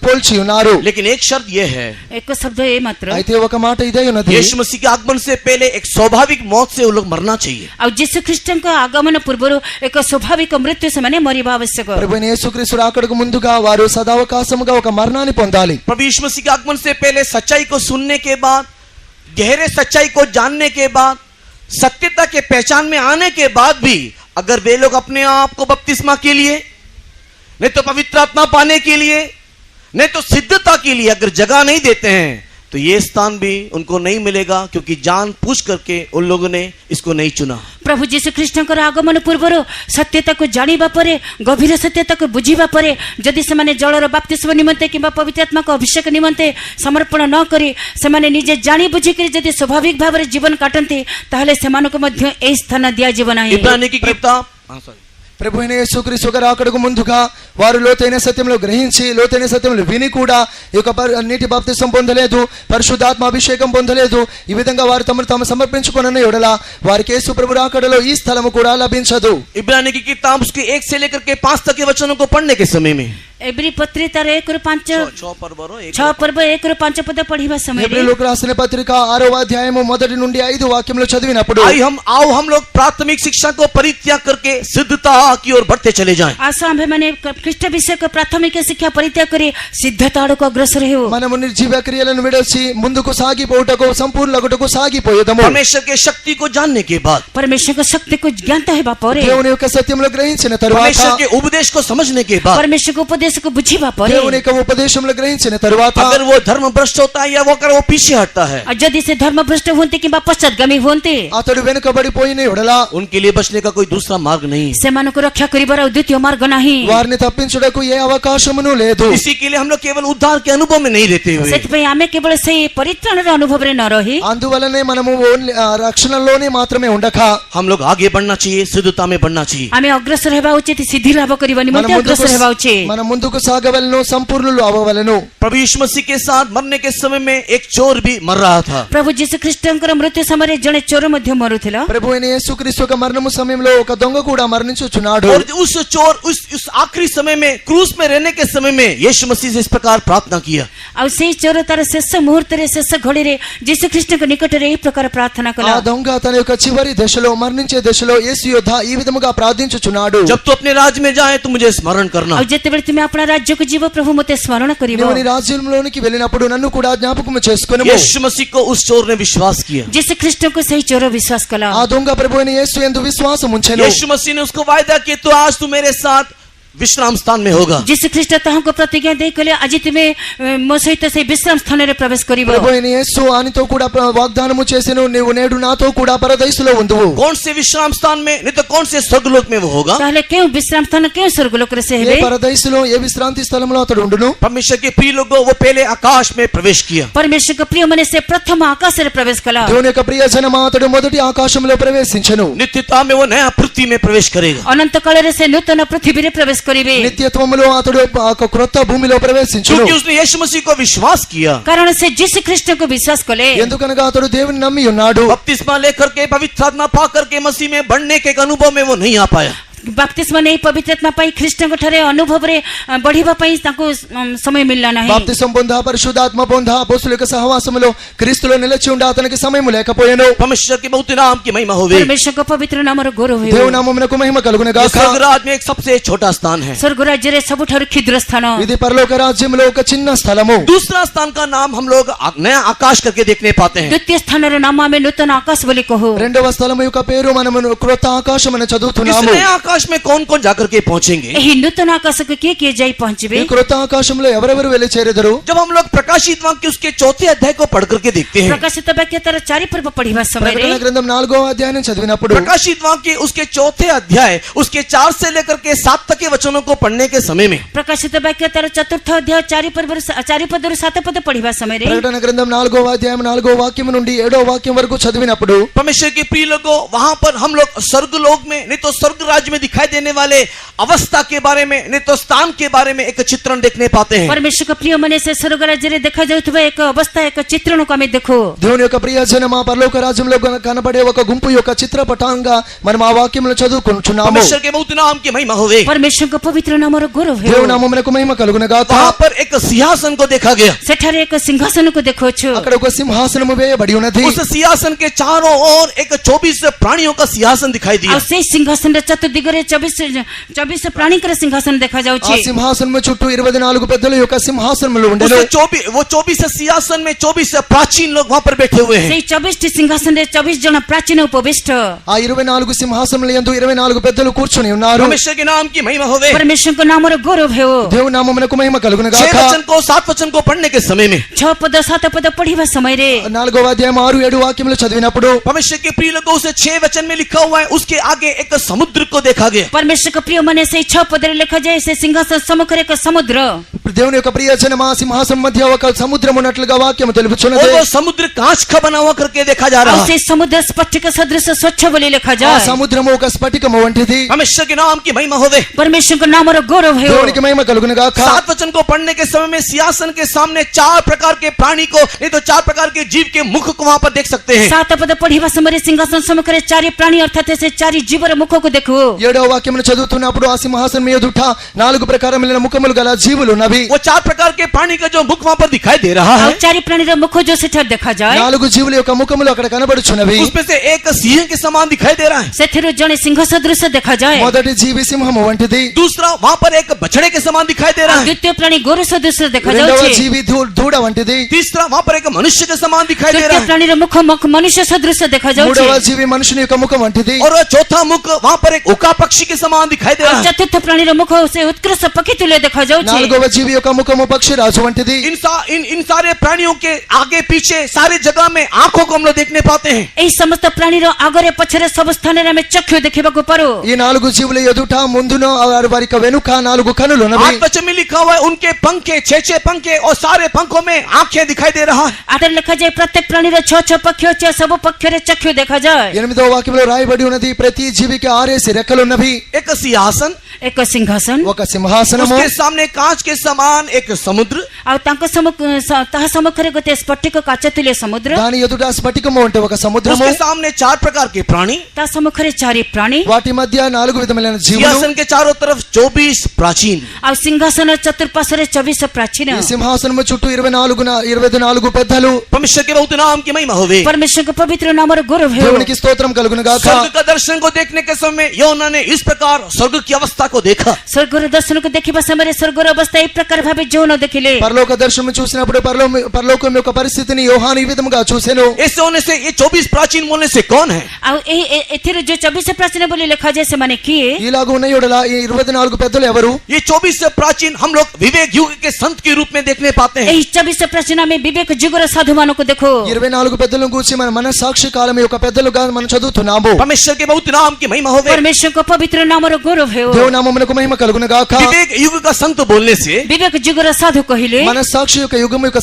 పోల్చి ఉన్నారు. लेकिन एक शर्त यह है, ଏକ ଶବ୍ଦ ଏ ମାତ୍ର అయితే ఒక మాట ఇదే ఉన్నది. यीशु मसीह के आगमन से पहले एक स्वाभाविक मौत से वो लोग मरना चाहिए। ଆଉ ଯୀଶୁ ଖ୍ରୀଷ୍ଟଙ୍କ ଆଗମନ ପୂର୍ବରୁ ଏକ ସ୍ୱାଭାବିକ ମୃତ୍ୟୁ ସେମାନେ ମରିବା ଆବଶ୍ୟକ। ప్రభువైన యేసుక్రీస్తు రాకడకు ముందుగా వారు సదావకాశముగా ఒక మరణాన్ని పొందాలి. प्रभु यीशु मसीह के आगमन से पहले सच्चाई को सुनने के बाद, गहरे सच्चाई को जानने के बाद, सत्यता के पहचान में आने के बाद भी अगर वे लोग अपने आप को बपतिस्मा के लिए नहीं तो पवित्र आत्मा पाने के लिए नहीं तो सिद्धता के लिए अगर जगह नहीं देते हैं तो ये स्थान भी उनको नहीं मिलेगा, क्योंकि जान पूछ करके उन लोगों ने इसको नहीं चुना। ପ୍ରଭୁ ଯୀଶୁ ଖ୍ରୀଷ୍ଟଙ୍କର ଆଗମନ ପୂର୍ବରୁ ସତ୍ୟତାକୁ ଜାଣିବା ପରେ, ଗଭୀର ସତ୍ୟତାକୁ ବୁଝିବା ପରେ ଯଦି ସେମାନେ ଜଳର ବାପ୍ତିସ୍ମ ନିମନ୍ତେ କିମ୍ବା ପବିତ୍ର ଆତ୍ମାଙ୍କ ଅଭିଷେକ ନିମନ୍ତେ ସମର୍ପଣ ନ କରି ସେମାନେ ନିଜେ ଜାଣି ବୁଝିକରି ଯଦି ସ୍ୱାଭାବିକ ଭାବରେ ଜୀବନ କାଟନ୍ତି ତାହେଲେ ସେମାନଙ୍କୁ ମଧ୍ୟ ଏହି ସ୍ଥାନ ଦିଆଯିବ ନାହିଁ। इब्रानी की किताब ప్రభు అయిన యేసుక్రీస్తు గారు రాకడకు ముందుగా వారు లోతైన సత్యంలో గ్రహించి లోతైన సత్యంలో విని కూడా ఈ యొక్క నీటి బాప్తిసం పొందలేదు, పరిశుద్ధాత్మ అభిషేకం పొందలేదు. ఈ విధంగా వారు తమను సమర్పించుకున్న ఎడల వారికి యేసు ప్రభు రాకడలో ఈ స్థలము కూడా లభించదు. इब्रानी की किताब उसके 1 से लेकर के 5 तक के वचनों को पढ़ने के समय में ఎబ్రీ పత్రి ତାର 1 ରୁ 5 6 పర్ବ 1 ରୁ 5 పଦ పଢିବା సమୟରେ హెబ్రీయులకు రాసిన పత్రిక 6వ అధ్యాయము మొదటి నుండి 5 వాక్యములు చదివినప్పుడు हम लोग प्राथमिक शिक्षा को परित्याग करके सिद्धता की ओर बढ़ते चले जाएं। ଆସ ଆମ୍ଭେମାନେ ଖ୍ରୀଷ୍ଟ ବିଷୟକ ପ୍ରାଥମିକ ଶିକ୍ଷା ପରିତ୍ୟାଗ କରି ସିଦ୍ଧତା ଆଡ଼କୁ ଅଗ୍ରସର ହେଉ। మనము నిర్జీవ క్రియలను విడిచి ముందుకు సాగిపోవుటకు సంపూర్ణగుటకు సాగిపోయేదము. परमेश्वर के शक्ति को जानने के बाद, ପରମେଶ୍ୱରଙ୍କ ଶକ୍ତିକୁ ଜ୍ଞାତ ହେବା ପରେ, దేవుని యొక్క సత్యములు గ్రహించిన తరువాత, परमेश्वर के उपदेश को समझने के बाद, పరమేశ్వరଙ୍କ ఉపదేశకు ବୁଝିବା ପରେ, దేవుని యొక్క ఉపదేశములు గ్రహించిన తరువాత अगर वो धर्म भ्रष्ट होता है या वो अगर वो पीछे हटता है, ଆଉ ଯଦି ସେ ଧର୍ମଭ୍ରଷ୍ଟ ହୁଅନ୍ତି କିମ୍ବା ପଶ୍ଚାତଗାମୀ ହୁଅନ୍ତି అతడు వెనుకబడిపోయిన ఎడల उनके लिए बचने का कोई दूसरा मार्ग नहीं है। ସେମାନଙ୍କୁ ରକ୍ଷା କରିବାର ଆଉ ଦ୍ୱିତୀୟ ମାର୍ଗ ନାହିଁ। వారిని తప్పించుటకు ఏ అవకాశమును లేదు. इसी के लिए हम लोग केवल उद्धार के अनुभव में नहीं रहते हुए ସେଥିପାଇଁ ଆମେ କେବଳ ସେଇ ପରିତ୍ରାଣର ଅନୁଭବରେ ନ ରହି అందువలనే మనము ఓన్లీ రక్షణలోనే మాత్రమే ఉండక हम लोग आगे बढ़ना चाहिए, सिद्धता में बढ़ना चाहिए। ଆମେ ଅଗ୍ରସର ହେବା ଉଚିତ, ସିଦ୍ଧି ଲାଭ କରିବା ନିମନ୍ତେ ଅଗ୍ରସର ହେବା ଉଚିତ। మనం ముందుకు సాగవలను, సంపూర్ణులు అవ్వవలను. प्रभु यीशु मसीह के साथ मरने के समय में एक चोर भी मर रहा था। ପ୍ରଭୁ ଯୀଶୁ ଖ୍ରୀଷ୍ଟଙ୍କର ମୃତ୍ୟୁ ସମୟରେ ଜଣେ ଚୋର ମଧ୍ୟ ମରୁଥିଲା। ప్రభు అయిన యేసుక్రీస్తు యొక్క మరణము సమయంలో ఒక దొంగ కూడా మరణించుచున్నాడు. और उस चोर उस आखिरी समय में क्रूस में रहने के समय में यीशु मसीह से इस प्रकार प्रार्थना किया। ଆଉ ସେଇ ଚୋର ତାର ଶେଷ ମୁହୂର୍ତ୍ତରେ ଶେଷ ଘଡ଼ିରେ ଯୀଶୁ ଖ୍ରୀଷ୍ଟଙ୍କ నికଟରେ ଏହି ప్రకార ప్రార్థన ఆ କଲା। దొంగ తన యొక్క చివరి దశలో మరణించే దశలో యేసు యొద్ద ఈ విధముగా ప్రార్థించుచున్నాడు. जब तू अपने राज्य में जाए तो मुझे स्मरण करना। ଆଉ ଯେତେବେଳେ ତୁମେ ଆପଣା ରାଜ୍ୟକୁ ଯିବ ପ୍ରଭୁ ମୋତେ ସ୍ମରଣ କରିବ। నువ్వు నీ రాజ్యంలోనికి వెళ్ళినప్పుడు నన్ను కూడా జ్ఞాపకము చేసుకొనుము. यीशु मसीह को उस चोर ने विश्वास किया। ଯୀଶୁ ଖ୍ରୀଷ୍ଟଙ୍କୁ ସେହି ଚୋର ବିଶ୍ୱାସ କଲା। ఆ దొంగ ప్రభు అయిన యేసు యందు విశ్వాసం ఉంచెను. यीशु मसीह ने उसको वायदा किया, तो आज तू मेरे साथ विश्राम स्थान में होगा। ଯୀଶୁ ଖ୍ରୀଷ୍ଟ ତାହାଙ୍କୁ ପ୍ରତିଜ୍ଞା ଦେଇ କହିଲେ ଆଜି ତୁମେ ମୋ ସହିତ ସେହି ବିଶ୍ରାମ ସ୍ଥାନରେ ପ୍ରବେଶ କରିବ। ప్రభు అయిన యేసు ఆయనతో కూడా వాగ్దానము చేసెను, నీవు నేడు నాతో కూడా పరదైసులో ఉందువు. कौन से विश्राम स्थान में, नहीं तो कौन से स्वर्गलोक में वो होगा। ତାହେଲେ କେଉଁ ବିଶ୍ରାମ ସ୍ଥାନ, କେଉଁ ସ୍ୱର୍ଗଲୋକରେ ସେ ఏ ହେବେ? పరదైసులో, ఏ విశ్రాంతి స్థలంలో అతడు ఉండును? परमेश्वर के प्रिय लोगों, वो पहले आकाश में प्रवेश किया। ପରମେଶ୍ୱରଙ୍କ ପ୍ରିୟ ମାନେ ସେ ପ୍ରଥମ ଆକାଶରେ ପ୍ରବେଶ କଲା। దేవుని యొక్క ప్రియ జనమా అతడు మొదటి ఆకాశంలో ప్రవేశించెను. नित्यता में वो नया पृथ्वी में प्रवेश करेगा। ଅନନ୍ତ କାଳରେ ସେ ନୂତନ పృథివీରେ ప్రవేଶ କରିବେ। నిత్యత్వములో అతడు ఒక క్రొత్త భూమిలో ప్రవేశించును. क्योंकि उसने यीशु मसीह को विश्वास किया। କାରଣ ସେ ଯୀଶୁ ଖ୍ରୀଷ୍ଟଙ୍କୁ ବିଶ୍ୱାସ କଲେ। ఎందుకనగా అతడు దేవుని నమ్మి ఉన్నాడు. बपतिस्मा लेकर के पवित्र आत्मा पा करके मसीह में बढ़ने के एक अनुभव में वो नहीं आ पाया। ବାପ୍ତିସ୍ମ ନେଇ ପବିତ୍ରାତ୍ମା ପାଇ ଖ୍ରୀଷ୍ଟଙ୍କ ଠାରେ ଅନୁଭବରେ ବଢିବା ପାଇଁ ତାଙ୍କୁ ସମୟ ମିଳିଲା ନାହିଁ బాప్తిసం పొందా పరిశుద్ధాత్మ పొందా అపొస్తలుల యొక్క సహవాసములో క్రీస్తులో నిలిచి ఉండ అతనికి సమయం లేకపోయాను परमेश्वर के बहुत नाम की महिमा होवे। परमेश्वर को पवित्र नामର गौरव ହେଉ దేవుని నామమునకు మహిమ కలుగును ये గాక स्वर्ग राज्य में एक सबसे छोटा स्थान है। स्वर्ग राज्ୟରେ ସବୁଠାରୁ କ୍ଷୁଦ୍ର ସ୍ଥାନ ఇది పరలోక రాజ్యంలో ఒక చిన్న స్థలము दूसरा स्थान का नाम हम लोग नया आकाश करके देखने पाते हैं। ଦ୍ୱିତୀୟ ସ୍ଥାନର ନାମ ଆମେ ନୂତନ ଆକାଶ ବୋଲି କହୁ రెండవ స్థలము యొక్క పేరు మనము క్రొత్త ఆకాశమని इस చదువుతున్నాము नए आकाश में कौन कौन जाकर के पहुंचेंगे? ଏହି ନୂତନ ଆକାଶକୁ କିଏ କିଏ ଯାଇ ପହଞ୍ଚିବେ ఈ క్రొత్త ఆకాశంలో ఎవరెవరు వెళ్ళి చేరెదరు जब हम लोग प्रकाशित वाक्य उसके चौथे अध्याय को पढ़ करके देखते हैं, ପ୍ରକାଶିତ ବାକ୍ୟ ତାର 4 ପର୍ବ ପଢିବା ସମୟରେ ప్రకటన గ్రంథం 4వ అధ్యాయం చదివినప్పుడు प्रकाशित वाक्य उसके चौथे अध्याय उसके 4 से लेकर के 7 तक के वचनों को पढ़ने के समय में ପ୍ରକାଶିତ ବାକ୍ୟ ତାର ଚତୁର୍ଥ ଅଧ୍ୟାୟ 4 ପଦରୁ 7 ପଦ ପଢିବା ସମୟରେ ప్రకటన గ్రంథం 4వ అధ్యాయం 4వ వాక్యం నుండి 7వ వాక్యం వరకు చదివినప్పుడు परमेश्वर के प्रिय लोगों, वहां पर हम लोग स्वर्ग लोक में नहीं तो स्वर्ग राज्य में दिखाई देने वाले अवस्था के बारे में नहीं तो स्थान के बारे में एक चित्रण देखने पाते हैं। परमेश्वर को प्रिय मने से स्वर्ग राज्ୟରେ ଦେଖାଯାଉଥିବା ଏକ ଅବସ୍ଥା ଏକ ଚିତ୍ରଣକୁ ଆମେ ଦେଖୁ దేవుని యొక్క ప్రియజనమా పరలోక రాజ్యంలో కనబడే ఒక గుంపు యొక్క చిత్రపటంగా మనం ఆ వాక్యములను చదువుకుంటున్నాము परमेश्वर के बहुत नाम की महिमा होवे। परमेश्वर को पवित्र नामର गौरव ହେଉ దేవుని నామమునకు మహిమ కలుగును గాక वहां पर एक सिंहासन को देखा गया। ସେଠାରେ ଏକ ସିଂହାସନକୁ ଦେଖୁଛୁ అక్కడ ఒక సింహాసనము వేయబడి ఉన్నది उस सिंहासन के चारों ओर एक 24 प्राणियों का सिंहासन दिखाई दिया। ଆଉ ସେଇ ସିଂହାସନର ଚତୁର୍ଦିଗରେ 24 ପ୍ରାଣୀଙ୍କର ସିଂହାସନ ఆ ଦେଖାଯାଉଛି సింహాసనము చుట్టూ 24 పెద్దల యొక్క సింహాసనములు ఉండెను वो 24 सिंहासन में 24 प्राचीन लोग वहां पर बैठे हुए हैं। ସେଇ 24ଟି ସିଂହାସନରେ 24 ଜଣ ପ୍ରାଚୀନ ଉପବିଷ୍ଟ ఆ 24 సింహాసనముల యందు 24 పెద్దలు కూర్చొని ఉన్నారు परमेश्वर के नाम की महिमा होवे। परमेश्वर को नामର गौरव ହେଉ దేవుని నామమునకు మహిమ కలుగును 6 గాక वचन को 7 वचन को पढ़ने के समय में 6 పଦ 7 పଦ ପଢିବା ସମୟରେ 4వ అధ్యాయం 6 7 వాక్యములు చదివినప్పుడు परमेश्वर के प्रिय लोगों से 6 वचन में लिखा हुआ है, उसके आगे एक समुद्र को देखा गया। परमेश्वर को प्रिय मने ସେଇ 6 ପଦରେ ଲେଖାଯାଏ ସେ ସିଂହାସନ ସମ୍ମୁଖରେ ଏକ ସମୁଦ୍ର దేవుని యొక్క ప్రియజనమా సింహాసనం మధ్య ఒక సముద్రం ఉన్నట్లుగా వాక్యము और తెలుపుచున్నది वो समुद्र कांच का बना हुआ करके देखा जा रहा ଆଉ है। ସେଇ ସମୁଦ୍ର ସ୍ଫଟିକ ସଦୃଶ ସ୍ୱଚ୍ଛ ବୋଲି ఆ ଲେଖାଯାଏ సముద్రము ఒక స్ఫటికము వంటిది परमेश्वर के नाम की महिमा होवे। परमेश्वर को नामର गौरव ହେଉ దేవునికి మహిమ కలుగును గాక 7 वचन को पढ़ने के समय में सिंहासन के सामने 4 प्रकार के प्राणी को नहीं तो 4 प्रकार के जीव के मुख को वहां पर देख सकते हैं। 7 ପଦ ପଢିବା ସମୟରେ ସିଂହାସନ ସମ୍ମୁଖରେ 4 ପ୍ରାଣୀ ଅର୍ଥାତ୍ ସେ 4 ଜୀବର ମୁଖକୁ ଦେଖୁ 7వ వాక్యమును చదువుతున్నప్పుడు ఆ సింహాసనం మీద ఎదుట 4 ప్రకారములైన ముఖములు గల జీవులు ఉన్నవి वो 4 प्रकार के प्राणी का जो मुख वहां पर दिखाई दे रहा ଆଉ है, 4 ପ୍ରାଣୀର ମୁଖ ଯୋଉ ସେଠାରେ ଦେଖାଯାଏ 4 జీవుల యొక్క ముఖములు అక్కడ కనబడుచున్నవి उसमें से एक सिंह के समान दिखाई दे रहा है। ସେଥିରୁ ଜଣେ ସିଂହ ସଦୃଶ ଦେଖାଯାଏ మొదటి జీవి సింహము వంటిది दूसरा वहां पर एक बछड़े के समान दिखाई दे रहा ଆଉ है। ଦ୍ୱିତୀୟ ପ୍ରାଣୀ ଗୋରୁ ସଦୃଶ రెండవ ଦେଖାଯାଉଛି జీవి దూడ వంటిది तीसरा वहां पर एक मनुष्य के समान दिखाई दे ତୃତୀୟ रहा है। ପ୍ରାଣୀର ମୁଖ ମନୁଷ୍ୟ ସଦୃଶ ଦେଖାଯାଉଛି మూడవ జీవి మనుషుని యొక్క ముఖం వంటిది और चौथा मुख वहां पर एक उका पक्षी के समान दिखाई दे ଆଉ रहा है। ଚତୁର୍ଥ ପ୍ରାଣୀର ମୁଖ ସେ ଉତ୍କୃଷ୍ଟ ପକ୍ଷୀ ତୁଲ୍ୟ ଦେଖାଯାଉଛି నాలుగవ జీవి యొక్క ముఖము పక్షిరాజు వంటిది इन सारे प्राणियों के आगे पीछे सारे जगह में आंखों को हम लोग देखने पाते हैं। ଏହି ସମସ୍ତ ପ୍ରାଣୀର ଆଗରେ ପଛରେ ସବୁ ସ୍ଥାନରେ ଆମେ ଚକ୍ଷୁ ଦେଖିବାକୁ ପାରୁ ఈ 4 జీవుల ఎదుట ముందున వారి యొక్క వెనుక 4 కనులు ఉన్నవి 8 वचन में लिखा हुआ है उनके पंखे 6 पंखे और सारे पंखों में आंखें दिखाई दे रहा है। ଆଠାରେ ଲେଖାଯାଏ ପ୍ରତ୍ୟେକ ପ୍ରାଣୀର 6 ପକ୍ଷ ଅଛି ଆଉ ସବୁ ପକ୍ଷରେ ଚକ୍ଷୁ ଦେଖାଯାଏ 8వ వాక్యంలో రాయబడి ఉన్నది ప్రతి జీవికి 6 రెక్కలు ఉన్నవి एक सिंहासन, ଏକ सिंहासन ఒక సింహాసనము उसके सामने कांच के समान एक समुद्र, ଆଉ ତାହା ସମ୍ମୁଖରେ ଗୋଟେ ସ୍ଫଟିକ କାଚ ତୁଲ୍ୟ ସମୁଦ୍ର దాని ఎదుట స్ఫటికము అంటే ఒక సముద్రము उसके सामने 4 प्रकार के प्राणी, ତା ସମ୍ମୁଖରେ 4 ପ୍ରାଣୀ వాటి మధ్య 4 విధములైన జీవులు सिंहासन के चारों तरफ 24 प्राचीन। ଆଉ ସିଂହାସନ ଚତୁର୍ପାର୍ଶ୍ୱରେ 24 ପ୍ରାଚୀନ ఈ సింహాసనము చుట్టూ 24 పెద్దలు परमेश्वर के बहुत नाम की महिमा होवे। परमेश्वर को पवित्र नामର गौरव ହେଉ దేవునికి స్తోత్రం కలుగును గాక स्वर्ग का दर्शन को देखने के समय योना ने इस प्रकार स्वर्ग की अवस्था को देखा। ସ୍ୱର୍ଗର ଦର୍ଶନକୁ ଦେଖିବା ସମୟରେ ସ୍ୱର୍ଗର ଅବସ୍ଥା ଏହି ପ୍ରକାର ଭାବେ ଯୌନ ଦେଖିଲେ పరలోక దర్శనం చూసినప్పుడు పరలోకం యొక్క పరిస్థితిని యోహాను ఈ విధముగా చూసెను ऐसे होने से ये 24 प्राचीन बोलने से कौन है? ଆଉ ଏଥିରେ ଯୋଉ 24 ପ୍ରାଚୀନ ବୋଲି ଲେଖାଯାଏ ସେମାନେ କିଏ ఇలాగ ఉన్న యొడల ఈ 24 పెద్దలు ఎవరు ये 24 प्राचीन हम लोग विवेक युग के संत के रूप में देखने पाते हैं। ଏହି 24 ପ୍ରାଚୀନ ଆମେ ବିବେକ ଯୁଗର ସାଧୁମାନଙ୍କୁ ଦେଖୁ 24 పెద్దలను గురించి మన మనస్సాక్షి కాలం యొక్క పెద్దలుగా మనం చదువుతున్నాము परमेश्वर के बहुत नाम की महिमा होवे। परमेश्वर को पवित्र नामର गौरव ହେଉ దేవుని నామమునకు మహిమ కలుగును గాక. विवेक युग का संत बोलने से विवेक जुगर साधु कहिले మనస్సాక్షి యొక్క యుగము యొక్క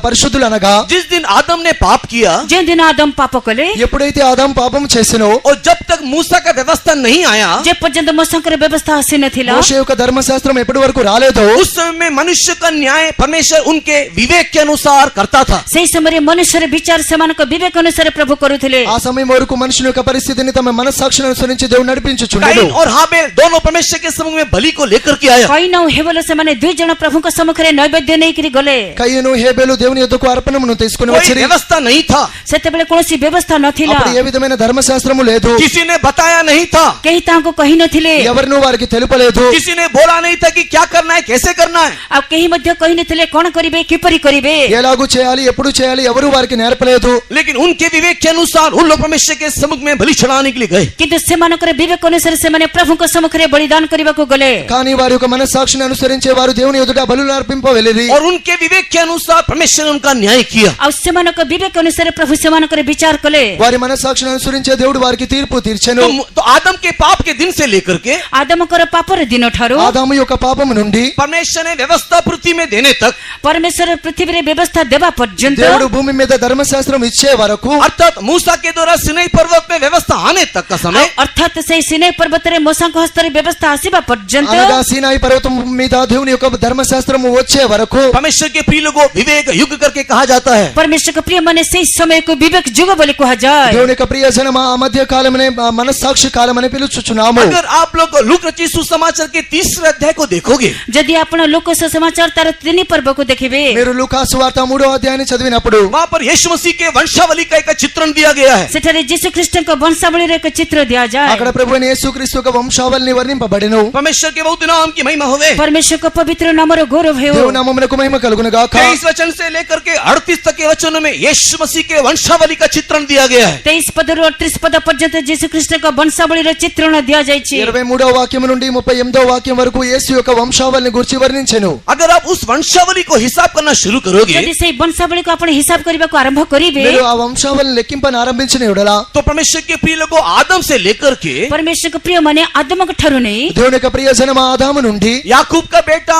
పరిశుద్ధులు అనగా जिस दिन आदम ने पाप किया जे दिन आदम पाप कले ఎప్పుడైతే ఆదాం పాపం చేసెనో और जब तक मूसा का व्यवस्था नहीं आया जे पर्यंत मोसंकर व्यवस्था आसी नथिला మోషే యొక్క ధర్మశాస్త్రం ఎప్పటి వరకు రాలేదో उस समय में मनुष्य का न्याय परमेश्वर उनके विवेक के अनुसार करता था. सेही समय मनुष्य विचार सेमानक विवेक अनुसार प्रभु करुथिले. ఆ సమయం వరకు మనుషుని యొక్క పరిస్థితిని తమ మనస్సాక్షిని అనుసరించి దేవుడు నడిపించుచుండెను. काइन और हाबेल दोनों परमेश्वर के सम्मुख में बलि को लेकर के आया. कइन और हेबेल सेमाने दुई जण प्रभुको सम्मुखरे नैवेद्य नेइकरी गले. కయ్యను హేబెలు దేవుని యొద్దకు అర్పణమును తీసుకొని कोई వచ్చిరి. व्यवस्था नहीं था. सेतेबेले कोनोसी व्यवस्था नथिला. అప్పుడు ఏ విధమైన ధర్మశాస్త్రము లేదు. किसी ने बताया नहीं था. केही ताको कहि नथिले. ఎవరినూ వారికి తెలుపలేదు. किसी ने बोला नहीं था कि क्या करना है, कैसे करना है. आ केही मध्य कहि नथिले कोन करिबे किपरि करिबे. ఎలాగూ చేయాలి ఎప్పుడు చేయాలి ఎవరు వారికి నేర్పలేదు. लेकिन उनके विवेक के अनुसार उन लोग परमेश्वर के सम्मुख में बलि चढ़ाने के लिए गए. किंतु सेमानकर विवेक अनुसार सेमाने प्रभुको सम्मुखरे बलिदान करिबाको गले. కానీ వారి యొక్క మనస్సాక్షిని అనుసరించే వారు దేవుని ఎదుట బలులు అర్పింప వెళ్ళిరి. और उनके विवेक के अनुसार परमेश्वर ने उनका न्याय किया. आ सेमानक विवेक अनुसार प्रभु सेमानकर विचार कले. వారి మనస్సాక్షిని అనుసరించే దేవుడు వారికి తీర్పు తీర్చెను. तो आदम के पाप के दिन से लेकर के आदमकर पापर दिन ठारू ఆదాము యొక్క పాపము నుండి परमेश्वर ने व्यवस्था पृथ्वी में देने तक परमेश्वर पृथ्वी रे व्यवस्था देवा पर्यंत దేవుడు భూమి మీద ధర్మశాస్త్రం ఇచ్చే వరకు अर्थात मूसा के द्वारा सिनाई पर्वत में व्यवस्था आने तक का समय अर्थात से सिनै पर्वत रे मोसंक हस्तरे व्यवस्था आसीबा पर्यंत అనగా సీనాయి పర్వతం మీద దేవుని యొక్క ధర్మశాస్త్రము వచ్చే వరకు परमेश्वर के प्रिय लोगों विवेक युग करके कहा जाता है. परमेश्वर का प्रिय मने से समय को विवेक जुग बोली कहा जाए. దేవుని యొక్క ప్రియ జనమా ఆ మధ్య కాలమనే మనస్సాక్షి కాలమని పిలుచుచున్నాము. अगर आप लोग लूक रचित सुसमाचार के 30वें अध्याय को देखोगे यदि आपण लोक समाचार तार 3 पर्व को देखिबे మీరు లూకా సువార్త 3వ అధ్యాయాన్ని చదివినప్పుడు वहाँ पर यीशु मसीह के वंशावली का एक चित्रण दिया गया है. सेठारे यीशु ख्रिस्ट का वंशावली रे एक चित्र दिया जाए. అక్కడ ప్రభువైన యేసుక్రీస్తు యొక్క వంశావళిని వర్ణింపబడెను. परमेश्वर के बहुत नाम की महिमा होवे. परमेश्वर का पवित्र नाम रो गौरव है. దేవుని నామమునకు మహిమ కలుగును గాక. 23 वचन से लेकर के 38 तक के वचनों में यीशु मसीह के वंशावली का चित्रण दिया गया है. 23 पद रो 38 पद पर्यंत यीशु ख्रिस्ट का वंशावली रो चित्रण दिया जायछि. 23వ వాక్యం నుండి 38వ వాక్యం వరకు యేసు యొక్క వంశావళిని గురించి వర్ణించెను. अगर आप उस वंशावली को हिसाब करना शुरू करोगे यदि से वंशावली को आपण हिसाब करबा को आरंभ करिबे మీరు ఆ వంశావళిని లెక్కింపని ఆరంభించిన ఎడల तो परमेश्वर के प्रिय लोगों आदम से लेकर के परमेश्वर का प्रिय मने आदम का ठहरो नहीं దేవుని యొక్క ప్రియ జనమ ఆదాము నుండి याकूब का बेटा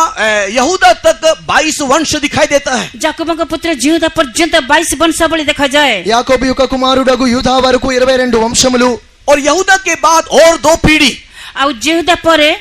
यहूदा तक 22 वंश दिखाई देता है. जाकोब का पुत्र जिहुदा पर्यंत 22 वंशावली देखा जाए. యాకోబు యొక్క కుమారుడగు యూదా వరకు 22 వంశములు. और यहूदा के बाद और 2 पीढ़ी आ जिहुदा परे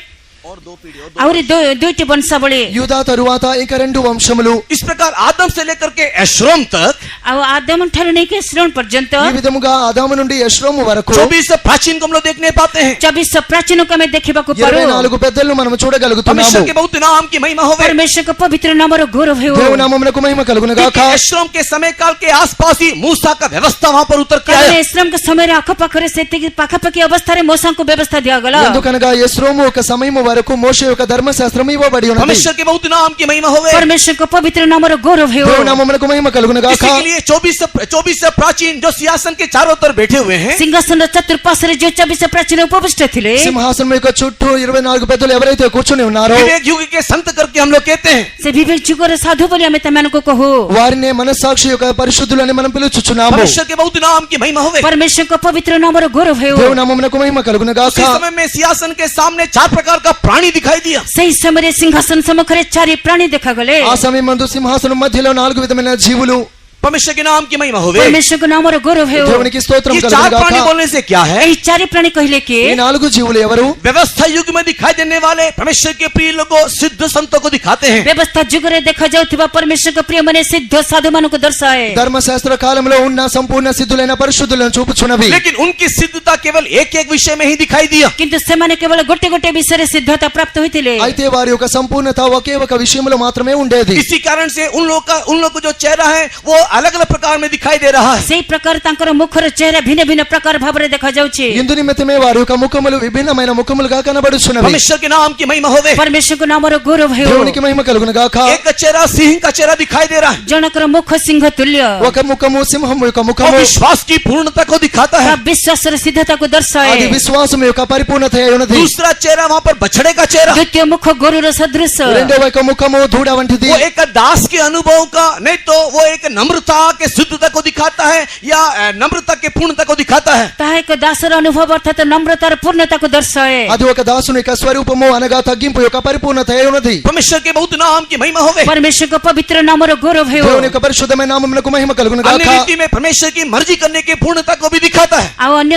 और दुईटी वंशावली యూదా తరువాత ఇంకా 2 వంశములు. इस प्रकार आदम से लेकर के एश्रोम तक आ आदम ठहरो नहीं के श्रवण पर्यंत ఈ విధముగా ఆదాము నుండి యెష్రోము వరకు 24 प्राचीन को हम लोग देखने पाते हैं. 24 प्राचीनों का में देखिबा को परो 24 పెద్దలను మనం చూడగలుగుతున్నాము. परमेश्वर के बहुत नाम की महिमा होवे. परमेश्वर का पवित्र नाम रो गौरव है. దేవుని నామమునకు మహిమ కలుగును గాక. क्योंकि एश्रोम के समय काल के आसपास ही मूसा का व्यवस्था वहां पर उतर के कारण आया. श्रम के समय रे आख पाखरे से पाखापाखी अवस्था रे मोसा को व्यवस्था दिया गला. ఎందుకనగా యెష్రోము ఒక సమయము వరకు మోషే యొక్క ధర్మశాస్త్రం ఇవ్వబడి ఉన్నది. परमेश्वर के बहुत नाम की महिमा होवे. परमेश्वर का पवित्र नाम रो गौरव है. దేవుని నామమునకు మహిమ కలుగును గాక. इसी के लिए 24 प्राचीन जो सिंहासन के चारों तरफ बैठे हुए हैं सिंहासन रो चतुर्पार्श्व रे जो 24 प्राचीन उपविष्ट थिले సింహాసనం యొక్క చుట్టూ 24 పెద్దలు ఎవరైతే కూర్చొని ఉన్నారో विवेक युग के संत करके हम लोग कहते हैं. से विवेक जुगर साधु बोली हमें तमन को कहो. వారిని మనస్సాక్షి యొక్క పరిశుద్ధులని మనం పిలుచుచున్నాము. परमेश्वर के बहुत नाम की महिमा होवे. परमेश्वर का पवित्र नाम रो गौरव है. దేవుని నామమునకు మహిమ కలుగును గాక. उसी समय में सिंहासन के सामने 4 प्रकार का प्राणी दिखाई दिया. सही समय रे सिंहासन सम्मुखरे चारि प्राणी देखा गले. ఆ సమయం నందు సింహాసనం మధ్యలో 4 విధమైన జీవులు. परमेश्वर के नाम की महिमा होवे. परमेश्वर का नाम रो गौरव है. దేవునికి స్తోత్రం ये కలుగును 4 प्राणी గాక. बोलने से क्या है? यही चारि प्राणी कहले के ఈ 4 జీవులు ఎవరు? व्यवस्था युग में दिखाई देने वाले परमेश्वर के प्रिय लोगों सिद्ध संतों को दिखाते हैं. व्यवस्था जुगरे देखा जाउथिबा परमेश्वर का प्रिय मने सिद्ध साधु मानु को दर्शाए. ధర్మశాస్త్ర కాలంలో ఉన్న సంపూర్ణ సిద్ధులైన పరిశుద్ధులను చూపుచున్నవి. लेकिन उनकी सिद्धता केवल एक विषय में ही दिखाई दिया. किंतु सेमाने केवल गोटे गोटे विषय रे सिद्धता प्राप्त होइतिले. అయితే వారి యొక్క సంపూర్ణత ఒకే ఒక విషయంలో మాత్రమే ఉండేది. इसी कारण से उन लोग को जो चेहरा है वो अलग अलग प्रकार में दिखाई दे रहा है. सेही प्रकार तांकर मुखर चेहरा भिन्न भिन्न प्रकार भाबरे देखा जाउछि. ఇందు నిమిత్తమే వారి యొక్క ముఖములు విభిన్నమైన ముఖములుగా కనబడుచున్నవి. परमेश्वर के नाम की महिमा होवे. परमेश्वर को नाम रो गौरव है. దేవునికి మహిమ కలుగును గాక. एक चेहरा सिंह का चेहरा दिखाई दे रहा है. जनकर मुख सिंह तुल्य. ఒక ముఖము సింహం యొక్క वो ముఖము. विश्वास की पूर्णता को दिखाता है. विश्वास रे सिद्धता को అది दर्शाए. విశ్వాసం యొక్క పరిపూర్ణత అయి ఉన్నది. दूसरा चेहरा वहाँ पर बछड़े का चेहरा. द्वितीय मुख गोरु रो सदृश. రెండవ యొక్క ముఖము దూడ వంటిది. वो एक दास के अनुभव का नहीं तो वो एक नम्र नम्रता के शुद्धता को दिखाता है या नम्रता के पूर्णता को दिखाता है? ତାହା ଏକ ଦାସର ଅନୁଭବ ଅର୍ଥାତ ନମ୍ରତାର ପୂର୍ଣ୍ଣତାକୁ ଦର୍ଶାଏ। అది ఒక దాసుని యొక్క స్వరూపము అనగా తగ్గింపు యొక్క పరిపూర్ణత అయి ఉన్నది. परमेश्वर के बहुत नाम की महिमा होवे। परमेश्वरको पवित्र नामର गौरव हेउ। దేవుని యొక్క పరిశుద్ధమైన నామమునకు మహిమ కలుగును अन्य గాక. रीति में परमेश्वर की मर्जी करने की पूर्णता को भी दिखाता है। ଆଉ ଅନ୍ୟ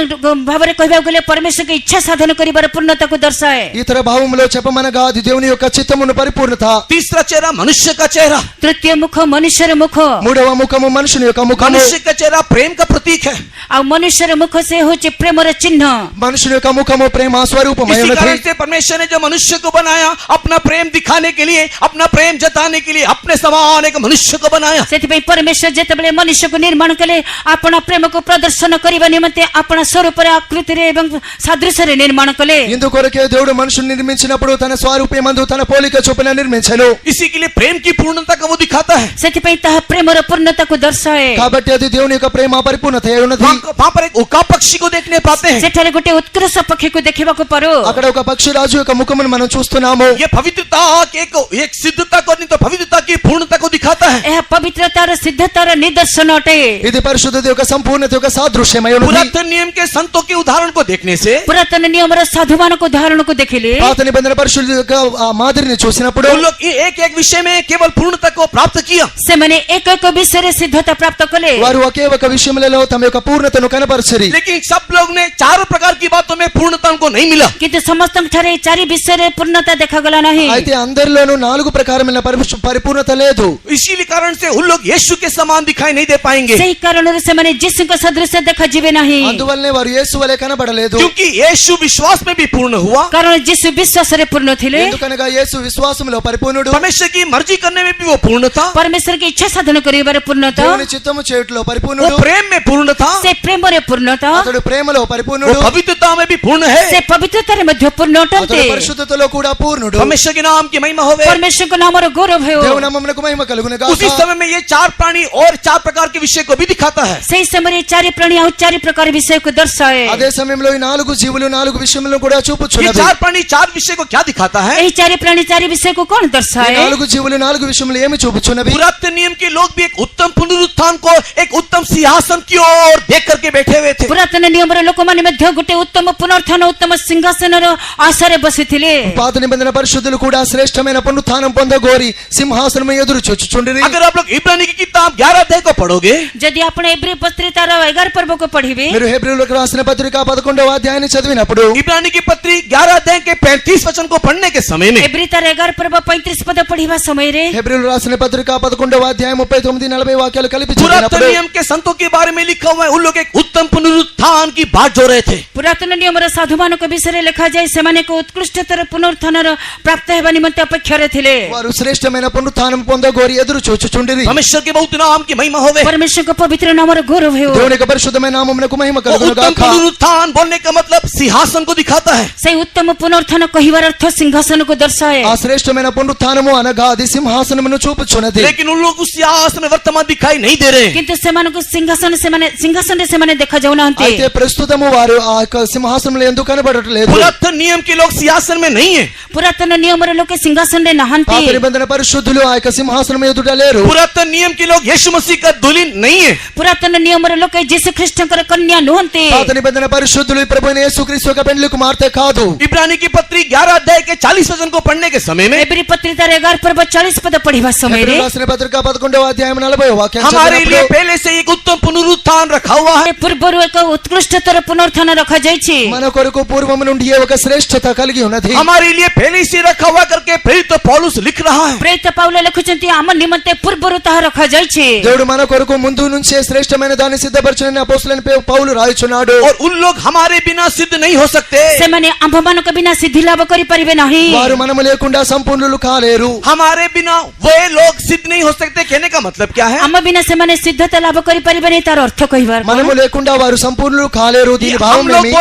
ଭାବରେ କହିବାକୁ ଗଲେ परमेश्वरको इच्छा साधन କରିବାର ପୂର୍ଣ୍ଣତାକୁ ଦର୍ଶାଏ। ఇతర భావములో చెప్పమనగా అది దేవుని యొక్క చిత్తమును పరిపూర్ణత. तीसरा चेहरा मनुष्य का चेहरा। ତୃତୀୟ ମୁଖ ମନୁଷ୍ୟର ମୁଖ। మూడవ ముఖము మనుషుని యొక్క ముఖము. मनुष्य का चेहरा प्रेम का प्रतीक है। ଆଉ ମନୁଷ୍ୟର ମୁଖ ସେ ହେଉଛି ପ୍ରେମର ଚିହ୍ନ। మనుషుని యొక్క ముఖము ప్రేమ స్వరూపమై इसी ఉన్నది. कारण से परमेश्वर ने जो मनुष्य को बनाया अपना प्रेम दिखाने के लिए, अपना प्रेम जताने के लिए अपने समान एक मनुष्य को बनाया। ସେଥିପାଇଁ ପରମେଶ୍ୱର ଯେତେବେଳେ ମନୁଷ୍ୟକୁ ନିର୍ମାଣ କଲେ ଆପଣ ପ୍ରେମକୁ ପ୍ରଦର୍ଶନ କରିବା ନିମନ୍ତେ ଆପଣ ସ୍ୱରୂପରେ ଆକୃତିରେ ଏବଂ ସାଦୃଶ୍ୟରେ ନିର୍ମାଣ କଲେ। ఇందుకొరకే దేవుడు మనుషుని నిర్మించినప్పుడు తన స్వరూపమందు తన పోలిక చొప్పున నిర్మించెను. इसी के लिए प्रेम की पूर्णता को वो दिखाता है। ସେଥିପାଇଁ ତାହା ପ୍ରେମର ପୂର୍ଣ୍ଣତାକୁ ଦର୍ଶାଏ। కాబట్టి అది దేవుని యొక్క ప్రేమ పరిపూర్ణత అయి ఉన్నది. वहां पर एक उका पक्षी को देखने पाते हैं। ସେଠାରେ ଗୋଟେ ଉତ୍କୃଷ୍ଟ ପକ୍ଷୀକୁ ଦେଖିବାକୁ ପାରୁ। అక్కడ ఒక పక్షి రాజు యొక్క ముఖమును మనం చూస్తున్నాము. ये पवित्रता की एक सिद्धता को नहीं तो पवित्रता की पूर्णता को दिखाता है। ଏହା ପବିତ୍ରତାର ସିଦ୍ଧତାର ନିଦର୍ଶନ ଅଟେ। ఇది పరిశుద్ధత యొక్క సంపూర్ణత యొక్క సాదృశ్యమై ఉన్నది. पुरातन नियम के संतों के उदाहरण को देखने से ପୁରାତନ ନିୟମର ସାଧୁମାନଙ୍କ ଉଦାହరణକୁ ଦେଖିଲେ పాత నిబంధన పరిశుద్ధ యొక్క ఆ మాదిరిని చూసినప్పుడు उन लोग एक एक विषय में केवल पूर्णता को प्राप्त किया। ସେମାନେ ଏକ ଏକ ବିଷୟରେ ସିଦ୍ଧତା ପ୍ରାପ୍ତ କଲେ। వారు ఒకే ఒక విషయములలో తమ యొక్క పూర్ణతను కనపరచరి. लेकिन सब लोग ने चारों प्रकार की बातों में पूर्णता उनको नहीं मिला। କିନ୍ତୁ ସମସ୍ତଙ୍କ ଠାରେ ଏ ଚାରି ବିଷୟରେ ପୂର୍ଣ୍ଣତା ଦେଖାଗଲା ନାହିଁ। అయితే అందరిలోనూ 4 ప్రకారమైన పరిపూర్ణత లేదు. इसीलिए कारण से उन लोग यीशु के समान दिखाई नहीं दे पाएंगे, ସେହି କାରଣରୁ ସେମାନେ ଯୀଶୁଙ୍କ ସଦୃଶ ଦେଖାଯିବେ ନାହିଁ। అందువల్లనే వారు యేసు వలె కనబడలేదు. क्योंकि यीशु विश्वास में भी पूर्ण हुआ। କାରଣ ଯୀଶୁ ବିଶ୍ୱାସରେ ପୂର୍ଣ୍ଣ ଥିଲେ। ఎందుకనగా యేసు విశ్వాసములో పరిపూర్ణుడు. परमेश्वर की मर्जी करने में भी वो पूर्ण था। ପରମେଶ୍ୱରଙ୍କ ଇଚ୍ଛା ସାଧନ କରିବାରେ ପୂର୍ଣ୍ଣତା, దేవుని చిత్తము చేయుటలో वो పరిపూర్ణుడు. प्रेम में पूर्ण था। ସେ ପ୍ରେମରେ ପୂର୍ଣ୍ଣତା, అతడు ప్రేమలో वो పరిపూర్ణుడు. पवित्रता में भी पूर्ण है। ସେ ପବିତ୍ରତାରେ ମଧ୍ୟ ପୂର୍ଣ୍ଣ ଅଟନ୍ତି। అతడు పరిశుద్ధతలో కూడా పూర్ణుడు. परमेश्वर के नाम की महिमा होवे। ପରମେଶ୍ୱରଙ୍କ ନାମର ଗୌରବ ହେଉ। దేవుని నామమునకు మహిమ కలుగును उसी గాక. समय में ये चार प्राणी और चार प्रकार के विषय को भी दिखाता है। ସେହି ସମୟରେ ଚାରି ପ୍ରାଣୀ ଆଉ ଚାରି ପ୍ରକାର ବିଷୟକୁ ଦର୍ଶାଏ। అదే సమయంలో ఈ 4 జీవులు 4 విషయములను కూడా ये చూపుచున్నవి. चार प्राणी चार विषय को क्या दिखाता है? ଏହି ଚାରି ପ୍ରାଣୀ ଚାରି ବିଷୟକୁ କଣ ఈ ଦର୍ଶାଏ? 4 జీవులు 4 విషయములు ఏమి చూపుచున్నవి? पुरातन नियम के लोग भी एक उत्तम पुनरुत्थान को एक उत्तम सिंहासन की ओर देख करके बैठे हुए थे। ପୁରାତନ ନିୟମର ଲୋକମାନେ ମଧ୍ୟ ଗୋଟେ ଉତ୍ତମ ପୁନରୁତ୍ଥାନ ଉତ୍ତମ ସିଂହାସନର ଆଶାରେ ବସିଥିଲେ। పాత నిబంధన పరిశుద్ధులు కూడా శ్రేష్టమైన పునరుత్థానం పొందగోరి సింహాసనము ఎదురు చూచుచుండిరి. अगर आप लोग इब्रानी की किताब 11 अध्याय को पढ़ोगे ଯଦି ଆପଣ ଏବ୍ରୀ ପତ୍ରୀ ତାର 11 ପର୍ବକୁ ପଢିବେ, మీరు హెబ్రీయులకు రాసిన పత్రిక 11వ అధ్యాయాన్ని చదివినప్పుడు इब्रानी की पत्री 11 अध्याय के 35 वचन को पढ़ने के समय में ଏବ୍ରୀ ତାର 11 ପର୍ବ 35 ପଦ ପଢିବା ସମୟରେ హెబ్రీయులు రాసిన పత్రిక 11వ అధ్యాయం 39 40 వాక్యాలు కలిపి पुरातन చదివినప్పుడు नियम के संतों के बारे में लिखा हुआ है उन लोग एक उत्तम पुनरुत्थान की बात जो रहे थे। ପୁରାତନ ନିୟମର ସାଧୁମାନଙ୍କ ବିଷୟରେ ଲେଖାଯାଏ ସେମାନେ ଏକ ଉତ୍କୃଷ୍ଟତର ପୁନରୁତ୍ଥାନର ପ୍ରାପ୍ତ ହେବା ନିମନ୍ତେ ଅପେକ୍ଷାରେ ଥିଲେ। వారు శ్రేష్టమైన పునరుత్థానం పొందగోరి ఎదురు చూచుచుండిరి. परमेश्वर के बहुत नाम की महिमा होवे। ପରମେଶ୍ୱରଙ୍କ ପବିତ୍ର ନାମର ଗୌରବ ହେଉ। దేవుని యొక్క పరిశుద్ధమైన నామమునకు మహిమ वो కలుగును उत्तम గాక. पुनरुत्थान बोलने का मतलब सिंहासन को दिखाता है। ସେହି ଉତ୍ତମ ପୁନରୁତ୍ଥାନ କହିବାର ଅର୍ଥ ସିଂହାସନକୁ ଦର୍ଶାଏ। ఆ శ్రేష్టమైన పునరుత్థానము అనగా అది సింహాసనమును చూపుచున్నది. लेकिन उन लोग उस सिंहासन में वर्तमान दिखाई नहीं दे रहे। କିନ୍ତୁ ସେମାନଙ୍କୁ ସିଂହାସନରେ ସେମାନେ ଦେଖାଯାଉନାହାନ୍ତି। అయితే ప్రస్తుతము వారు ఆ యొక్క సింహాసనంలో ఎందుకు కనబడట్లేదు? पुरातन नियम के लोग सिंहासन में नहीं है। ପୁରାତନ ନିୟମର ଲୋକେ ସିଂହାସନରେ ନାହାନ୍ତି। పాత నిబంధన పరిశుద్ధులు ఆ యొక్క సింహాసనం ఎదుట లేరు. पुरातन नियम के लोग यीशु मसीह का दुल्हन नहीं है। ପୁରାତନ ନିୟମର ଲୋକେ ଯୀଶୁ ଖ୍ରୀଷ୍ଟଙ୍କର କନ୍ୟା ନୁହନ୍ତି। పాత నిబంధన పరిశుద్ధులు ప్రభు అయిన యేసుక్రీస్తు యొక్క పెండ్లి కుమార్తె కాదు. इब्रानी की पत्री 11 अध्याय के 40 वचन को पढ़ने के समय में एब्री पत्री तार 11 पर्व 40 पद पढ़िबा समय रे హెబ్రీయులు రాసిన పత్రిక 11వ అధ్యాయం 40వ వాక్యం हमारे लिए చదివినప్పుడు पहले से एक उत्तम पुनरुत्थान रखा हुआ है। पूर्वरु एक उत्कृष्टतर पुनरुत्थान रखा जायछि। మన కొరకు పూర్వము నుండి ఒక శ్రేష్టత కలిగి ఉన్నది. हमारे लिए पहले से रखा हुआ करके प्रेरित पौलुस लिख रहा है। प्रेरित पौल लेखुचंती आम निमंते पूर्वरु ताहा रखा जायछि। దేవుడు మన కొరకు ముందు నుంచే శ్రేష్టమైన దాన్ని సిద్ధపరచనని అపోస్తలుని పౌలు రాయుచున్నాడు. और उन लोग हमारे बिना सिद्ध नहीं हो सकते। से माने आंभमानक बिना सिद्धि लाभ करि परिबे नाही। వారు మనము లేకుండా సంపూర్ణులు కాలేరు. हमारे बिना वे लोग सिद्ध नहीं हो सकते कहने का मतलब क्या है? आम बिना से माने सिद्धता लाभ करि परिबे नहीं तार अर्थ कहिबार మనము లేకుండా వారు సంపూర్ణులు కాలేరు. దీని భావం ఏమి?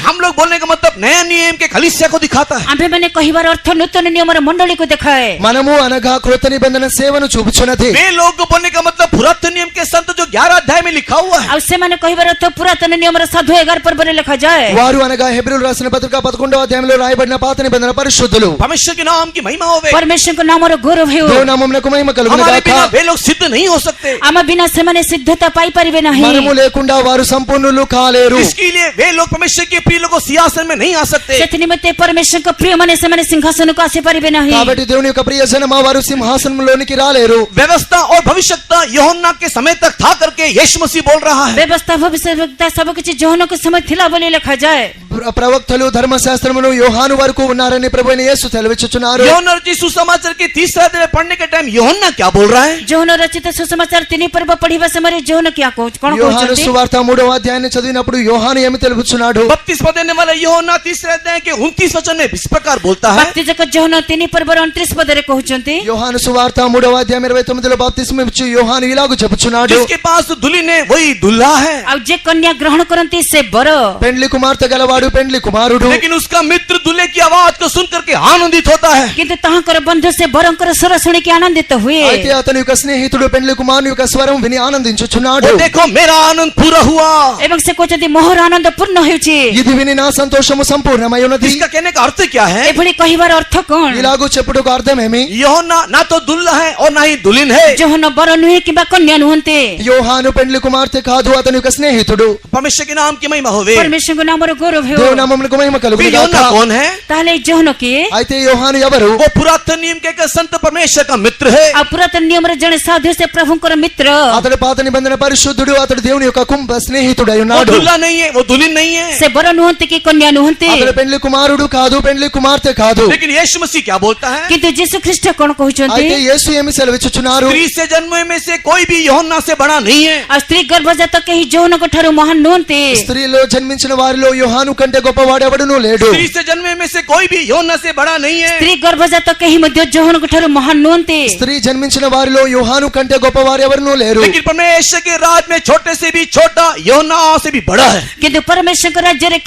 हम लोग बोलने का मतलब नया नियम के कलीसिया को दिखाता है। आंभे माने कहिबार अर्थ नूतन नियमर मंडली को देखाए। మనము అనగా కృత నిబంధన సేవను చూపుచున్నది. वे लोग बोलने का मतलब पुरातन नियम के संत जो 11 अध्याय में लिखा हुआ है। आ से माने कहिबार अर्थ पुरातन नियमर साधु 11 पर्व रे लिखा जाए। వారు అనగా హెబ్రీయులు రాసిన పత్రిక 11వ అధ్యాయంలో రాయబడిన పాత నిబంధన పరిశుద్ధులు. परमेश्वर के नाम की महिमा होवे। परमेश्वर को नामर गौरव हेउ। దేవుని నామమునకు మహిమ కలుగును हमारे గాక. बिना वे लोग सिद्ध नहीं हो सकते। आम बिना सेमाने सिद्धता पाई परिबे नहीं। మనము లేకుండా వారు సంపూర్ణులు కాలేరు. इसके लिए वे लोग परमेश्वर के प्रिय लोगों सिंहासन में नहीं आ सकते। सेति निमित्ते परमेश्वर को प्रिय माने सेमाने सिंहासन को आसे परिबे नहीं। కాబట్టి దేవుని యొక్క ప్రియ జనమా వారు సింహాసనంలోనికి రాలేరు. व्यवस्था और भविष्यता यूहन्ना के समय तक था करके यीशु मसीह बोल रहा है। व्यवस्था भविष्यवक्ता सब कुछ जोहनो के समय थिला बोले लिखा जाए। ప్రవక్తలు ధర్మశాస్త్రమును యోహాను వరకు ఉన్నారని ప్రభువైన యేసు సెలవిచ్చుచున్నారు. यूहन्ना रचित सुसमाचार के 30 अध्याय में पढ़ने के टाइम यूहन्ना क्या बोल रहा है? जोहनो रचित सुसमाचार 3 पर्व पढ़िबा समय जोहनो क्या कोण యోహాను कहउछंती? సువార్త 3వ అధ్యాయాన్ని చదివినప్పుడు యోహాను ఏమి తెలుపుచున్నాడు? बपतिस्मा देने वाला यूहन्ना 3 अध्याय के 29 वचन में इस प्रकार बोलता है। बप्तिजक जोहनो 3 पर्व 29 पदरे कहउछंती। యోహాను సువార్త 3వ అధ్యాయం 29లో బాప్తిస్మం ఇచ్చు యోహాను ఇలాగ చెప్పుచున్నాడు. जिसके पास दुल्हन है वही दुल्हा है, अब जे कन्या ग्रहण करंती से बर। పెండ్లి కుమార్తె గలవాడు పెండ్లి కుమారుడు. लेकिन उसका मित्र दूल्हे की आवाज को सुन करके आनंदित होता है। किंतु तहाकर बंधु से बरंकर स्वर सुनि के आनंदित हुए। అయితే అతని యొక్క స్నేహితుడు పెండ్లి కుమారుని యొక్క స్వరం విని ఆనందించుచున్నాడు. वो देखो मेरा आनंद पूरा हुआ। एवं से कहउछंती मोहर आनंद पूर्ण होउची। ఇది విని నా సంతోషము సంపూర్ణమై ఉన్నది. इसका कहने का अर्थ क्या है? एभली कहिबार अर्थ कोन? ఇలాగూ చెప్పుటకు అర్థమేమి? यूहन्ना ना तो दुल्हा है और ना ही दुल्हन है। जोहनो बर नुहे किबा कन्या नुहंते। యోహాను పెండ్లి కుమార్తె కాదు, అతని యొక్క స్నేహితుడు. परमेश्वर के नाम की महिमा होवे। परमेश्वर को नाम गौरव है। దేవుని నామమునకు మహిమ फिर కలుగును यूहन्ना గాక. कौन है? ताले जोहनो के అయితే యోహాను ఎవరు? वो पुरातन नियम के एक संत परमेश्वर का मित्र है। आ पुरातन नियम रे जने साधु से प्रभुंकर मित्र। అతడు పాత నిబంధన పరిశుద్ధుడు. అతడు దేవుని యొక్క స్నేహితుడై वो ఉన్నాడు. दुल्हा नहीं है, वो दुल्हन नहीं है। से बर नुहंते की कन्या नुहंते। అతడు పెండ్లి కుమారుడు కాదు, పెండ్లి కుమార్తె కాదు. लेकिन यीशु मसीह क्या बोलता है? किंतु यीशु ख्रीष्ट कोन कहउछंती? అయితే యేసు ఏమి సెలవిచ్చుచున్నారు? स्त्री से जन्म में से कोई भी यूहन्ना से बड़ा नहीं है। आ स्त्री गर्भजात के ही जोहनो को ठारू महान नुहंते। స్త్రీలో జన్మించిన వారిలో యోహాను కంటే గొప్పవాడెవడునూ లేడు. स्त्री से जन्म में से कोई भी यूहन्ना से बड़ा नहीं है। स्त्री गर्भजात के ही मध्य जोहनो को ठारू महान नुहंते। స్త్రీ జన్మించిన వారిలో యోహాను కంటే గొప్పవారెవరునూ లేరు. लेकिन परमेश्वर के राज में छोटे से भी छोटा यूहन्ना से भी बड़ा है। किंतु परमेश्वर के राज्य रे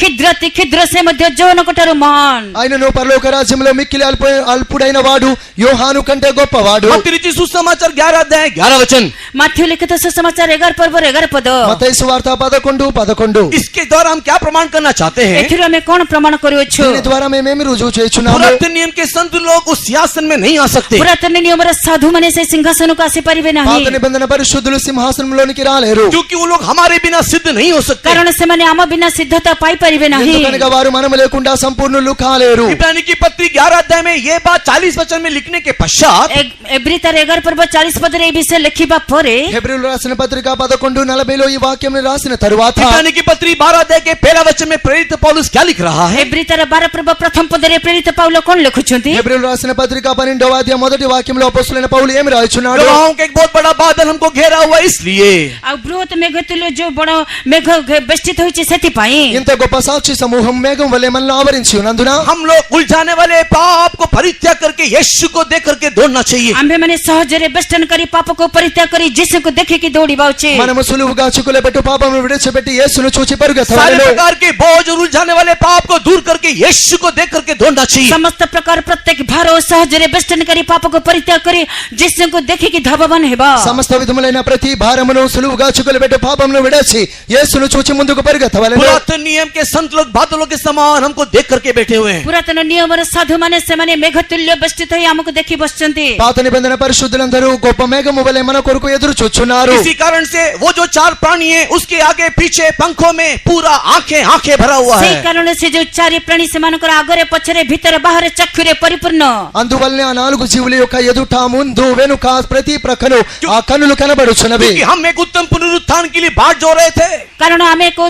खिद्र से मध्य जोहनो को ठारू महान। ఆయనను పరలోక రాజ్యంలో మిక్కిలి అల్పుడైన వాడు యోహాను కంటే గొప్పవాడు. मत्ती रचित सुसमाचार 11 अध्याय 11 वचन। माथ्यू लिखित सुसमाचार 11 पर्व 11 पद। మత్తయి సువార్త 11:11. इसके द्वारा हम क्या प्रमाण करना चाहते हैं? एथिरो हमें कोन प्रमाण करियोछु? దీని ద్వారా మేమేమి రుజువు చేయుచున్నాము? पुरातन नियम के संत लोग उस सिंहासन में नहीं आ सकते। पुरातन नियम रे साधु माने से सिंहासन को आसे परिबे పాత नहीं। నిబంధన పరిశుద్ధులు సింహాసనంలోనికి రాలేరు. क्योंकि वो लोग हमारे बिना सिद्ध नहीं हो सकते। कारण से माने आम बिना सिद्धता पाई परिबे नहीं। ఎందుకనగా వారు మనము లేకుండా సంపూర్ణులు కాలేరు. इब्रानी की पत्री 11 अध्याय में ये बात 40 वचन में लिखने के पश्चात एब्री तार 11 पर्व 40 पद रे विषय लिखिबा परे హెబ్రీయులు రాసిన పత్రిక 11:40లో ఈ వాక్యం రాసిన తరువాత इब्रानी की पत्री 12 अध्याय के पहला वचन में प्रेरित पौलुस क्या लिख रहा है? एब्री तार 12 पर्व प्रथम पद रे प्रेरित पौल कोन लिखुछंती? హెబ్రీయులు రాసిన పత్రిక 12వ అధ్యాయం మొదటి వాక్యంలో అపొస్తలుడైన పౌలు ఏమి రాయుచున్నాడు? गवाहों के एक बहुत बड़ा बादल हमको घेरा हुआ इसलिए आ बृहत मेघतुल्य जो बड़ मेघ बेष्टित होइछि सेति पाई ఇంత గొప్ప సాక్షి సమూహం మేఘం వలె మనల్ని ఆవరించి ఉన్నందున हम लोग उलझाने वाले पाप को परित्याग करके यीशु को देख करके दौड़ना चाहिए। आम्भे माने सहज रे बेष्टन करी पाप को परित्याग करी यीशु को देखे की दौड़ीबा उचित। మనము సులువుగా చిక్కులు పెట్టు పాపమును విడిచిపెట్టి యేసును చూచి सारे పరుగెత్తవలెను. प्रकार के बोझ और उलझाने वाले पाप को दूर करके यीशु को देख करके दौड़ना चाहिए। समस्त प्रकार प्रत्येक भार और सहज रे बेष्टन करी पाप को परित्याग करी यीशु को देखे की धावमान हेबा। సమస్త విధములైన ప్రతి భారమును సులువుగా చిక్కులు పెట్టు పాపమును విడిచి యేసును చూచి ముందుకు పరుగెత్తవలెను. पुरातन नियम के संत लोग बादलों के समान हमको देख करके बैठे हुए हैं। पुरातन नियम रे साधु माने से माने मेघतुल्य बेष्टित होई हमको देखि बसचंती। పాత నిబంధన పరిశుద్ధులందరూ గొప్ప మేఘము వలె మన కొరకు ఎదురు చూచున్నారు. इसी कारण से वो जो 4 प्राणी है उसके आगे पीछे पंखों में पूरा आंखें आंखें भरा हुआ सेही है। कारण से जो चारि प्राणी सेमानकर आगरे पछरे भीतर बाहर चक्षुरे परिपूर्ण। అందువల్లనే ఆ నాలుగు జీవుల యొక్క ఎదుట ముందు వెనుక ప్రతి ప్రక్కను ఆ కన్నులు కనబడుచున్నవి. क्योंकि हम एक उत्तम पुनरुत्थान के लिए बाट जो रहे थे। कारण आमे को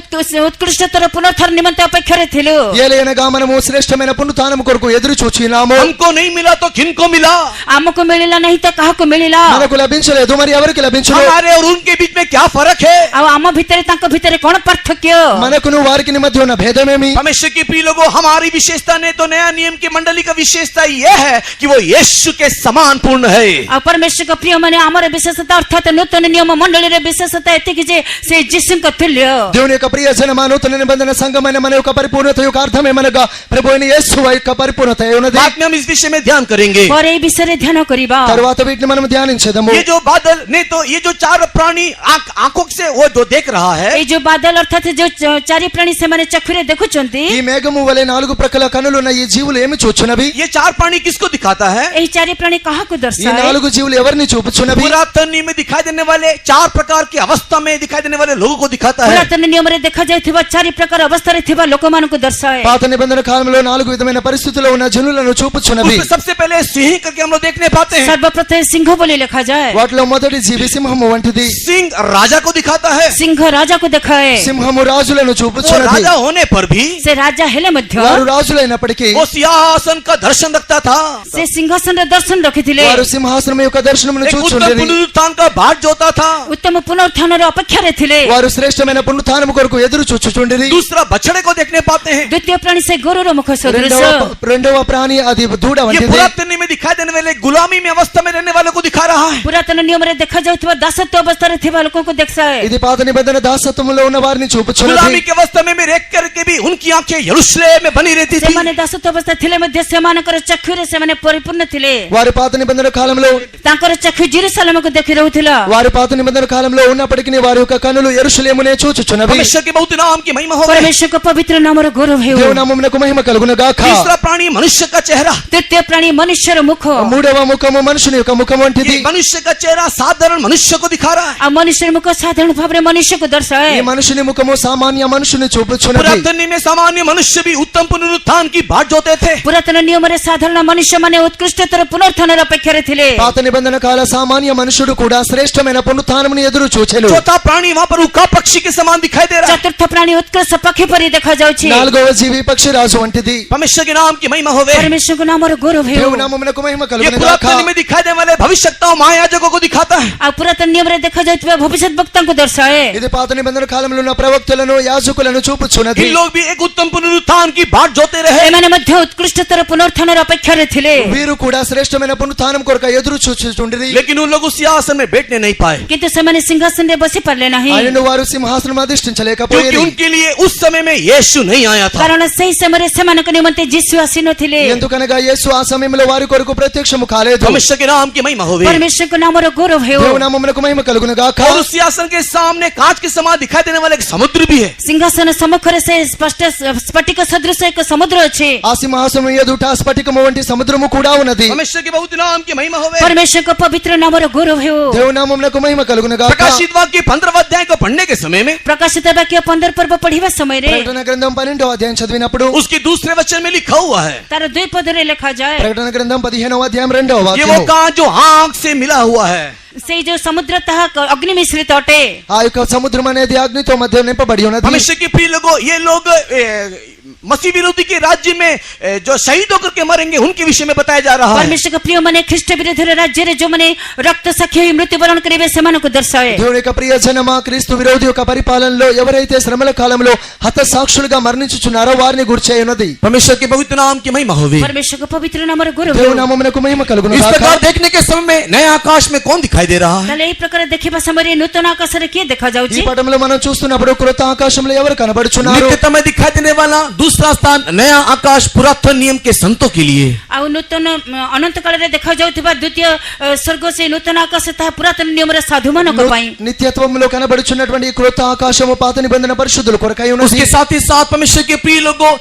उत्कृष्टतर पुनरुत्थान निमित्त अपेक्षा रे थिलु। ఏలయనగా మనము శ్రేష్టమైన పునరుత్థానము కొరకు ఎదురు చూచినాము. हमको नहीं मिला तो किनको मिला? हमको मिलिला नहीं तो काहको मिलिला? మనకు లభించలేదు, మరి ఎవరికి లభించును? हमारे और उनके बीच में क्या फर्क है? अब आम भितरे तांको भितरे कोन पार्थक्य? మనకును వారికి మధ్య ఉన్న భేదమేమి? परमेश्वर के प्रिय लोगों, हमारी विशेषता ने तो नया नियम की मंडली का विशेषता यह है कि वो यीशु के समान पूर्ण है। अब परमेश्वर का प्रिय माने हमर विशेषता अर्थात नूतन नियम मंडली रे विशेषता एतिकी जे से यीशु का तुल्य। దేవుని యొక్క ప్రియ జనమా, నూతన నిబంధన సంఘమైన మన యొక్క పరిపూర్ణత యొక్క అర్థమేమనగా ప్రభు అయిన యేసు యొక్క పరిపూర్ణత ఉన్నది. बाद में हम इस विषय में ध्यान करेंगे। और ए विषय रे ध्यान करिबा। తర్వాత వీటిని మనం ధ్యానించేదము. ये जो बादल ने तो ये जो 4 प्राणी आंखों से वो जो देख रहा है, ए जो बादल अर्थात जो चारि प्राणी से माने चक्षुरे ଆଖିରେ ଦେଖୁଛନ୍ତି ఈ మేఘము వలె నాలుగు ప్రక్కల కనులున్న ఈ జీవులు ఏమి చూచున్నవి? ये चार प्राणी किसको दिखाता है? ଏହି ଚାରି ପ୍ରାଣୀ କାହାକୁ ఈ ଦର୍ଶାଏ? నాలుగు జీవులు ఎవరిని చూపుచున్నవి? पुरातन नियम में दिखाई देने वाले चार प्रकार की अवस्था में दिखाई देने वाले लोगों को दिखाता है। ପୁରାତନ ନିୟମରେ ଦେଖାଯାଇଥିବା ଚାରି ପ୍ରକାର ଅବସ୍ଥାରେ ଥିବା ଲୋକମାନଙ୍କୁ ଦର୍ଶାଏ। పాత నిబంధన కాలంలో నాలుగు విధమైన పరిస్థితుల్లో ఉన్న జనులను చూపుచున్నవి. उसमें सबसे पहले सिंह करके हम लोग देखने पाते हैं। ସର୍ବପ୍ରଥମେ ସିଂହ ବୋଲି ଲେଖାଯାଏ। వాటిలో మొదటి జీవి సింహము వంటిది. सिंह राजा को दिखाता है। ସିଂହ ରାଜାକୁ ଦେଖାଏ। సింహము రాజులను वो చూపుచున్నది. राजा होने पर भी ସେ ରାଜା ହେଲେ ମଧ୍ୟ వారు రాజులైనప్పటికీ वो सिंहासन का दर्शन रखता था। ସେ ସିଂହାସନର ଦର୍ଶନ ରଖିଥିଲେ। వారు సింహాసనం యొక్క దర్శనమును एक उत्तम చూచుచుండేది. पुनरुत्थान का बाट जोता था। ଉତ୍ତମ ପୁନରୁତ୍ଥାନର ଅପେକ୍ଷାରେ ଥିଲେ। వారు శ్రేష్టమైన పునరుత్థానము కొరకు ఎదురు చూచుచుండేది. दूसरा बछड़े को देखने पाते हैं। ଦ୍ୱିତୀୟ ପ୍ରାଣୀ ସେ ଗୋରୁର ମୁଖ ସଦୃଶ। రెండవ ప్రాణి అది దూడ ये వంటిది. पुरातन नियम में दिखाई देने वाले गुलामी में अवस्था में रहने वालों को दिखा रहा है। ପୁରାତନ ନିୟମରେ ଦେଖାଯାଉଥିବା ଦାସତ୍ୱ ଅବସ୍ଥାରେ ଥିବା ଲୋକଙ୍କୁ ଦେଖାଏ। ఇది పాత నిబంధన దాసత్వములో ఉన్న వారిని गुलामी చూపుచున్నది. की अवस्था में भी रह करके भी उनकी आंखें यरूशलेम में बनी रहती थी। ସେମାନେ ଦାସତ୍ୱ ଅବସ୍ଥା ଥିଲେ ମଧ୍ୟ ସେମାନଙ୍କର ଚକ୍ଷୁରେ ସେମାନେ ପରିପୂର୍ଣ୍ଣ ଥିଲେ। వారి పాత నిబంధన కాలంలో ତାଙ୍କର ଚକ୍ଷୁ ଜେରୁସାଲେମକୁ ଦେଖି ରହୁଥିଲା। వారి పాత నిబంధన కాలంలో ఉన్నప్పటికీ వారి యొక్క కన్నులు యెరూషలేమునే చూచుచున్నవి. परमेश्वर के बहुत नाम की महिमा हो। ପରମେଶ୍ୱରଙ୍କ ପବିତ୍ର ନାମର ଗୌରବ ହେଉ। దేవునామమునకు మహిమ కలుగును గాక. तीसरा प्राणी मनुष्य का चेहरा। ତୃତୀୟ ପ୍ରାଣୀ ମନୁଷ୍ୟର ମୁଖ। మూడవ ముఖము మనుషుని యొక్క ముఖం వంటిది. ये मनुष्य का चेहरा साधारण मनुष्य को दिखा रहा है। ଆଉ ମନୁଷ୍ୟର ମୁଖ ସାଧାରଣ ଭାବରେ ମନୁଷ୍ୟକୁ ଦର୍ଶାଏ। ఈ మనుషుని ముఖము సామాన్య మనుషుని చూపుచున్నది. पुरातन नियम में सामान्य मनुष्य भी उत्तम पुनरुत्थान की बाट जोते थे। ପୁରାତନ ନିୟମରେ ସାଧାରଣ ମନୁଷ୍ୟମାନେ ଉତ୍କୃଷ୍ଟତର ପୁନରୁତ୍ଥାନର ଅପେକ୍ଷାରେ ଥିଲେ। పాత నిబంధన కాల సామాన్య మనుషుడు కూడా శ్రేష్టమైన పునరుత్థానమును ఎదురు చూచెను. चौथा प्राणी वहां पर उका पक्षी के समान दिखाई दे रहा है। ଚତୁର୍ଥ ପ୍ରାଣୀ ଉତ୍କର୍ଷ ପକ୍ଷୀ ପରି ଦେଖାଯାଉଛି। నాలుగవ జీవి పక్షిరాజు వంటిది. परमेश्वर के नाम की महिमा होवे। ପରମେଶ୍ୱରଙ୍କ ନାମର ଗୌରବ ହେଉ। దేవునామమునకు మహిమ ये కలుగును గాక. पुरातन नियम में दिखाई देने वाले भविष्यवक्ताओं महायाजकों को दिखाता है। ଆଉ ପୁରାତନ ନିୟମରେ ଦେଖାଯାଉଥିବା ଭବିଷ୍ୟତ ବକ୍ତାଙ୍କୁ ଦର୍ଶାଏ। ఇది పాత నిబంధన కాలంలో ఉన్న ప్రవక్తలను యాజకులను చూపుచున్నది. इन लोग भी एक उत्तम पुनरुत्थान की बाट जोते रहे। ଏମାନେ ମଧ୍ୟ ଉତ୍କୃଷ୍ଟତର ପୁନରୁତ୍ଥାନର ଅପେକ୍ଷାରେ ଥିଲେ। వీరు కూడా శ్రేష్టమైన పునరుత్థానం కొరకు ఎదురు చూచుచుండిరి. लेकिन उन लोग उस सिंहासन में बैठने नहीं पाए, କିନ୍ତୁ ସେମାନେ ସିଂହାସନରେ ବସି ପାରିଲେ ନାହିଁ। ఆయనను వారు సింహాసనం क्योंकि అధిష్ఠించలేకపోయారు. उनके लिए उस समय में यीशु नहीं आया था। କାରଣ ସେହି ସମୟରେ ସେମାନଙ୍କ ନିମନ୍ତେ ଯୀଶୁ ଆସିନଥିଲେ। ఎందుకనగా యేసు ఆ సమయంలో వారి కొరకు ప్రత్యక్షము కాలేదు. परमेश्वर के नाम की महिमा होवे। ପରମେଶ୍ୱରଙ୍କ ନାମର ଗୌରବ ହେଉ। దేవునామమునకు మహిమ కలుగును గాక. और उस सिंहासन के सामने कांच के समान दिखाई देने वाला एक समुद्र भी है। ସିଂହାସନ ସମ୍ମୁଖରେ ସେ ସ୍ଫଟିକ ସଦୃଶ ଏକ ସମୁଦ୍ର ଅଛି। ఆ సింహాసనం ఎదుట స్ఫటికము వంటి సముద్రము కూడా ఉన్నది. परमेश्वर के बहुत नाम की महिमा होवे। ପରମେଶ୍ୱରଙ୍କ ପବିତ୍ର ନାମର ଗୌରବ ହେଉ। దేవునామమునకు మహిమ కలుగును గాక. प्रकाशित वाक्य 15 अध्याय को पढ़ने के समय में ପ୍ରକାଶିତ ବାକ୍ୟ 15 ପର୍ବ ପଢିବା ସମୟରେ ప్రకటన గ్రంథం 12వ అధ్యాయం చదివినప్పుడు उसके दूसरे वचन में लिखा हुआ है, ତାର ଦୁଇ ପଦରେ ଲେଖାଯାଏ। ప్రకటన గ్రంథం 15వ అధ్యాయం 2వ ये वो వాక్యము. कांच जो आग से मिला हुआ है। ସେଇ ଯୋଉ ସମୁଦ୍ର ତାହା ଅଗ୍ନି ମିଶ୍ରିତ ଅଟେ। ఆ యొక్క సముద్రం అనేది అగ్నితో మధ్య నింపబడి ఉన్నది. परमेश्वर के प्रिय लोगों, ये लोग मसीह विरोधी के राज्य में जो शहीद होकर के मरेंगे उनके विषय में बताया जा रहा है। ପରମେଶ୍ୱରଙ୍କ ପ୍ରିୟମାନେ ଖ୍ରୀଷ୍ଟ ବିରୋଧୀର ରାଜ୍ୟରେ ଯୋଉମାନେ ରକ୍ତ ସାକ୍ଷୀ ହୋଇ ମୃତ୍ୟୁବରଣ କରିବେ ସେମାନଙ୍କୁ ଦର୍ଶାଏ। దేవుని యొక్క ప్రియ జనమా, క్రీస్తు విరోధి యొక్క పరిపాలనలో ఎవరైతే శ్రమల కాలంలో హత సాక్షులుగా మరణించుచున్నారో వారిని గుర్చే ఉన్నది. परमेश्वर के पवित्र नाम की महिमा होवे। ପରମେଶ୍ୱରଙ୍କ ପବିତ୍ର ନାମର ଗୌରବ ହେଉ। దేవునామమునకు మహిమ కలుగును इस గాక. प्रकार देखने के समय में नए आकाश में कौन दिखाई दे रहा है? ତାହେଲେ ଏହି ପ୍ରକାର ଦେଖିବା ସମୟରେ ନୂତନ ଆକାଶରେ କିଏ ఈ ଦେଖାଯାଉଛି? పటంలో మనం చూస్తున్నప్పుడు కృత ఆకాశంలో ఎవరు కనబడుచున్నారు? नित्यता में दिखाई देने वाला दूसरा स्थान नया आकाश पुरातन नियम के संतों के लिए। ଆଉ ନୂତନ ଅନନ୍ତ କାଳରେ ଦେଖାଯାଉଥିବା ଦ୍ୱିତୀୟ ସ୍ୱର୍ଗ ସେ ନୂତନ ଆକାଶ ତାହା ପୁରାତନ ନିୟମର ସାଧୁମାନଙ୍କ ପାଇଁ। నిత్యత్వంలో కనబడుచున్నటువంటి ఈ కృత ఆకాశము పాత నిబంధన పరిశుద్ధుల కొరకై ఉన్నది. उसके साथ ही साथ परमेश्वर के प्रिय लोगों,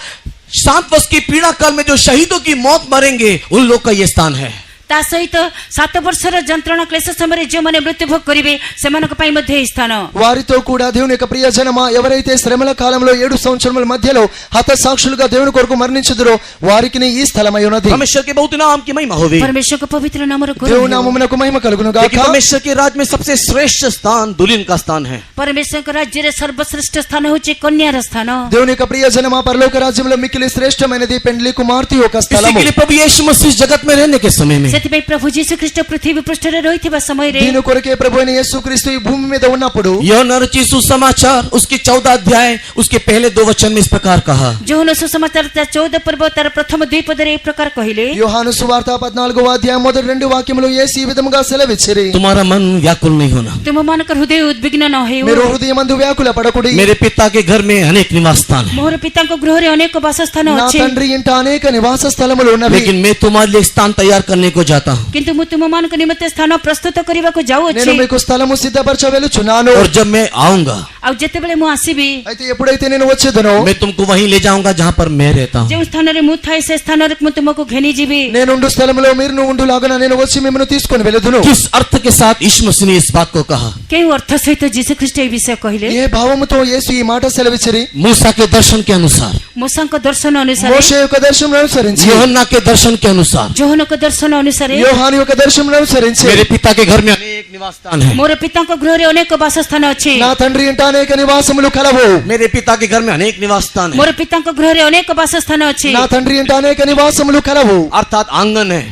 7 वर्ष की पीड़ा काल में जो शहीदों की मौत मरेंगे उन लोग का ये स्थान है। ତା ସହିତ 7 ବର୍ଷର ଯନ୍ତ୍ରଣା କ୍ଲେଶ ସମୟରେ ଯେଉଁମାନେ ମୃତ୍ୟୁଭୋଗ କରିବେ ସେମାନଙ୍କ ପାଇଁ ମଧ୍ୟ ଏହି ସ୍ଥାନ। వారితో కూడా దేవుని యొక్క ప్రియ జనమా, ఎవరైతే శ్రమల కాలంలో 7 సంవత్సరముల మధ్యలో హత సాక్షులుగా దేవుని కొరకు మరణించుదురో వారికి ఈ స్థలమై ఉన్నది. परमेश्वर के बहुत नाम की महिमा होवे। పరమేశ్వరଙ୍କ పవిత్ర నామର గౌరవ దేవుని ହେଉ। నామమునకు మహిమ కలుగును लेकिन గాక. परमेश्वर के राज्य में सबसे श्रेष्ठ स्थान दुल्हन का स्थान है। ପରମେଶ୍ୱରଙ୍କ ରାଜ୍ୟରେ ସର୍ବଶ୍ରେଷ୍ଠ ସ୍ଥାନ ହେଉଛି କନ୍ୟାର ସ୍ଥାନ। దేవుని యొక్క ప్రియ జనమా, పరలోక రాజ్యంలో మిక్కిలి శ్రేష్టమైనది పెండ్లి కుమార్తె యొక్క इसी స్థలము. के लिए प्रभु यीशु मसीह जगत में रहने के समय में ସେଥିପାଇଁ ପ୍ରଭୁ ଯୀଶୁ ଖ୍ରୀଷ୍ଟ ପୃଥିବୀ ପୃଷ୍ଠରେ ରହିଥିବା ସମୟରେ దీని కొరకే ప్రభు అయిన యేసుక్రీస్తు ఈ భూమి మీద ఉన్నప్పుడు यौन रचित सुसमाचार उसके 14 अध्याय उसके पहले 2 वचन में इस प्रकार कहा, ଯୌନ ସୁସମାଚାର ତା 14 ପର୍ବ ତାର ପ୍ରଥମ 2 ପଦରେ ଏହି ପ୍ରକାର କହିଲେ। యోహాను సువార్త 14వ అధ్యాయం మొదటి 2 వాక్యములు యేసు ఈ విధముగా సెలవిచ్చిరి. तुम्हारा मन व्याकुल नहीं होना, ତୁମମାନଙ୍କର ହୃଦୟ ଉଦ୍ବିଗ୍ନ ନ ହେଉ। మీరు హృదయమందు వ్యాకుల పడకుడి. मेरे पिता के घर में अनेक निवास स्थान है, ମୋର ପିତାଙ୍କ ଗୃହରେ ଅନେକ ବାସସ୍ଥାନ నా ଅଛି। తండ్రి ఇంట అనేక నివాస స్థలములు ఉన్నవి. लेकिन मैं तुम्हारे लिए स्थान तैयार करने को जाता हूँ କିନ୍ତୁ ମୁଁ ତୁମମାନଙ୍କ ନିମନ୍ତେ ସ୍ଥାନ ପ୍ରସ୍ତୁତ କରିବାକୁ నేను ଯାଉଅଛି మీకు స్థలము సిద్ధపరచ వెలుచున్నాను और जब मैं आऊंगा ଆଉ ଯେତେବେଳେ ମୁଁ ଆସିବି అయితే ఎప్పుడైతే నేను వచ్చేదనో मैं तुमको वहीं ले जाऊंगा जहाँ पर मैं रहता हूँ ଯେଉଁ ସ୍ଥାନରେ ମୁଁ ଥାଏ ସେ ସ୍ଥାନରେ ମୁଁ ତୁମକୁ ଘେନି ଯିବି నేనుండు స్థలములో మీరు ఉండులాగున నేను వచ్చి మిమ్మల్ని తీసుకొని వెలుదును किस अर्थ के साथ यीशु मसीह ने इस बात को कहा କେଉଁ ଅର୍ଥ ସହିତ ଯୀଶୁଖ୍ରୀଷ୍ଟ ଏହି ବିଷୟ କହିଲେ ఏ భావముతో యేసు ఈ మాట సెలవిచ్చిరి मूसा के दर्शन के अनुसार మూసాଙ୍କ దర్ଶନ ଅନୁସାରେ మోషే యొక్క దర్శనం అనుసరించి యోహन्ना के दर्शन के अनुसार ଯୋହନଙ୍କ ଦର୍ଶନ ଅନୁସାରେ యోహాను యొక్క దర్శనం అనుసరించి मेरे पिता के घर में अनेक निवास स्थान है ମୋର ପିତାଙ୍କ ଗୃହରେ ଅନେକ ବାସସ୍ଥାନ ଅଛି నా తండ్రి ఇంట అనేక నివాసములు కలవు मेरे पिता के घर में अनेक निवास स्थान है ମୋର ପିତାଙ୍କ ଗୃହରେ ଅନେକ ବାସସ୍ଥାନ ଅଛି నా తండ్రి ఇంట అనేక నివాసములు కలవు अर्थात आंगन है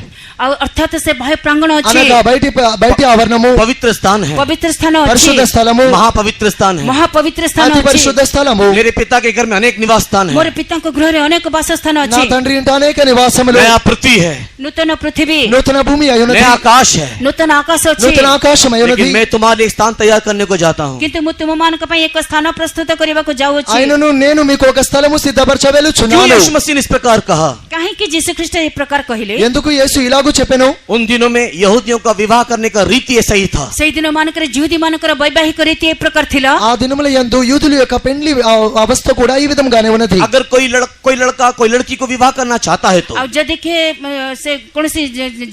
ଆଉ ଅର୍ଥାତ୍ ସେ ବାହ୍ୟ ପ୍ରାଙ୍ଗଣ ଅଛି అనగా బయటి ఆవరణము पवित्र स्थान है ପବିତ୍ର ସ୍ଥାନ ଅଛି పరిశుద్ధ స్థలము महापवित्र स्थान है ମହାପବିତ୍ର ସ୍ଥାନ అతి ଅଛି పరిశుద్ధ స్థలము मेरे पिता के घर में अनेक निवास स्थान ମୋର है ପିତାଙ୍କ ଗୃହରେ ଅନେକ ବାସସ୍ଥାନ నా ଅଛି తండ్రి ఇంట అనేక నివాసములు नया पृथ्वी है ନୂତନ ପୃଥିବୀ నూతన భూమి అయ్యున్నది नया आकाश है ନୂତନ ଆକାଶ ଅଛି నూతన ఆకాశం అయ్యున్నది लेकिन मैं तुम्हारे लिए स्थान तैयार करने को जाता हूँ କିନ୍ତୁ ମୁଁ ତୁମମାନଙ୍କ ପାଇଁ ଏକ ସ୍ଥାନ ପ୍ରସ୍ତୁତ କରିବାକୁ ଯାଉଅଛି ఆయనను నేను మీకు ఒక స్థలము సిద్ధపరచ क्यों వెలుచున్నాను यीशु मसीह ने इस प्रकार कहा କାହିଁକି ଯୀଶୁଖ୍ରୀଷ୍ଟ ଏହି ପ୍ରକାର କହିଲେ ఎందుకు యేసు ఇలాగూ చెప్పెను उन दिनों में यहूदियों का विवाह करने का रीति ऐसा ही था ସେଇ ଦିନ ମାନଙ୍କରେ ଯୁହୁଦୀ ମାନଙ୍କର ବୈବାହିକ ରୀତି ଏ ପ୍ରକାର ଥିଲା ఆ దినముల యందు యూదుల యొక్క పెండ్లి అవస్థ కూడా ఈ విధంగానే ఉన్నది अगर कोई लड़का कोई लड़की को विवाह करना चाहता है तो ଆଉ ଯଦି କିଏ ସେ କୌଣସି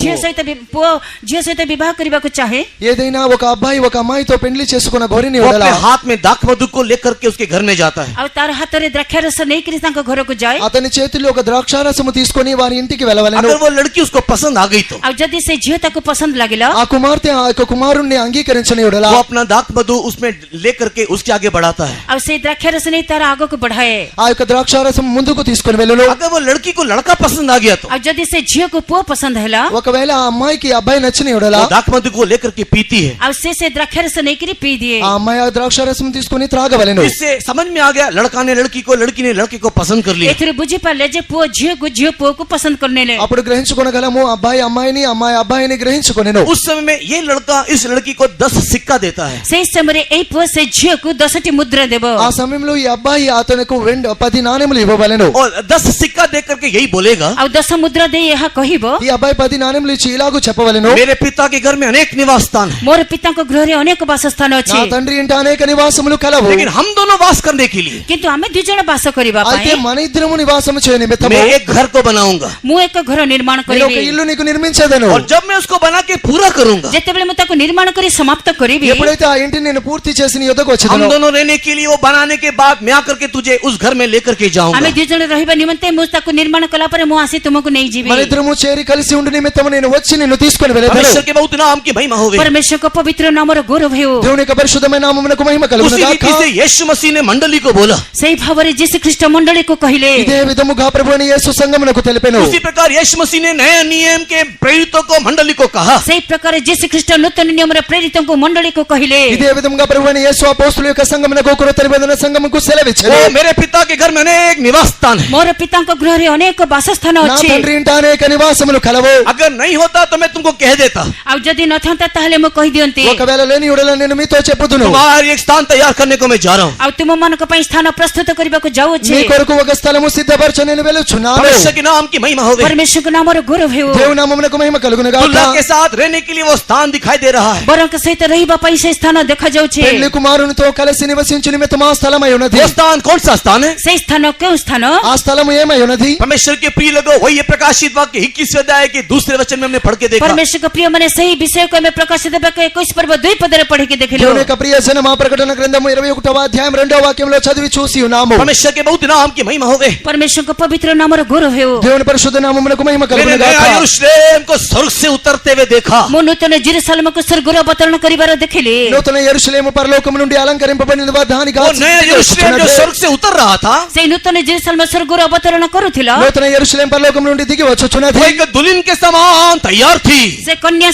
ଝିଅ ସହିତ ପୁଅ ଝିଅ ସହିତ ବିବାହ କରିବାକୁ ଚାहे ఏదైనా ఒక అబ్బాయి ఒక అమ్మాయితో పెండ్లి చేసుకున్న గోరిని वो వదల अपने हाथ में दाखमधु को लेकर के उसके घर में जाता है ଆଉ ତାର ହାତରେ ଦ୍ରାକ୍ଷାରସ ନେଇକରି ତାଙ୍କ ଘରକୁ ଯାଏ అతని చేతిలో ఒక ద్రాక్షారసము తీసుకొని వారి ఇంటికి వెళ్ళవలెను अगर वो लड़की उसको पसंद आ गई तो ଆଉ ଯଦି ସେ ଝିଅ ତାକୁ ପସନ୍ଦ ଲାଗିଲା ఆ కుమార్తె ఆ యొక్క కుమారుణ్ణి అంగీకరించని యెడల वो अपना दाखमधु उसमें लेकर के उसके आगे बढ़ाता है ଆଉ ସେଇ ଦ୍ରାକ୍ଷାରସ ନେଇ ତାର ଆଗକୁ ବଢାଏ ఆ యొక్క ద్రాక్షారసం ముందుకు తీసుకొని వెళ్ళును अगर वो लड़की को लड़का पसंद आ गया तो ଆଉ ଯଦି ସେ ଝିଅକୁ ପୁଅ ପସନ୍ଦ ହେଲା ఒకవేళ ఆ అమ్మాయికి అబ్బాయి నచ్చిన యెడల वो दाखमधु को लेकर के पीती है ଆଉ ସେ ద్రాక్షారସ ନେଇକରି ପିଇ ଦିଏ ఆ అమ్మాయి ఆ ద్రాక్షారసం తీసుకొని త్రాగవలెను इससे समझ में आ गया लड़का ने लड़की को लड़की ने लड़के को पसंद कर लिया ଏଥିରୁ ବୁଝିପାରିଲେ ଯେ ପୁଅ ଝିଅକୁ ଝିଅ ପୁଅକୁ ପସନ୍ଦ କରିନେଲେ అప్పుడు గ్రహించుకొనగలము అబ్బాయి అమ్మాయిని అమ్మాయి అబ్బాయిని గ్రహించుకొనెను उस समय में ये लड़का इस लड़की को 10 सिक्का देता है ସେଇ ସମୟରେ ଏଇ ପୁଅ ସେ ଝିଅକୁ 10ଟି ମୁଦ୍ରା ଦେବ ఆ సమయంలో ఈ అబ్బాయి అతనికి 10 నాణెములు ఇవ్వవలెను और 10 सिक्का दे करके यही बोलेगा ଆଉ 10 ముద్ర ଦେଇ ଏହା କହିବ ఈ అబ్బాయి 10 నాణెములు ఇచ్చి ఇలాగూ చెప్పవలెను मेरे पिता के घर में अनेक निवास स्थान है ମୋର ପିତାଙ୍କ ଗୃହରେ ଅନେକ ବାସସ୍ଥାନ నా ଅଛି తండ్రి ఇంట అనేక నివాసములు కలవు लेकिन हम दोनों वास करने के लिए କିନ୍ତୁ ଆମେ ଦୁଇ ଜଣ ବାସ କରିବା అయితే ପାଇଁ మన ఇద్దరము నివాసము చేయ నిమిత్తము मैं एक घर को बनाऊंगा ମୁଁ ଏକ ଘର ନିର୍ମାଣ నేను ఒక କରିବି ఇల్లు నీకు నిర్మించదను और जब मैं उसको बना के पूरा करूंगा ଯେତେବେଳେ ମୁଁ ତାକୁ ନିର୍ମାଣ କରି ସମାପ୍ତ କରିବି ఎప్పుడైతే ఆ ఇంటిని నేను పూర్తి చేసి నీ యొద్దకు हम వచ్చేదను दोनों रहने के लिए वो बनाने के बाद मैं आकर के तुझे उस घर में लेकर के जाऊंगा ଆମେ ଦୁଇ ଜଣ ରହିବା ନିମନ୍ତେ ମୁଁ ତାକୁ ନିର୍ମାଣ କଲା ପରେ ମୁଁ ଆସି ତୁମକୁ ନେଇଯିବି మన ఇద్దరము చేరి కలిసి ఉండి నిమిత్తము నేను వచ్చి నిన్ను తీసుకొని వెళ్ళేదను परमेश्वर के बहुत नाम की महिमा होवे परमेश्वरको पवित्र नामର गौरव ହେଉ దేవుని యొక్క పరిశుద్ధమైన నామమునకు మహిమ కలుగును उसी रीति గాక से यीशु मसीह ने मंडली को बोला ସେଇ ଭାବରେ ଯୀଶୁ ଖ୍ରୀଷ୍ଟ ମଣ୍ଡଳୀକୁ କହିଲେ ఇదే విధముగా ప్రభువైన యేసు సంఘమునకు తెలిపెను उसी प्रकार यीशु मसीह ने नए नियम के प्रेरितों को मंडली को कहा ସେଇ ପ୍ରକାର ଯୀଶୁ ଖ୍ରୀଷ୍ଟ ନୂତନ ନିୟମର ପ୍ରେରିତଙ୍କୁ ମଣ୍ଡଳୀକୁ କହିଲେ ఇదే విధముగా ప్రభువైన యేసు అపోస్తలుల యొక్క సంఘమునకు కొరత నిబంధన సంఘముకు సెలవిచ్చెను वो मेरे पिता के घर में अनेक निवास स्थान है ମୋର ପିତାଙ୍କ ଗୃହରେ ଅନେକ ବାସସ୍ଥାନ నా ଅଛି తండ్రి ఇంట అనేక నివాసములు కలవు अगर नहीं होता तो मैं तुमको कह देता ଆଉ ଯଦି ନଥାନ୍ତା ତାହେଲେ ମୁଁ କହିଦିଅନ୍ତି ఒకవేళ లేని యెడల నేను మీతో చెప్పుదును तुम्हारे एक स्थान तैयार करने को मैं जा रहा हूँ ଆଉ ତୁମମାନଙ୍କ ପାଇଁ ସ୍ଥାନ ପ୍ରସ୍ତୁତ କରିବାକୁ ଯାଉଛି మీ కొరకు ఒక స్థలము సిద్ధపరచ నేను వెలుచున్నాను परमेश्वर के नाम की महिमा होवे परमेश्वरको नामର गौरव हेଉ దేవుని నామమునకు మహిమ కలుగును గాక दुल्हा के साथ रहने के लिए वो स्थान दिखाई दे रहा है ବରଙ୍କ ସହିତ ରହିବା ପାଇଁ ସେ ସ୍ଥାନ ଦେଖାଯାଉଛି పెళ్లి కుమారునితో కలిసి నివసించు నిమిత్తం ఆ స్థలమై ఉన్నది वो स्थान कौन सा स्थान है ସେଇ ସ୍ଥାନ କେଉଁ ସ୍ଥାନ ఆ స్థలము ఏమై ఉన్నది परमेश्वर के प्रिय लोगों वही ये प्रकाशित वाक्य 21वें अध्याय के दूसरे वचन में हमने पढ़ के देखा परमेश्वरको प्रिय ମାନେ ସେହି ବିଷୟକୁ ଆମେ ପ୍ରକାଶିତ ବାକ୍ୟ 21 ପର୍ବ 2 ପଦରେ ପଢିକି ଦେଖିଲୁ దేవుని యొక్క ప్రియ జనమ ప్రకటన గ్రంథము 21వ అధ్యాయం 2వ వాక్యంలో చదివి చూసి ఉన్నాము परमेश्वर के बहुत नाम की महिमा होवे परमेश्वरको पवित्र नामର गौरव हेउ దేవుని పరిశుద్ధ నామమునకు మహిమ मैंने కలుగును नया గాక यरूशलेम को स्वर्ग से उतरते हुए देखा ମୁଁ ନୂତନ ଜେରୁସାଲେମକୁ ସ୍ୱର୍ଗରୁ ଅବତରଣ କରିବାର ଦେଖିଲି నూతన యెరూషలేము పరలోకము నుండి అలంకరింపబడినది దానికి वो नया यरूशलेम जो स्वर्ग से उतर रहा था ସେଇ ନୂତନ ଜେରୁସାଲେମ ସ୍ୱର୍ଗରୁ ଅବତରଣ କରୁଥିଲା నూతన యెరూషలేము పరలోకము నుండి దిగి వచ్చుచున్నది वो एक दुल्हन के समान तैयार थी ସେ କନ୍ୟା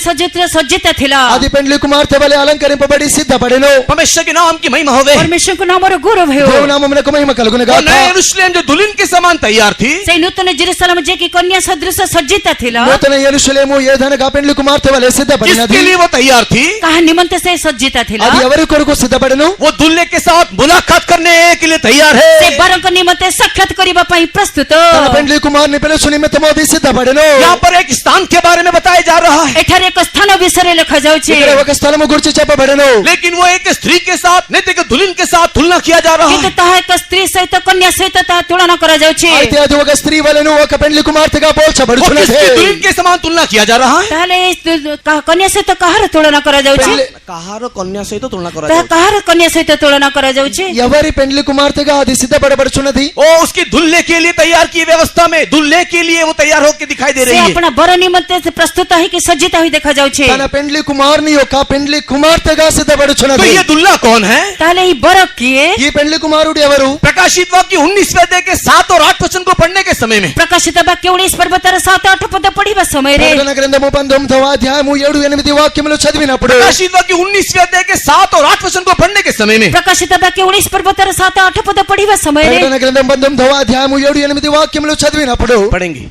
ସଜ୍ଜିତ ଥିଲା అది పెండ్లి కుమార్తె వలె అలంకరింపబడి సిద్ధపడెను परमेश्वर के नाम की महिमा होवे परमेश्वरको नामର गौरव हेउ దేవుని నామమునకు మహిమ కలుగును वो గాక नया यरूशलेम जो दुल्हन के समान तैयार थी ସେଇ ନୂତନ ଜେରୁସାଲେମ ଯେ କି କନ୍ୟା ସଦୃଶ ସଜ୍ଜିତ ଥିଲା నూతన యెరూషలేము ఏదనగా పెండ్లి కుమార్తె వలె సిద్ధపడినది किसके लिए वो तैयार थी? କାହା ନିମନ୍ତେ ସେ ସଜ୍ଜିତ ଥିଲା? అది ఎవరి కొరకు సిద్ధపడను वो दूल्हे के साथ मुलाकात करने के लिए तैयार ସେ है। ବରଙ୍କ ନିମନ୍ତେ ସାକ୍ଷାତ କରିବା ପାଇଁ ପ୍ରସ୍ତୁତ। తన పెండ్లి కుమారుని పిలుచు నిమిత్తము అది సిద్ధపడను यहाँ पर एक स्थान के बारे में बताया जा रहा है, ଏଠାରେ ଏକ ସ୍ଥାନ ବିଷୟରେ ଲେଖାଯାଉଛି, ఇక్కడ ఒక స్థలము గురించి చెప్పబడను लेकिन वो एक स्त्री के साथ नहीं तो एक दुल्हन के साथ तुलना किया जा रहा କିନ୍ତୁ है। ତାହା ଏକ ସ୍ତ୍ରୀ ସହିତ କନ୍ୟା ସହିତ ତାହା ତୁଳନା କରାଯାଉଛି। అయితే అది ఒక స్త్రీ వలెను ఒక పెండ్లి కుమార్తెగా वो పోల్చబడుచున్నది किसकी दुल्हन के समान तुलना किया जा रहा है? ତାହେଲେ ଏଇ କନ୍ୟା ସହିତ କାହାର ତୁଳନା କରାଯାଉଛି? कहार कन्या सहित तुलना करा ତାହା କାହାର କନ୍ୟା ସହିତ ତୁଳନା କରାଯାଉଛି? ఎవరి పెండ్లి కుమార్తెగా అది సిద్ధపడబడుచున్నది ओ उसकी दुल्हे के लिए तैयार की व्यवस्था में दुल्हे के लिए वो तैयार होकर दिखाई दे ସେ रही है। ଆପଣା ବର ନିମନ୍ତେ ସେ ପ୍ରସ୍ତୁତ ହେଇକି ସଜ୍ଜିତ ହୋଇ ଦେଖାଯାଉଛି। తన పెండ్లి కుమారుని యొక్క పెండ్లి కుమార్తెగా तो సిద్ధపడుచున్నది ये दुल्हा कौन है? ତାହେଲେ ଏଇ ବର କିଏ? ఈ పెండ్లి కుమారుడు ఎవరు प्रकाशित वाक्य 19वें अध्याय के 7 और 8 वचन को पढ़ने के समय में ପ୍ରକାଶିତ ବାକ୍ୟ 19 ପର୍ବ ତାର 7-8 ପଦ ପଢିବା ସମୟରେ ప్రకటన గ్రంథము 19వ అధ్యాయము 7-8 వాక్యములు చదివినప్పుడు प्रकाशित वाक्य 19वें अध्याय के 7 और 8 वचन को पढ़ने के समय में ପ୍ରକାଶିତ ବାକ୍ୟ 19 ପର୍ବ ତାର 7-8 ପଦ ପଢିବା ସମୟରେ ప్రకటన గ్రంథం 19వ అధ్యాయము 7-8 వాక్యములు చదివినప్పుడు पढ़ेंगे।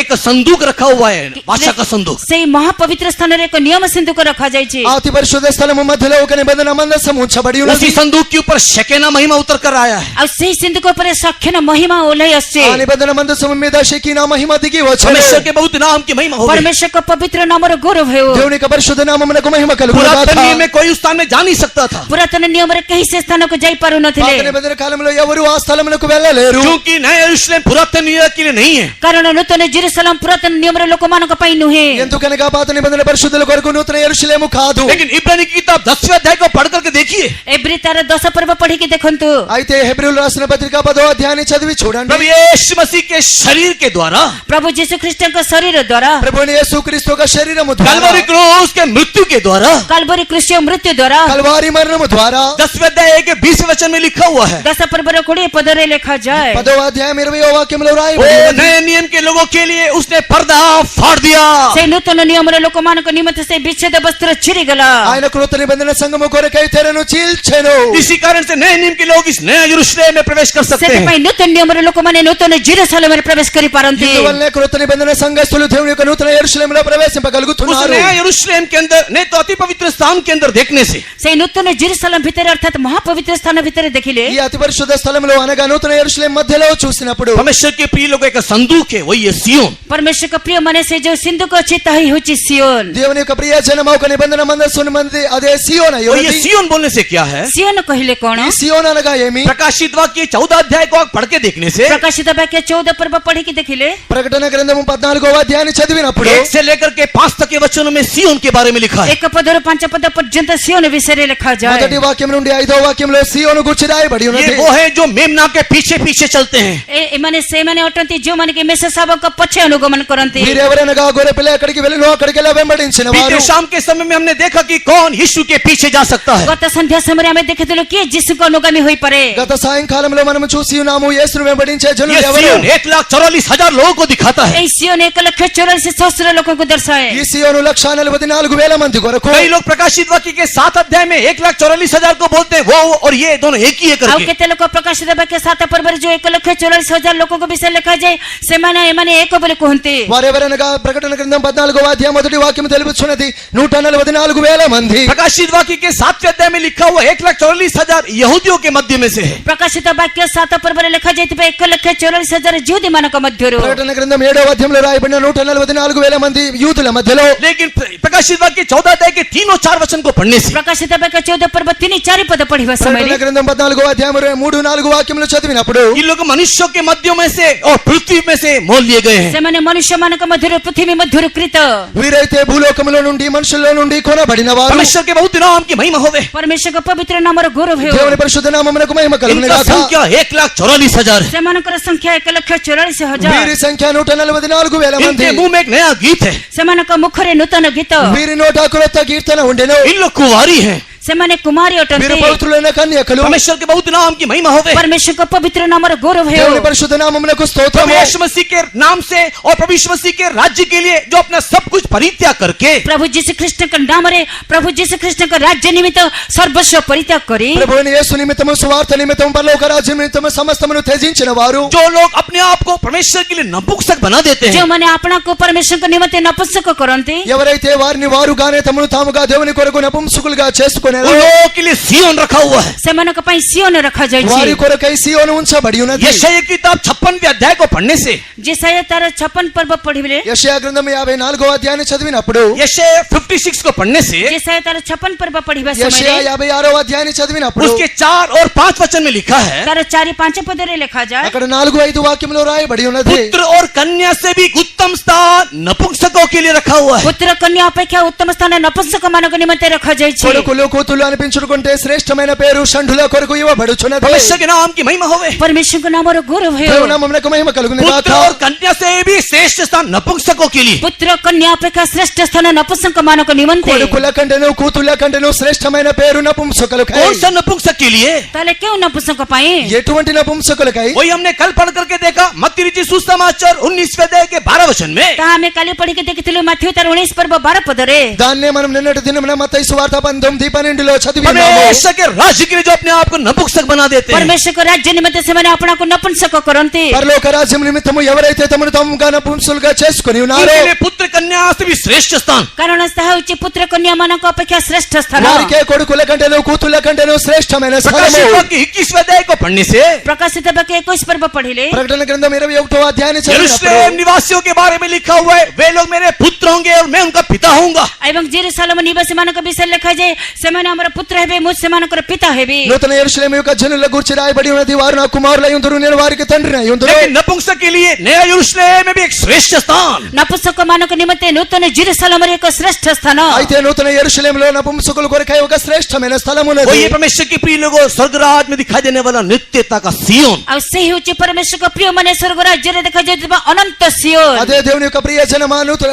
एक संदूक रखा हुआ है, भाषा का संदूक। ସେଇ ମହାପବିତ୍ର ସ୍ଥାନରେ ଏକ ନିୟମ ସିନ୍ଧୁକ ରଖାଯାଇଛି। ఆ అతి పరిశుద్ధ స్థలము మధ్యలో ఒక నిబంధన మందసం ఉంచబడి ఉన్నది उसी संदूक के ऊपर शेकेना महिमा उतर कर आया है। ଆଉ ସେଇ ସିନ୍ଧୁକ ଉପରେ ସାକ୍ଷୀନ ମହିମା ଓହ୍ଲାଇ ଆସିଛି। ఆ నిబంధన మందసం మీద షెకీనా మహిమ దిగి వచ్చెను परमेश्वर के बहुत नाम की महिमा हो गई। परमेश्वरको पवित्र नामର गौरव ହେଉ। దేవుని యొక్క పరిశుద్ధ నామమునకు మహిమ కలుగును पुरातन గాక नियम में कोई उस स्थान में जा नहीं सकता था, ପୁରାତନ ନିୟମରେ କେହି ସେ ସ୍ଥାନକୁ ଯାଇପାରୁନଥିଲେ, పాత నిబంధన కాలంలో ఎవరు ఆ స్థలమునకు వెళ్ళలేరు क्योंकि नया यरूशलेम पुरातन नियम के लिए नहीं है। କାରଣ ନୂତନ ଜେରୁସାଲେମ ପୁରାତନ ନିୟମର ଲୋକମାନଙ୍କ ପାଇଁ ନୁହେଁ। ఎందుకనగా పాత నిబంధన పరిశుద్ధుల కొరకు నూతన యెరూషలేము కాదు लेकिन इब्रानी की किताब 10वें अध्याय को पढ़ करके देखिए, ଏବ୍ରୀ ତାର 10 ପର୍ବ ପଢିକି ଦେଖନ୍ତୁ। అయితే హెబ్రీయులు రాసిన పత్రిక 10వ అధ్యాయాన్ని చదివి प्रभु చూడండి यीशु मसीह के शरीर के द्वारा, प्रभु यीशु ख्रीष्टଙ୍କ शरीर द्वारा, ప్రభుని యేసుక్రీస్తు యొక్క శరీరము ద్వారా कलवरी क्रूस के मृत्यु के द्वारा, काल्वरी क्रूस मृत्यु द्वारा, కల్వారి మరణము ద్వారా 10वें अध्याय के 20वें वचन में लिखा हुआ है, 10 పర్బର 20 పదରେ ଲେଖାଯାଏ। 10వ అధ్యాయం 20వ వాక్యంలో वो రాయబడి ఉన్నది. नए नियम के लोगों के लिए उसने पर्दा फाड़ दिया। ସେ ନୂତନ ନିୟମର ଲୋକମାନଙ୍କ ନିମନ୍ତେ ସେ ବିଚ୍ଛେଦ ବସ୍ତ୍ର ଛିରିଗଲା। ఆయన కృత నిబంధన సంఘము కొరకై తెరను చీల్చెను इसी कारण से नए नियम के लोग इस नया यरूशलेम में प्रवेश कर सकते हैं। ସେଥିପାଇଁ ନୂତନ ନିୟମର ଲୋକମାନେ ନୂତନ ଜେରୁସାଲେମରେ ପ୍ରବେଶ କରିପାରନ୍ତି। ఇందువల్లనే కృత నిబంధన సంఘస్థులు దేవుని యొక్క నూతన యెరూషలేములో उस ప్రవేశింపగలుగుతున్నారు नया यरूशलेम के अंदर नहीं तो अति पवित्र स्थान के अंदर देखने से ସେଇ ନୂତନ ଜେରୁସାଲେମ ଭିତରେ ଅର୍ଥାତ ମହାପବିତ୍ର ସ୍ଥାନ ଭିତରେ ଦେଖିଲେ ఈ అతి పరిశుద్ధ స్థలంలో అనగా నూతన యెరూషలేం మధ్యలో చూసినప్పుడు परमेश्वर के प्रिय लोगों का संदूक है, वही है सियोन। परमेश्वरको प्रिय माने से जो सिन्धुक ଅଛି ତାହା ହେଉଛି ସିଓନ। దేవుని యొక్క ప్రియ జనము ఒక నిబంధన మందస్సుని మంది అదే సియోన్ అయి और ये ఉన్నది. सियोन बोलने से क्या है? ସିଓନ କହିଲେ କଣ? ఈ సియోన్ అనగా ఏమి प्रकाशित वाक्य 14 अध्याय को आप पढ़ के देखने से ପ୍ରକାଶିତ ବାକ୍ୟ 14 ପର୍ବ ପଢିକି ଦେଖିଲେ ప్రకటన గ్రంథము 14వ అధ్యాయాన్ని చదివినప్పుడు 1 से लेकर के 5 तक के वचनों में सियोन के बारे में लिखा है। 1 ପଦରୁ 5 ପଦ ପର୍ଯ୍ୟନ୍ତ ସିଓନ ବିଷୟରେ ଲେଖାଯାଏ। మొదటి వాక్యం నుండి 5వ వాక్యంలో సియోను గురించి రాయబడి ये ఉన్నది. वो है जो मेमना के पीछे पीछे चलते हैं। ଏମାନେ ସେମାନେ ଅଟନ୍ତି ଯେଉଁମାନେ କି ମେଷ ଶାବକ ପଛେ ଅନୁଗମନ କରନ୍ତି। వీరెవరనగా గొర్రె పిల్ల ఎక్కడికి వెళ్ళినో అక్కడికి వెంబడించిన వారు. बीते शाम के समय में हमने देखा कि कौन यीशु के पीछे जा सकता है। ଗତ ସନ୍ଧ୍ୟା ସମୟରେ ଆମେ ଦେଖିଥିଲୁ କିଏ ଯୀଶୁଙ୍କ ଅନୁଗାମୀ ହୋଇପାରେ। గత సాయంకాలంలో మనము చూసి ఉన్నాము యేసును వెంబడించే జనులు ये ఎవరు. सियोन 1,44,000 लोगों को दिखाता है। ଏଇ ସିଓନ 1,44,000 ଲୋକଙ୍କୁ ଦର୍ଶାଏ। ఈ సియోను 1,44,000 మంది కొరకు. कई लोग प्रकाशित वाक्य के 7 अध्याय में 1,44,000 को बोलते हैं, वो और ये दोनों एक ही है ଆଉ करके। କେତେ ଲୋକ ପ୍ରକାଶିତ ବାକ୍ୟ 7 ପର୍ବରେ ଯୋଉ 1,44,000 ଲୋକଙ୍କ ବିଷୟରେ ଲେଖାଯାଏ ସେମାନେ ଏମାନେ ଏକ ବୋଲି କୁହନ୍ତି। వారెవరనగా ప్రకటన గ్రంథం 14వ అధ్యాయం మొదటి వాక్యం తెలుపుచున్నది 144,000 మంది. प्रकाशित वाक्य के 7वें अध्याय में लिखा हुआ 1,44,000 यहूदियों के मध्य में से है। ପ୍ରକାଶିତ ବାକ୍ୟ 7 ପର୍ବରେ ଲେଖାଯାଇଥିବା 1,44,000 ଯୁହଦୀ ମାନଙ୍କ ମଧ୍ୟରୁ। ప్రకటన గ్రంథం 7వ అధ్యాయంలో రాయబడిన 144,000 మంది యూదుల మధ్యలో. लेकिन प्रकाशित वाक्य 14 अध्याय के 3 और 4 वचन को पढ़ने से ପ୍ରକାଶିତ ବାକ୍ୟ 14 ପର୍ବ 3-4 ପଦ ପଢିବା ప్రకటన ସମୟରେ గ్రంథం 14వ అధ్యాయం 3-4 వాక్యములు చదివినప్పుడు इन लोग मनुष्यों के मध्य में से और पृथ्वी में से मोल लिए गए हैं। ସେମାନେ ମନୁଷ୍ୟମାନଙ୍କ ମଧ୍ୟରୁ ପୃଥିବୀ ମଧ୍ୟରୁ କୃତ। వీరైతే భూలోకములో నుండి మనుషుల్లో నుండి కొనబడిన వారు. परमेश्वर के बहुत नाम की महिमा होवे। परमेश्वरଙ୍କ ପବିତ୍ର ନାମର ଗୌରବ ହେଉ। దేవుని పరిశుద్ధ నామమునకు మహిమ కలుగును इनका గాక. संख्या 1,44,000 है। ସେମାନଙ୍କର ସଂଖ୍ୟା 1,44,000। వీరి సంఖ్య 144,000 మంది. इनके मुंह में एक नया गीत है। ସେମାନଙ୍କ ମୁଖରେ ନୂତନ ଗୀତ। వీరి నోట క్రొత్త కీర్తన ఉండెను. इन लोग कुंवारी हैं। ସେମାନେ କୁମାରୀ వీరు ଅଟନ୍ତି పవిత్రులైన కన్యకలు. परमेश्वर के बहुत नाम की महिमा होवे। ପରମେଶ୍ୱରଙ୍କ ପବିତ୍ର ନାମର ଗୌରବ ହେଉ। దేవుని పరిశుద్ధ నామమునకు प्रभु స్తోత్రము. यीशु मसीह के नाम से और प्रभु यीशु मसीह के राज्य के लिए जो अपना सब कुछ परित्याग करके ପ୍ରଭୁ ଯୀଶୁ ଖ୍ରୀଷ୍ଟଙ୍କ ନାମରେ ପ୍ରଭୁ ଯୀଶୁ ଖ୍ରୀଷ୍ଟଙ୍କ ରାଜ୍ୟ ନିମିତ୍ତ ସର୍ବସ୍ୱ ପରିତ୍ୟାଗ କରି ప్రభు అయిన యేసు నిమిత్తము సువార్త నిమిత్తము పరలోక రాజ్యం నిమిత్తము సమస్తమును త్యజించిన వారు, जो लोग अपने आप को परमेश्वर के लिए नपुंसक बना देते हैं, ଯେଉଁମାନେ ଆପଣାକୁ ପରମେଶ୍ୱରଙ୍କ ନିମନ୍ତେ ନପୁଂସକ କରନ୍ତି ఎవరైతే వారిని వారుగానే తమను తాముగా దేవుని కొరకు నపుంసకులుగా उन చేసుకునేదో लोगों के लिए सिय्योन रखा हुआ है। ସେମାନଙ୍କ ପାଇଁ ସିଓନ ରଖାଯାଇଛି। వారి కొరకై సియోను ఉంచబడి ఉన్నది. यशायाह की किताब 56वें अध्याय को पढ़ने से ଯେସାୟା ତାର 56 ପର୍ବ ପଢିଲେ, యెషయా గ్రంథం 54వ అధ్యాయాన్ని చదివినప్పుడు, यशायाह 56 को पढ़ने से ଯେସାୟା ତାର 56 పర్ବ పଢିବା యెషయా ସମୟରେ 56వ అధ్యాయాన్ని చదివినప్పుడు उसके 4 और 5 वचन में लिखा है, ତାର 4-5 పଦରେ ଲେଖାଯାଏ, అక్కడ 4-5 వాక్యంలో రాయబడి ఉన్నది. पुत्र और कन्या से भी उत्तम स्थान नपुंसकों के लिए रखा हुआ है। పుత్ర కన్యా అపేక్ష ఉత్తమ స్థాన నపుంసక ମାନଙ୍କ నిమిత్తే రଖାଯାଇଛି। కొడుకులు కూతుళ్ళు అనిపించుకుంటే శ్రేష్టమైన పేరు షంఢుల కొరకు ఇవ్వబడుచున్నది. परमेश्वर के नाम की महिमा होवे। పరమేశ్వరଙ୍କ నామର గౌరవ ହେଉ। దేవుని నామమునకు మహిమ కలుగును पुत्र గాక. और कन्या से भी श्रेष्ठ स्थान नपुंसकों के लिए। పుత్ర కన్యా అపేక్ష శ్రేష్ఠ స్థాన నపుంసక ମାନଙ୍କ నిମନ୍ତେ। కొడుకుల కంటేను కూతుళ్ళ కంటేను శ్రేష్టమైన పేరు నపుంసకులకై. कौन सा नपुंसक के लिए? ତାହେଲେ କେଉଁ నపుంసక ପାଇଁ? ఎటువంటి నపుంసకులకై? वही हमने कल पढ़ करके देखा मत्ती रचित सुसमाचार 19वें अध्याय के 12 वचन में। ତାହା ଆମେ କାଲି ପଢିକି ଦେଖିଥିଲୁ ମାଥ୍ୟୁ ତାର 19 పర్ବ 12 పଦରେ। దాన్నే మనం నిన్నటి దినమున మత్తయి సువార్త 19:12లో చదివినాము. परमेश्वर के राज्य के लिए जो अपने आप को नपुंसक बना देते हैं, పరమేశ్వరଙ୍କ రాజ్ୟ నిమిత్తే ସେମାନେ ଆପଣାକୁ నపుంసକ କରନ୍ତି। పరలోక రాజ్యం నిమిత్తము ఎవరైతే తమను తాముగా నపుంసకులుగా చేసుకుని ఉన్నారో, उनके लिए पुत्र कन्या से भी श्रेष्ठ स्थान। କାରଣ ତାହା ହେଉଛି పుత్ర కన్ୟା ମାନଙ୍କ ଅପେକ୍ଷା ଶ୍ରେଷ୍ଠ ସ୍ଥାନ। వారికే కొడుకుల కంటేను కూతుళ్ళ కంటేను శ్రేష్టమైన స్థలము. प्रकाशित वाक्य 21वें अध्याय को पढ़ने से ప్రకాశిత వాక్య 21 పర్ବ పଢిଲେ, ప్రకటన గ్రంథం 21వ అధ్యాయాన్ని यरूशलेम చదివినప్పుడు निवासियों के बारे में लिखा हुआ है, वे लोग मेरे पुत्र होंगे और मैं उनका पिता होऊंगा। ଏବଂ ଜେରୁସାଲେମ ନିବାସୀ ମାନଙ୍କ ବିଷୟରେ ଲେଖାଯାଏ, ସେମାନେ ଆମର పుత్ర ହେବେ, ମୁଁ ସେମାନଙ୍କର పిତା ହେବି। నూతన యెరూషలేము యొక్క జనుల గురించి రాయబడి ఉన్నది, వారు నా కుమారులై ఉందురు, నేను వారికి తండ్రిని అయి ఉందును. लेकिन नपुंसक के लिए नया यरूशलेम में भी एक श्रेष्ठ स्थान। నపుంసక ମାନଙ୍କ నిమిత్తే నూతన జెరూసలేమରେ ଏକ ଶ୍ରେଷ୍ଠ ସ୍ଥାନ। అయితే నూతన యెరూషలేములో నపుంసకుల కొరకై ఒక శ్రేష్టమైన స్థలం वो ఉన్నది. ये परमेश्वर के प्रिय लोगों स्वर्गराज में दिखाई देने वाला नित्यता का सियोन। ଆଉ ସେ ହେଉଛି ପରମେଶ୍ୱରଙ୍କ ପ୍ରିୟ ମାନେ ସ୍ୱର୍ଗ ରାଜ୍ୟରେ ଦେଖାଯାଉଥିବା ଅନନ୍ତ సియోన్। అదే దేవుని యొక్క ప్రియ జనమా నూతన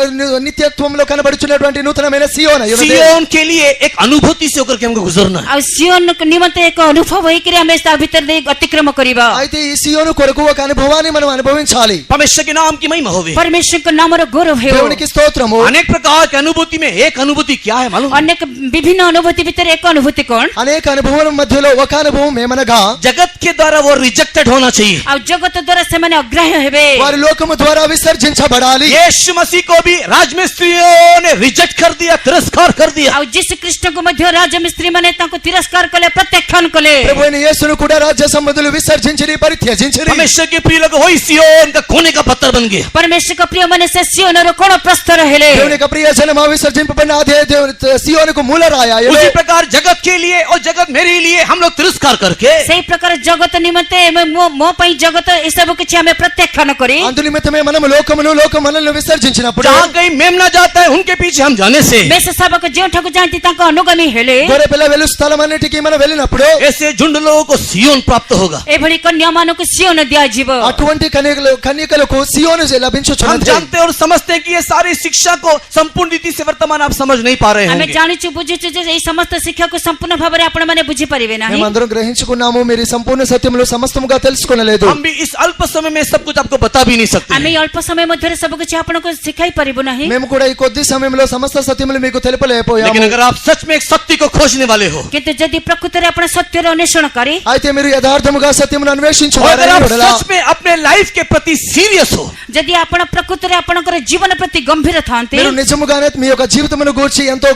నిత్యత్వంలో కనబడుచున్నటువంటి నూతనమైన సియోన్ అయి ఉన్నది. सियोन के लिए एक अनुभूति से होकर के हमको गुजरना है। ଆଉ సియోన్ నిమిత్తే ଏକ ଅନୁଭବ ହେଇକିରି ଆମେ ତା ଭିତରେ ଦେଇ ଅତିକ୍ରମ କରିବା। అయితే ఈ సియోను కొరకు ఒక అనుభవాన్ని మనం అనుభవించాలి. परमेश्वर के नाम की महिमा होवे। ପରମେଶ୍ୱରଙ୍କ ନାମର ଗୌରବ ହେଉ। దేవునికి స్తోత్రము. अनेक प्रकार की अनुभूति में एक अनुभूति क्या है मालूम? ଅନେକ ବିଭିନ୍ନ ଅନୁଭୂତି ଭିତରେ ଏକ ଅନୁଭୂତି କଣ? అనేక అనుభవం మధ్యలో ఒక అనుభవం ఏమనగా, जगत के द्वारा वो रिजेक्टेड होना चाहिए। ଆଉ ଜଗତ ଦ୍ୱାରା ସେମାନେ ଅଗ୍ରାହ୍ୟ ହେବେ। వారి లోకము ద్వారా విసర్జించబడాలి. यीशु मसीह को भी राजमिस्त्रियों ने रिजेक्ट कर दिया, तिरस्कार कर दिया। ଆଉ ଯୀଶୁ ଖ୍ରୀଷ୍ଟଙ୍କୁ ମଧ୍ୟ ରାଜମିସ୍ତ୍ରୀ ମାନେ ତାଙ୍କୁ ତିରସ୍କାର କଲେ, ପ୍ରତ୍ୟାଖ୍ୟାନ କଲେ। ప్రభు అయిన యేసును కూడా రాజ్య సంబంధులు విసర్జించిరి, పరిత్యజించిరి. परमेश्वर के प्रिय लोग वही सियोन का कोने का पत्थर बन गया। ପରମେଶ୍ୱରଙ୍କ ପ୍ରିୟ ମାନେ ସେ ସିଓନର କୋଣ ପ୍ରସ୍ତର ହେଲେ। దేవుని యొక్క ప్రియ జనమా విసర్జింపబడిన అదే దేవుని సియోనుకు మూలరాయి అయ్యను. उसी प्रकार जगत के लिए और जगत मेरे लिए हम लोग तिरस्कार करके ସେଇ ପ୍ରକାର ଜଗତ ନିମନ୍ତେ ମୋ ପାଇଁ ଜଗତ ଏସବୁ କିଛି ଆମେ ପ୍ରତ୍ୟାଖ୍ୟାନ କରି, అందు నిమిత్తమే మనము లోకమును లోకం మనల్ని విసర్జించినప్పుడు, जहाँ कहीं मेमना जाता है उनके पीछे हम जाने से ମେଷ ଶାବକ ଯେଉଁଠାକୁ ଯାଆନ୍ତି ତାଙ୍କ ଅନୁଗାମୀ ହେଲେ, గొర్రె పిల్ల వెలు స్థలం అన్నిటికీ మనం వెళ్ళినప్పుడు ऐसे झुंड लोगों को सियोन प्राप्त होगा। ଏଭଳି କନ୍ୟାମାନଙ୍କୁ ସିଓନ ଦିଆଯିବ। అటువంటి కన్యకలకు సియోను हम లభించుచున్నది. जानते और समझते हैं कि ये सारी शिक्षा को संपूर्ण रीति से वर्तमान आप समझ नहीं पा रहे ଆମେ होंगे। ଜାଣିଛୁ ବୁଝୁଛୁ ଯେ ଏଇ ସମସ୍ତ ଶିକ୍ଷାକୁ ସମ୍ପୂର୍ଣ୍ଣ ଭାବରେ ଆପଣମାନେ ବୁଝିପାରିବେ ନାହିଁ। మేమందరం గ్రహించుకున్నాము, మీరు ఈ సంపూర్ణ సత్యములు సమస్తముగా తెలుసుకొనలేదు. हम भी इस अल्प समय में सब कुछ आपको बता भी नहीं सकते ଆମେ हैं। ଏଇ ଅଳ୍ପ ସମୟ ମଧ୍ୟରେ ସବୁ କିଛି ଆପଣଙ୍କୁ ଶିଖାଇ ପାରିବୁ ନାହିଁ। మేము కూడా ఈ కొద్ది సమయంలో సమస్త సత్యములు మీకు తెలుపలేకపోయాము. लेकिन अगर आप सच में एक सत्य को खोजने वाले हो, କିନ୍ତୁ ଯଦି ପ୍ରକୃତରେ ଆପଣ ସତ୍ୟର ଅନ୍ୱେଷଣ କରି, అయితే మీరు యథార్థముగా సత్యమును అన్వేషించు और अगर आप వారైన యెడల, सच में अपने लाइफ के प्रति सीरियस हो, ଯଦି ଆପଣ ପ୍ରକୃତରେ ଆପଣଙ୍କର ଜୀବନ ପ୍ରତି ଗମ୍ଭୀର ଥାନ୍ତି, మీరు నిజముగానే మీ యొక్క జీవితమును గూర్చి ఎంతో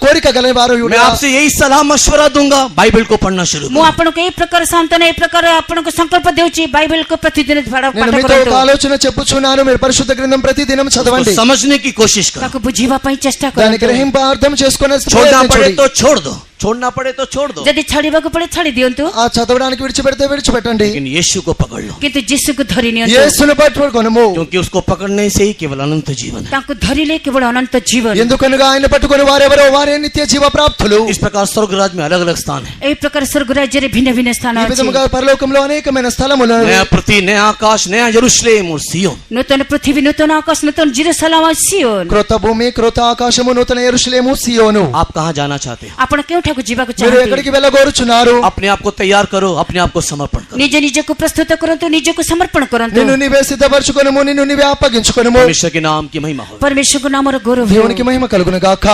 కోరిక గల వారు मैं आपसे यही सलाह मशवरा दूंगा, बाइबल को पढ़ना शुरू ମୁଁ करो। ଆପଣଙ୍କୁ ଏଇ ପ୍ରକାର ସାନ୍ତ୍ୱନା, ଏଇ ପ୍ରକାର ଆପଣଙ୍କୁ ସଂକଳ୍ପ ଦେଉଛି, ବାଇବେଲକୁ ପ୍ରତିଦିନ ପାଠ నేను మీతో କରନ୍ତୁ। ఒక ఆలోచన చెప్పుచున్నాను, మీరు పరిశుద్ధ గ్రంథం ప్రతి దినం చదవండి, उसको समझने की कोशिश करो। ତାକୁ ବୁଝିବା ପାଇଁ ଚେଷ୍ଟା దాన్ని କରନ୍ତୁ। గ్రహింప అర్థం చేసుకునే छोड़ना पड़े ప్రయత్నించండి. तो छोड़ दो, छोड़ना पड़े तो छोड़ दो, ଯଦି ଛାଡିବାକୁ ପଡେ ଛାଡି ଦିଅନ୍ତୁ, ఆ చదవడానికి విడిచిపెడితే విడిచిపెట్టండి. लेकिन यीशु को पकड़ लो, କିନ୍ତୁ ଯୀଶୁକୁ ଧରି ନିଅନ୍ତୁ। యేసును పట్టుకొనుము, क्योंकि उसको पकड़ने से ही केवल अनंत जीवन है। ତାଙ୍କୁ ଧରିଲେ କେବଳ ଅନନ୍ତ ଜୀବନ। ఎందుకనగా ఆయన పట్టుకొని వారెవరో వారే నిత్య జీవ ప్రాప్తులు. इस प्रकार स्वर्ग राज में अलग अलग स्थान है। ଏଇ ପ୍ରକାର ସ୍ୱର୍ଗ ରାଜ୍ୟରେ ଭିନ୍ନ ଭିନ୍ନ ସ୍ଥାନ ఈ ଅଛି। విధముగా పరలోకంలో అనేకమైన స్థలములు, नया पृथ्वी, नया आकाश, नया यरूशलेम और सियोन। ନୂତନ ପୃଥିବୀ, ନୂତନ ଆକାଶ, ନୂତନ ଜେରୁସାଲେମ, ସିଓନ। క్రొత్త భూమి, క్రొత్త ఆకాశము, నూతన యెరూషలేము, సియోను. आप कहाँ जाना चाहते हो? ଆପଣ କେଉଁଠାକୁ केठाको जीवाको మీరు चाहन्ते ఎక్కడికి వెళ్ళగోరుచున్నారు? अपने आप को तैयार करो, अपने आप को समर्पण करो। निज निजको प्रस्तुत करन्तु निजको समर्पण करन्तु నిన్ను నీవే సిద్ధపరచుకొనుము, నిన్ను నీవే అప్పగించుకొనుము. परमेश्वर के नाम की महिमा हो। परमेश्वरको नाम र गौरव हो। దేవునికి మహిమ కలుగును గాక.